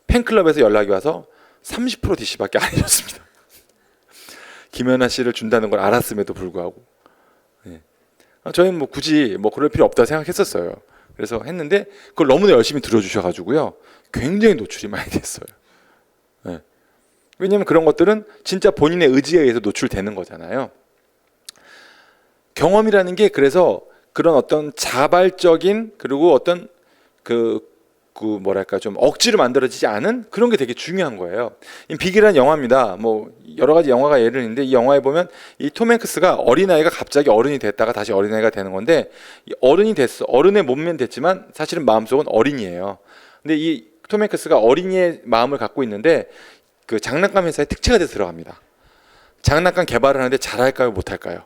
Speaker 1: 팬클럽에서 연락이 와서 30% DC밖에 안 해줬습니다. 김연아 씨를 준다는 걸 알았음에도 불구하고. 네. 저희는 뭐 굳이 뭐 그럴 필요 없다 생각했었어요. 그래서 했는데 그걸 너무나 열심히 들어주셔가지고요, 굉장히 노출이 많이 됐어요. 네. 왜냐하면 그런 것들은 진짜 본인의 의지에 의해서 노출되는 거잖아요. 경험이라는 게 그래서 그런 어떤 자발적인, 그리고 어떤 뭐랄까 좀 억지로 만들어지지 않은 그런 게 되게 중요한 거예요. 빅이라는 영화입니다. 뭐 여러 가지 영화가 예를 있는데, 이 영화에 보면 이 톰 행크스가 어린아이가 갑자기 어른이 됐다가 다시 어린아이가 되는 건데, 어른이 됐어. 어른의 몸면 됐지만 사실은 마음속은 어린이에요. 근데 이 톰 행크스가 어린이의 마음을 갖고 있는데 그 장난감 회사에 특채가 돼서 들어갑니다. 장난감 개발을 하는데 잘할까요, 못할까요?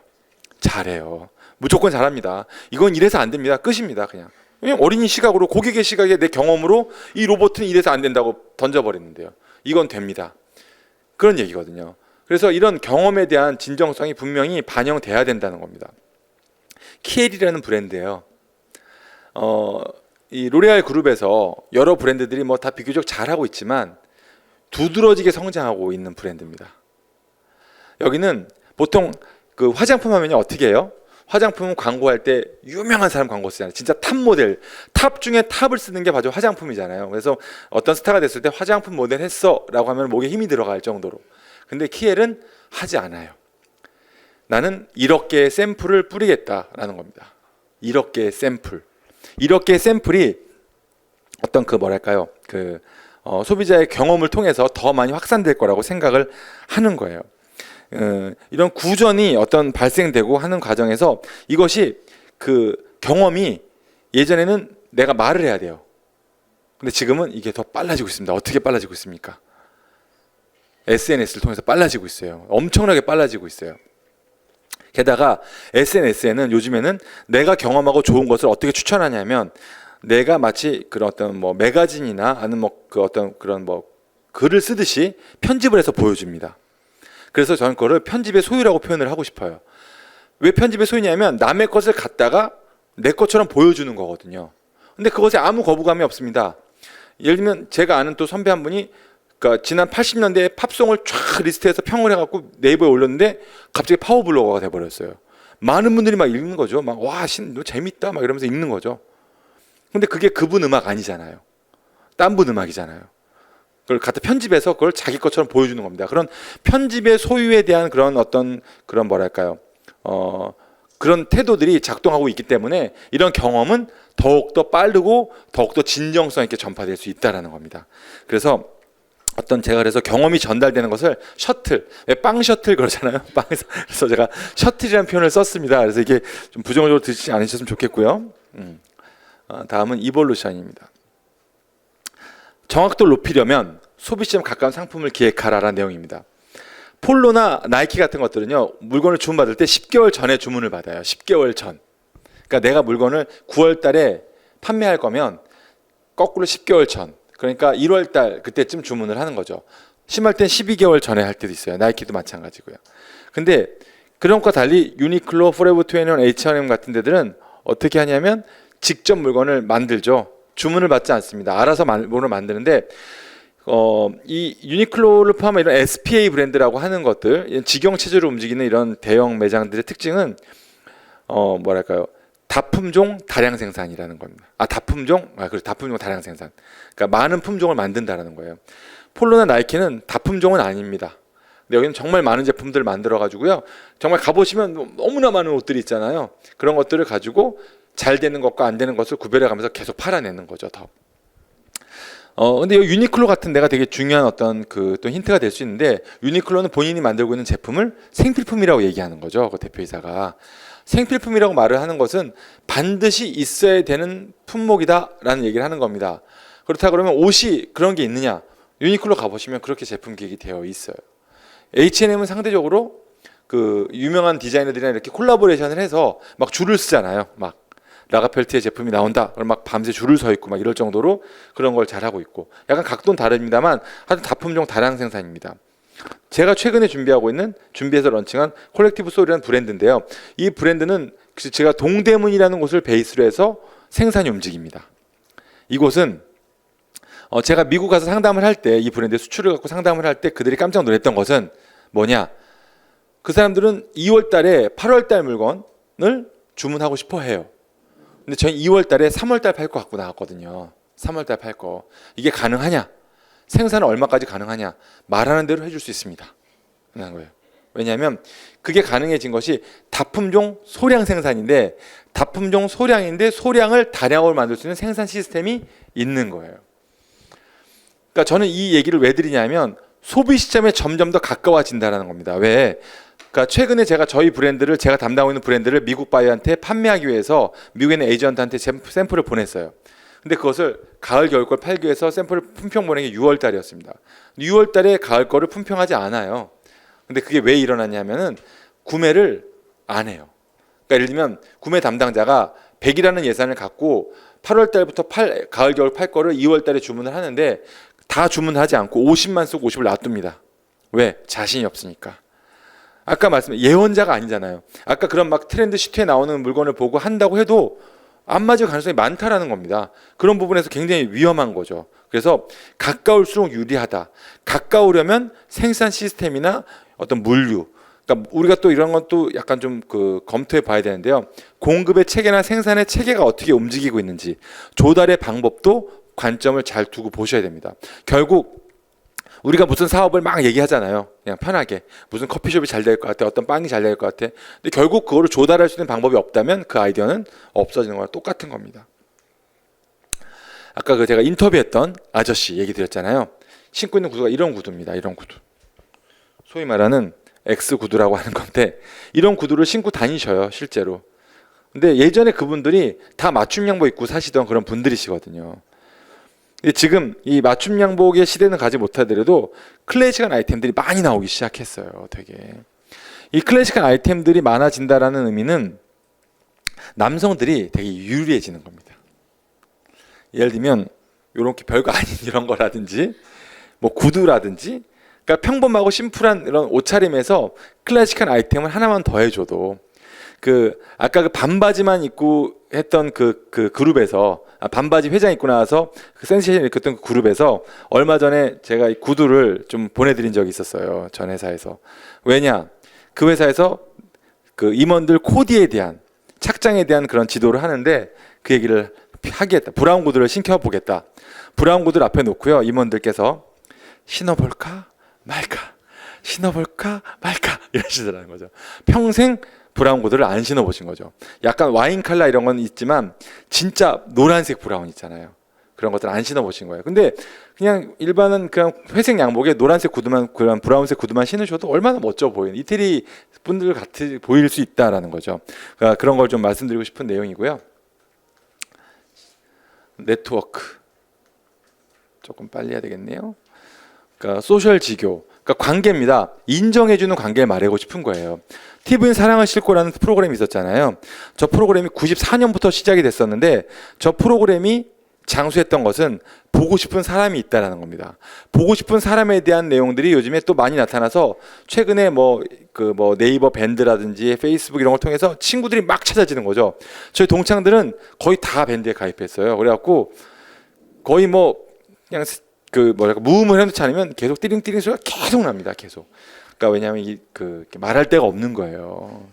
Speaker 1: 잘해요. 무조건 잘합니다. 이건 이래서 안 됩니다. 끝입니다. 그냥. 왜냐면 어린이 시각으로, 고객의 시각에, 내 경험으로 이 로봇은 이래서 안 된다고 던져버리는데요. 이건 됩니다. 그런 얘기거든요. 그래서 이런 경험에 대한 진정성이 분명히 반영돼야 된다는 겁니다. 키엘이라는 브랜드예요. 이 로레알 그룹에서 여러 브랜드들이 뭐 다 비교적 잘하고 있지만 두드러지게 성장하고 있는 브랜드입니다. 여기는 보통 그 화장품 하면 어떻게 해요? 화장품 광고할 때 유명한 사람 광고 쓰잖아요. 진짜 탑 모델, 탑 중에 탑을 쓰는 게 바로 화장품이잖아요. 그래서 어떤 스타가 됐을 때 화장품 모델 했어 라고 하면 목에 힘이 들어갈 정도로. 근데 키엘은 하지 않아요. 나는 1억 개의 샘플을 뿌리겠다라는 겁니다. 1억 개의 샘플. 1억 개의 샘플이 어떤 뭐랄까요, 소비자의 경험을 통해서 더 많이 확산될 거라고 생각을 하는 거예요. 이런 구전이 어떤 발생되고 하는 과정에서 이것이 경험이, 예전에는 내가 말을 해야 돼요. 근데 지금은 이게 더 빨라지고 있습니다. 어떻게 빨라지고 있습니까? SNS를 통해서 빨라지고 있어요. 엄청나게 빨라지고 있어요. 게다가 SNS에는 요즘에는 내가 경험하고 좋은 것을 어떻게 추천하냐면, 내가 마치 그런 어떤 뭐 매거진이나 아니면 어떤 그런 글을 쓰듯이 편집을 해서 보여줍니다. 그래서 저는 그거를 편집의 소유라고 표현을 하고 싶어요. 왜 편집의 소유냐면 남의 것을 갖다가 내 것처럼 보여주는 거거든요. 근데 그것에 아무 거부감이 없습니다. 예를 들면 제가 아는 또 선배 한 분이 지난 80년대에 팝송을 쫙 리스트해서 평을 해갖고 네이버에 올렸는데 갑자기 파워블로거가 돼버렸어요. 많은 분들이 막 읽는 거죠. 막 와, 너 재밌다 막 이러면서 읽는 거죠. 근데 그게 그분 음악 아니잖아요. 딴 분 음악이잖아요. 그걸 갖다 편집해서 그걸 자기 것처럼 보여주는 겁니다. 그런 편집의 소유에 대한 그런 어떤 뭐랄까요, 그런 태도들이 작동하고 있기 때문에 이런 경험은 더욱더 빠르고 더욱더 진정성 있게 전파될 수 있다는 겁니다. 그래서 제가 그래서 경험이 전달되는 것을 셔틀, 빵 셔틀 그러잖아요. 빵에서. 그래서 제가 셔틀이라는 표현을 썼습니다. 그래서 이게 좀 부정적으로 듣지 않으셨으면 좋겠고요. 다음은 이볼루션입니다. 정확도를 높이려면 소비 시점 가까운 상품을 기획하라라는 내용입니다. 폴로나 나이키 같은 것들은요, 물건을 주문받을 때 10개월 전에 주문을 받아요. 10개월 전. 그러니까 내가 물건을 9월 달에 판매할 거면 거꾸로 10개월 전. 그러니까 1월 달 그때쯤 주문을 하는 거죠. 심할 땐 12개월 전에 할 때도 있어요. 나이키도 마찬가지고요. 근데 그런 것과 달리 유니클로, 포레버 21, H&M 같은 데들은 어떻게 하냐면 직접 물건을 만들죠. 주문을 받지 않습니다. 알아서 물건을 만드는데, 이 유니클로를 포함한 이런 SPA 브랜드라고 하는 것들, 직영 체제로 움직이는 이런 대형 매장들의 특징은 뭐랄까요, 다품종 다량 생산이라는 겁니다. 다품종 다량 생산. 그러니까 많은 품종을 만든다라는 거예요. 폴로나 나이키는 다품종은 아닙니다. 근데 여기는 정말 많은 제품들을 만들어 가지고요, 정말 가보시면 너무나 많은 옷들이 있잖아요. 그런 것들을 가지고 잘 되는 것과 안 되는 것을 구별해가면서 계속 팔아내는 거죠. 근데 이 유니클로 같은 데가 되게 중요한 어떤 또 힌트가 될 수 있는데, 유니클로는 본인이 만들고 있는 제품을 생필품이라고 얘기하는 거죠. 그 대표이사가. 생필품이라고 말을 하는 것은 반드시 있어야 되는 품목이다라는 얘기를 하는 겁니다. 그렇다 그러면 옷이 그런 게 있느냐? 유니클로 가보시면 그렇게 제품 기획이 되어 있어요. H&M은 상대적으로 유명한 디자이너들이랑 이렇게 콜라보레이션을 해서 막 줄을 쓰잖아요. 막 라가펠트의 제품이 나온다. 그럼 막 밤새 줄을 서 있고 막 이럴 정도로 그런 걸 잘하고 있고, 약간 각도는 다릅니다만 하여튼 다품종 다량 생산입니다. 제가 최근에 준비해서 런칭한 콜렉티브 소울이라는 브랜드인데요. 이 브랜드는 제가 동대문이라는 곳을 베이스로 해서 생산이 움직입니다. 이곳은 제가 미국 가서 상담을 할 때, 이 브랜드의 수출을 갖고 상담을 할 때 그들이 깜짝 놀랐던 것은 뭐냐? 그 사람들은 2월 달에 8월 달 물건,
Speaker 2: 주문하고 싶어 해요. 근데 저희 2월 달에 3월 달 팔 거 갖고 나왔거든요. 3월 달 팔 거. 이게 가능하냐? 생산은 얼마까지 가능하냐? 말하는 대로 해줄 수 있습니다. 그런 거예요. 왜냐하면 그게 가능해진 것이 다품종 소량 생산인데, 다품종 소량인데 소량을 다량으로 만들 수 있는 생산 시스템이 있는 거예요. 그러니까 저는 이 얘기를 왜 드리냐면 소비 시점에 점점 더 가까워진다는 겁니다. 왜? 그러니까 최근에 제가 저희 브랜드를, 제가 담당하고 있는 브랜드를 미국 바이어한테 판매하기 위해서 미국에 있는 에이전트한테 샘플을 보냈어요. 근데 그것을 가을 겨울 걸 팔기 위해서 샘플을 품평 보낸 게 6월 달이었습니다. 6월 달에 가을 거를 품평하지 않아요. 근데 그게 왜 일어났냐면은 구매를 안 해요. 그러니까 예를 들면 구매 담당자가 100이라는 예산을 갖고 8월 달부터 가을 겨울 팔 거를 2월 달에 주문을 하는데 다 주문하지 않고 50만 쓰고 50을 놔둡니다. 왜? 자신이 없으니까. 아까 말씀드린 예언자가 아니잖아요. 아까 그런 막 트렌드 시트에 나오는 물건을 보고 한다고 해도 안 맞을 가능성이 많다라는 겁니다. 그런 부분에서 굉장히 위험한 거죠. 그래서 가까울수록 유리하다. 가까우려면 생산 시스템이나 어떤 물류, 그러니까 우리가 또 이런 건 또 약간 좀 검토해 봐야 되는데요. 공급의 체계나 생산의 체계가 어떻게 움직이고 있는지, 조달의 방법도 관점을 잘 두고 보셔야 됩니다. 결국 우리가 무슨 사업을 막 얘기하잖아요. 그냥 편하게 무슨 커피숍이 잘 될 것 같아, 어떤 빵이 잘 될 것 같아. 근데 결국 그거를 조달할 수 있는 방법이 없다면 그 아이디어는 없어지는 거랑 똑같은 겁니다. 아까 제가 인터뷰했던 아저씨 얘기 드렸잖아요. 신고 있는 구두가 이런 구두입니다. 이런 구두. 소위 말하는 X 구두라고 하는 건데 이런 구두를 신고 다니셔요, 실제로. 근데 예전에 그분들이 다 맞춤 양복 입고 사시던 그런 분들이시거든요. 지금 이 맞춤 양복의 시대는 가지 못하더라도 클래식한 아이템들이 많이 나오기 시작했어요. 되게 이 클래식한 아이템들이 많아진다라는 의미는 남성들이 되게 유리해지는 겁니다. 예를 들면 이렇게 별거 아닌 이런 거라든지 뭐 구두라든지, 그러니까 평범하고 심플한 이런 옷차림에서 클래식한 아이템을 하나만 더 해줘도 아까 그 반바지만 입고 했던 그 그룹에서, 반바지 회장 입고 나와서 그 센세이션 일으켰던 그 그룹에서 얼마 전에 제가 이 구두를 좀 보내드린 적이 있었어요. 전 회사에서. 왜냐? 그 회사에서 그 임원들 코디에 대한, 착장에 대한 그런 지도를 하는데 그 얘기를 하겠다. 브라운 구두를 신겨보겠다. 브라운 구두를 앞에 놓고요. 임원들께서 신어볼까 말까, 신어볼까 말까 이러시더라는 거죠. 평생 브라운 구두를 안 신어보신 거죠. 약간 와인 컬러 이런 건 있지만 진짜 노란색 브라운 있잖아요. 그런 것들 안 신어보신 거예요. 근데 그냥 일반은 그냥 회색 양복에 노란색 구두만, 그런 브라운색 구두만 신으셔도 얼마나 멋져 보이는, 이태리 분들 같이 보일 수 있다라는 거죠. 그러니까 그런 걸 좀 말씀드리고 싶은 내용이고요. 네트워크 조금 빨리 해야 되겠네요. 그러니까 소셜 지교, 그러니까 관계입니다. 인정해주는 관계를 말하고 싶은 거예요. TV는 사랑을 싣고라는 프로그램이 있었잖아요. 저 프로그램이 94년부터 시작이 됐었는데 저 프로그램이 장수했던 것은 보고 싶은 사람이 있다는 겁니다. 보고 싶은 사람에 대한 내용들이 요즘에 또 많이 나타나서 최근에 네이버 밴드라든지 페이스북 이런 걸 통해서 친구들이 막 찾아지는 거죠. 저희 동창들은 거의 다 밴드에 가입했어요. 그래갖고 거의 그냥 무음을 해놓지 않으면 계속 띠링띠링 소리가 계속 납니다. 계속. 그러니까 왜냐하면 말할 데가 없는 거예요.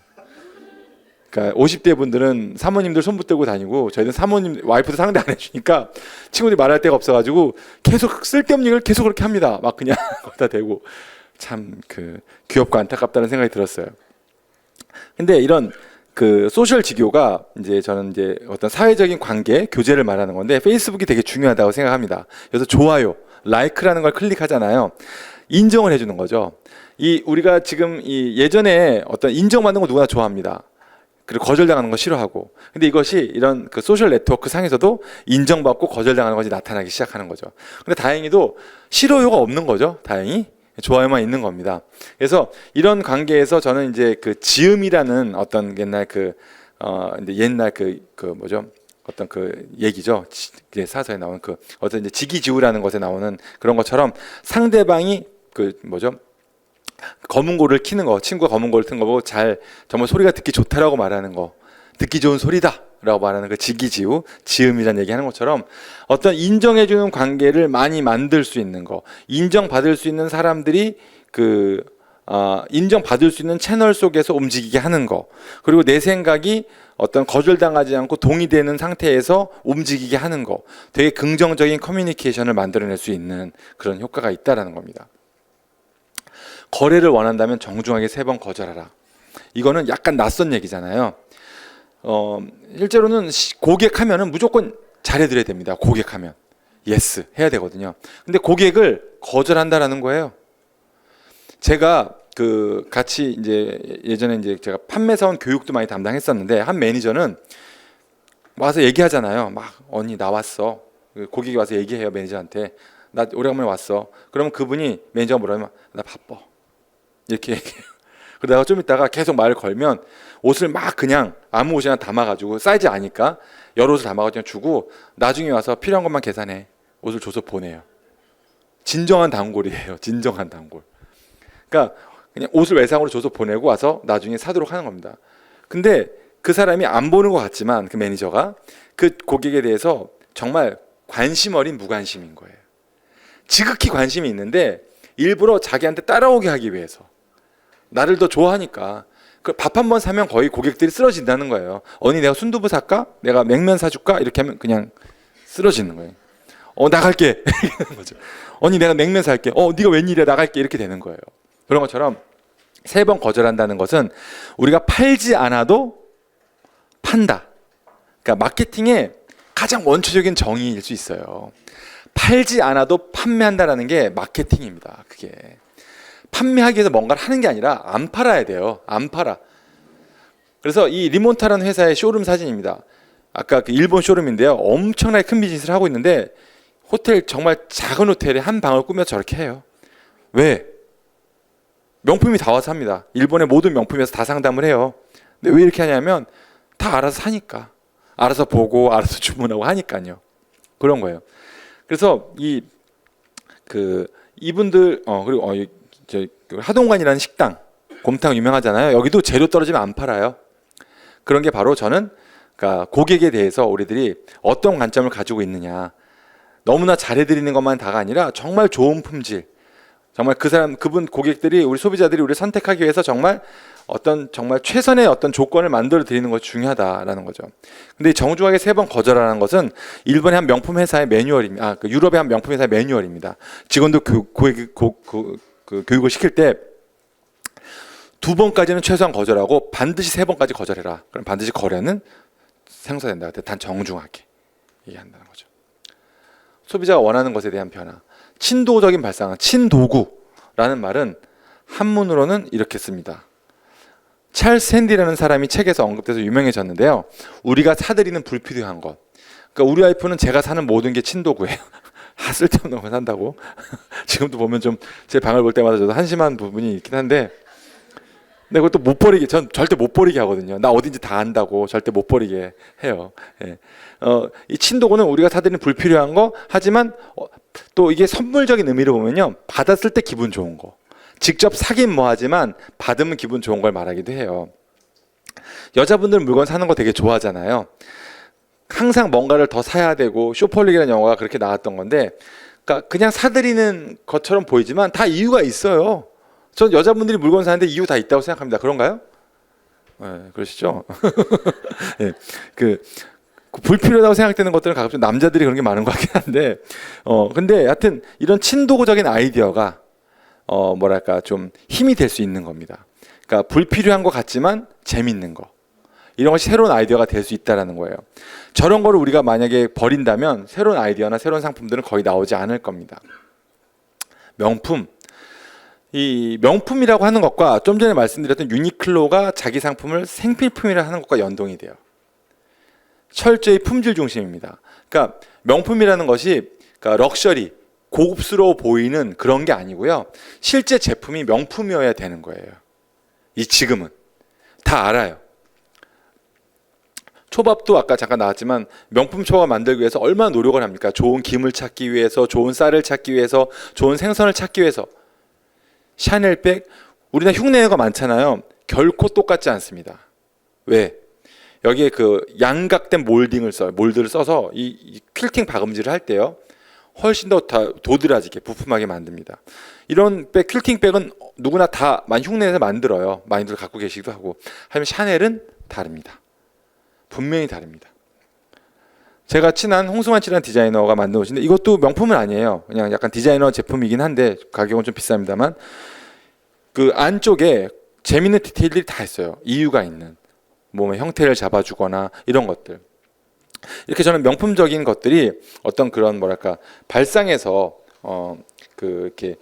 Speaker 2: 그러니까 50대 분들은 사모님들 손 붙들고 다니고 저희는 사모님 와이프도 상대 안 해주니까 친구들이 말할 데가 없어가지고 계속 쓸데없는 얘기를 계속 그렇게 합니다. 막 그냥 거기다 대고 참 귀엽고 안타깝다는 생각이 들었어요. 근데 이런 소셜 지교가 저는 어떤 사회적인 관계, 교제를 말하는 건데 페이스북이 되게 중요하다고 생각합니다. 그래서 좋아요, 라이크라는 걸 클릭하잖아요. 인정을 해주는 거죠. 우리가 지금 예전에 어떤 인정받는 거 누구나 좋아합니다. 그리고 거절당하는 거 싫어하고. 근데 이것이 이런 소셜 네트워크 상에서도 인정받고 거절당하는 것이 나타나기 시작하는 거죠. 근데 다행히도 싫어요가 없는 거죠. 다행히. 좋아요만 있는 겁니다. 그래서 이런 관계에서 저는 지음이라는 어떤 옛날 어떤 얘기죠. 사서에 나오는 어떤 지기지우라는 것에 나오는 그런 것처럼 상대방이 검은고를 키는 거, 친구가 검은고를 튼 거 보고 정말 소리가 듣기 좋다라고 말하는 거, 듣기 좋은 소리다라고 말하는 그 지기지우, 지음이라는 얘기하는 것처럼 어떤 인정해주는 관계를 많이 만들 수 있는 거, 인정받을 수 있는 사람들이 인정받을 수 있는 채널 속에서 움직이게 하는 거, 그리고 내 생각이 어떤 거절당하지 않고 동의되는 상태에서 움직이게 하는 거, 되게 긍정적인 커뮤니케이션을 만들어낼 수 있는 그런 효과가 있다라는 겁니다. 거래를 원한다면 정중하게 3번 거절하라. 이거는 약간 낯선 얘기잖아요. 실제로는 고객하면은 무조건 잘해드려야 됩니다. 고객하면 예스 해야 되거든요. 근데 고객을 거절한다라는 거예요. 제가 같이 이제 예전에 이제 제가 판매사원 교육도 많이 담당했었는데, 한 매니저는 와서 얘기하잖아요. 막 언니 나 왔어. 고객이 와서 얘기해요 매니저한테. 나 오래간만에 왔어. 그러면 그분이 매니저가 뭐라면 나 바빠. 이렇게 얘기해요. 그러다가 좀 있다가 계속 말을 걸면 옷을 막 그냥 아무 옷이나 담아가지고 사이즈 아니까 여러 옷을 담아가지고 주고 나중에 와서 필요한 것만 계산해. 옷을 줘서 보내요. 진정한 단골이에요. 진정한 단골. 그러니까 그냥 옷을 외상으로 줘서 보내고 와서 나중에 사도록 하는 겁니다. 근데 그 사람이 안 보는 것 같지만 그 매니저가 그 고객에 대해서 정말 관심 어린 무관심인 거예요. 지극히 관심이 있는데 일부러 자기한테 따라오게 하기 위해서, 나를 더 좋아하니까 밥 한 번 사면 거의 고객들이 쓰러진다는 거예요. 언니 내가 순두부 살까? 내가 냉면 사줄까? 이렇게 하면 그냥 쓰러지는 거예요. 나갈게. 언니 내가 냉면 살게. 네가 웬일이야, 나갈게. 이렇게 되는 거예요. 그런 것처럼 3번 거절한다는 것은 우리가 팔지 않아도 판다. 그러니까 마케팅의 가장 원초적인 정의일 수 있어요. 팔지 않아도 판매한다라는 게 마케팅입니다. 그게 판매하기 위해서 뭔가를 하는 게 아니라 안 팔아야 돼요. 안 팔아. 그래서 이 리몬타라는 회사의 쇼룸 사진입니다. 아까 그 일본 쇼룸인데요. 엄청나게 큰 비즈니스를 하고 있는데 호텔, 정말 작은 호텔에 한 방을 꾸며서 저렇게 해요. 왜? 명품이 다 와서 합니다. 일본의 모든 명품에서 다 상담을 해요. 근데 왜 이렇게 하냐면 다 알아서 사니까. 알아서 보고 알아서 주문하고 하니까요. 그런 거예요. 그래서 이분들 그리고 하동관이라는 식당, 곰탕 유명하잖아요. 여기도 재료 떨어지면 안 팔아요. 그런 게 바로 저는 그러니까 고객에 대해서 우리들이 어떤 관점을 가지고 있느냐. 너무나 잘해드리는 것만 다가 아니라 정말 좋은 품질, 정말 그분 고객들이, 우리 소비자들이 우리를 선택하기 위해서 정말 최선의 어떤 조건을 만들어 드리는 것이 중요하다라는 거죠. 근데 정중하게 3번 거절하는 것은 일본의 한 명품 회사의 매뉴얼입니다. 유럽의 한 명품 회사의 매뉴얼입니다. 직원들 교육을 시킬 때 2번까지는 최소한 거절하고 반드시 3번까지 거절해라. 그럼 반드시 거래는 생사된다. 단 정중하게 얘기한다는 거죠. 소비자가 원하는 것에 대한 변화. 친도적인 발상, 친도구라는 말은 한문으로는 이렇게 씁니다. 찰스 핸디라는 사람이 책에서 언급돼서 유명해졌는데요. 우리가 사들이는 불필요한 것. 그러니까 우리 와이프는 제가 사는 모든 게 친도구예요. 쓸데없는 거 산다고. 지금도 보면 좀 제 방을 볼 때마다 저도 한심한 부분이 있긴 한데, 근데 그것도 못 버리게, 전 절대 못 버리게 하거든요. 나 어딘지 다 안다고 절대 못 버리게 해요. 예. 이 친도구는 우리가 사들이는 불필요한 거, 하지만 또 이게 선물적인 의미로 보면요, 받았을 때 기분 좋은 거. 직접 사긴 뭐하지만 받으면 기분 좋은 걸 말하기도 해요. 여자분들은 물건 사는 거 되게 좋아하잖아요. 항상 뭔가를 더 사야 되고, 쇼폴릭이라는 영화가 그렇게 나왔던 건데, 그러니까 그냥 사들이는 것처럼 보이지만 다 이유가 있어요. 전 여자분들이 물건 사는데 이유 다 있다고 생각합니다. 그런가요? 네, 그러시죠? 네, 불필요하다고 생각되는 것들은 가끔 남자들이 그런 게 많은 것 같긴 한데, 근데 하여튼 이런 친도구적인 아이디어가 좀 힘이 될 수 있는 겁니다. 그러니까 불필요한 것 같지만 재밌는 거, 이런 것이 새로운 아이디어가 될 수 있다는 거예요. 저런 거를 우리가 만약에 버린다면 새로운 아이디어나 새로운 상품들은 거의 나오지 않을 겁니다. 명품, 이 명품이라고 하는 것과 좀 전에 말씀드렸던 유니클로가 자기 상품을 생필품이라 하는 것과 연동이 돼요. 철저히 품질 중심입니다. 그러니까 명품이라는 것이 럭셔리, 고급스러워 보이는 그런 게 아니고요. 실제 제품이 명품이어야 되는 거예요. 지금은 다 알아요. 초밥도 아까 잠깐 나왔지만 명품 초밥 만들기 위해서 얼마나 노력을 합니까? 좋은 김을 찾기 위해서, 좋은 쌀을 찾기 위해서, 좋은 생선을 찾기 위해서. 샤넬백, 우리나라 흉내가 많잖아요. 결코 똑같지 않습니다. 왜? 여기에 양각된 몰드를 써서 이 퀼팅 박음질을 할 때요, 훨씬 더 도드라지게 부품하게 만듭니다. 이런 백, 퀼팅백은 누구나 다 많이 흉내내서 만들어요. 많이들 갖고 계시기도 하고. 하지만 샤넬은 다릅니다. 분명히 다릅니다. 제가 친한 홍승환 씨라는 디자이너가 만든 옷인데 이것도 명품은 아니에요. 그냥 약간 디자이너 제품이긴 한데 가격은 좀 비쌉니다만 그 안쪽에 재밌는 디테일들이 다 있어요. 이유가 있는 몸의 형태를 잡아주거나 이런 것들. 이렇게 저는 명품적인 것들이 어떤 그런 뭐랄까 발상에서 이렇게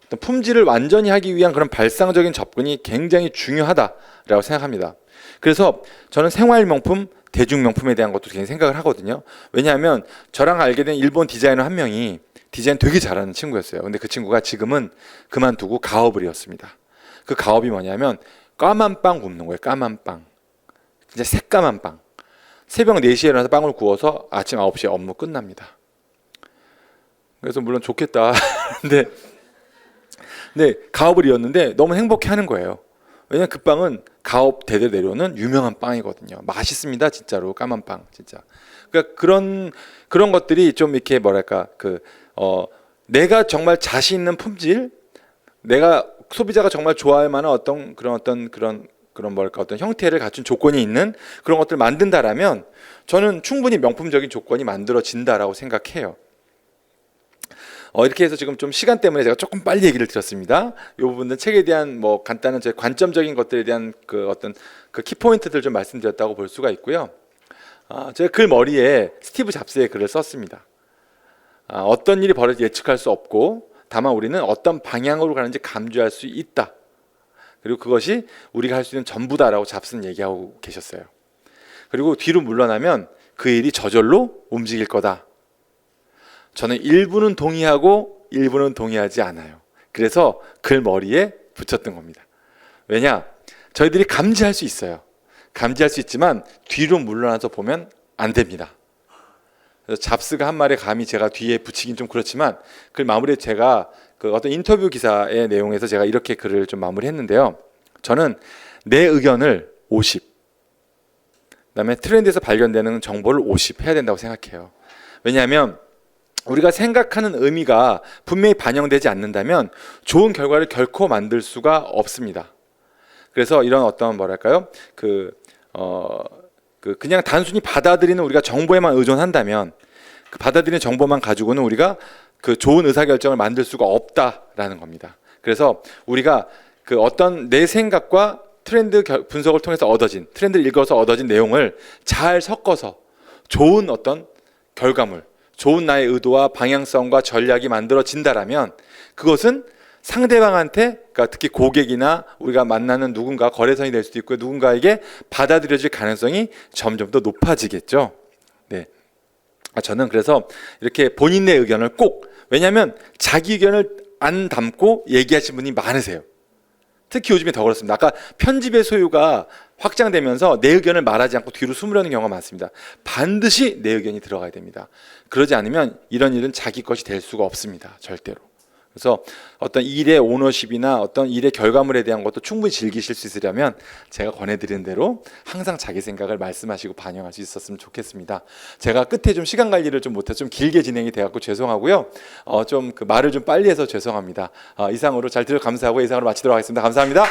Speaker 2: 어떤 품질을 완전히 하기 위한 그런 발상적인 접근이 굉장히 중요하다라고 생각합니다. 그래서 저는 생활명품, 대중명품에 대한 것도 굉장히 생각을 하거든요. 왜냐하면 저랑 알게 된 일본 디자이너 한 명이 디자인 되게 잘하는 친구였어요. 근데 그 친구가 지금은 그만두고 가업을 이었습니다. 그 가업이 뭐냐면 까만 빵 굽는 거예요. 까만 빵. 진짜 새까만 빵. 새벽 4시에 일어나서 빵을 구워서 아침 9시에 업무 끝납니다. 그래서 물론 좋겠다. 근데 가업을 이었는데 너무 행복해하는 거예요. 왜냐면 그 빵은 가업 대대로 내려오는 유명한 빵이거든요. 맛있습니다, 진짜로 까만 빵, 진짜. 그러니까 그런 것들이 좀 이렇게 뭐랄까 내가 정말 자신 있는 품질, 내가 소비자가 정말 좋아할 만한 그런 뭐랄까 어떤 형태를 갖춘 조건이 있는 그런 것들을 만든다라면 저는 충분히 명품적인 조건이 만들어진다라고 생각해요. 이렇게 해서 지금 좀 시간 때문에 제가 조금 빨리 얘기를 드렸습니다. 이 부분은 책에 대한 뭐 간단한 제 관점적인 것들에 대한 그 어떤 그 키포인트들 좀 말씀드렸다고 볼 수가 있고요. 제가 글 머리에 스티브 잡스의 글을 썼습니다. 어떤 일이 벌어질지 예측할 수 없고 다만 우리는 어떤 방향으로 가는지 감지할 수 있다. 그리고 그것이 우리가 할 수 있는 전부다라고 잡스는 얘기하고 계셨어요. 그리고 뒤로 물러나면 그 일이 저절로 움직일 거다. 저는 일부는 동의하고 일부는 동의하지 않아요. 그래서 글 머리에 붙였던 겁니다. 왜냐? 저희들이 감지할 수 있어요. 감지할 수 있지만 뒤로 물러나서 보면 안 됩니다. 그래서 잡스가 한 말에 감히 제가 뒤에 붙이긴 좀 그렇지만 글 마무리에 제가 그 어떤 인터뷰 기사의 내용에서 제가 이렇게 글을 좀 마무리했는데요. 저는 내 의견을 50, 그다음에 트렌드에서 발견되는 정보를 50 해야 된다고 생각해요. 왜냐하면 우리가 생각하는 의미가 분명히 반영되지 않는다면 좋은 결과를 결코 만들 수가 없습니다. 그래서 이런 어떤 뭐랄까요? 그냥 단순히 받아들이는 우리가 정보에만 의존한다면 그 받아들이는 정보만 가지고는 우리가 그 좋은 의사결정을 만들 수가 없다라는 겁니다. 그래서 우리가 그 어떤 내 생각과 트렌드 분석을 통해서 얻어진, 트렌드를 읽어서 얻어진 내용을 잘 섞어서 좋은 어떤 결과물, 좋은 나의 의도와 방향성과 전략이 만들어진다라면 그것은 상대방한테, 그러니까 특히 고객이나 우리가 만나는 누군가, 거래선이 될 수도 있고 누군가에게 받아들여질 가능성이 점점 더 높아지겠죠. 네. 저는 그래서 이렇게 본인의 의견을 꼭, 왜냐하면 자기 의견을 안 담고 얘기하신 분이 많으세요. 특히 요즘에 더 그렇습니다. 아까 편집의 소유가 확장되면서 내 의견을 말하지 않고 뒤로 숨으려는 경우가 많습니다. 반드시 내 의견이 들어가야 됩니다. 그러지 않으면 이런 일은 자기 것이 될 수가 없습니다. 절대로. 그래서 어떤 일의 오너십이나 어떤 일의 결과물에 대한 것도 충분히 즐기실 수 있으려면 제가 권해드리는 대로 항상 자기 생각을 말씀하시고 반영할 수 있었으면 좋겠습니다. 제가 끝에 좀 시간 관리를 좀 못해서 좀 길게 진행이 돼갖고 죄송하고요. 좀 그 말을 좀 빨리 해서 죄송합니다. 이상으로 잘 들어 감사하고 이상으로 마치도록 하겠습니다. 감사합니다.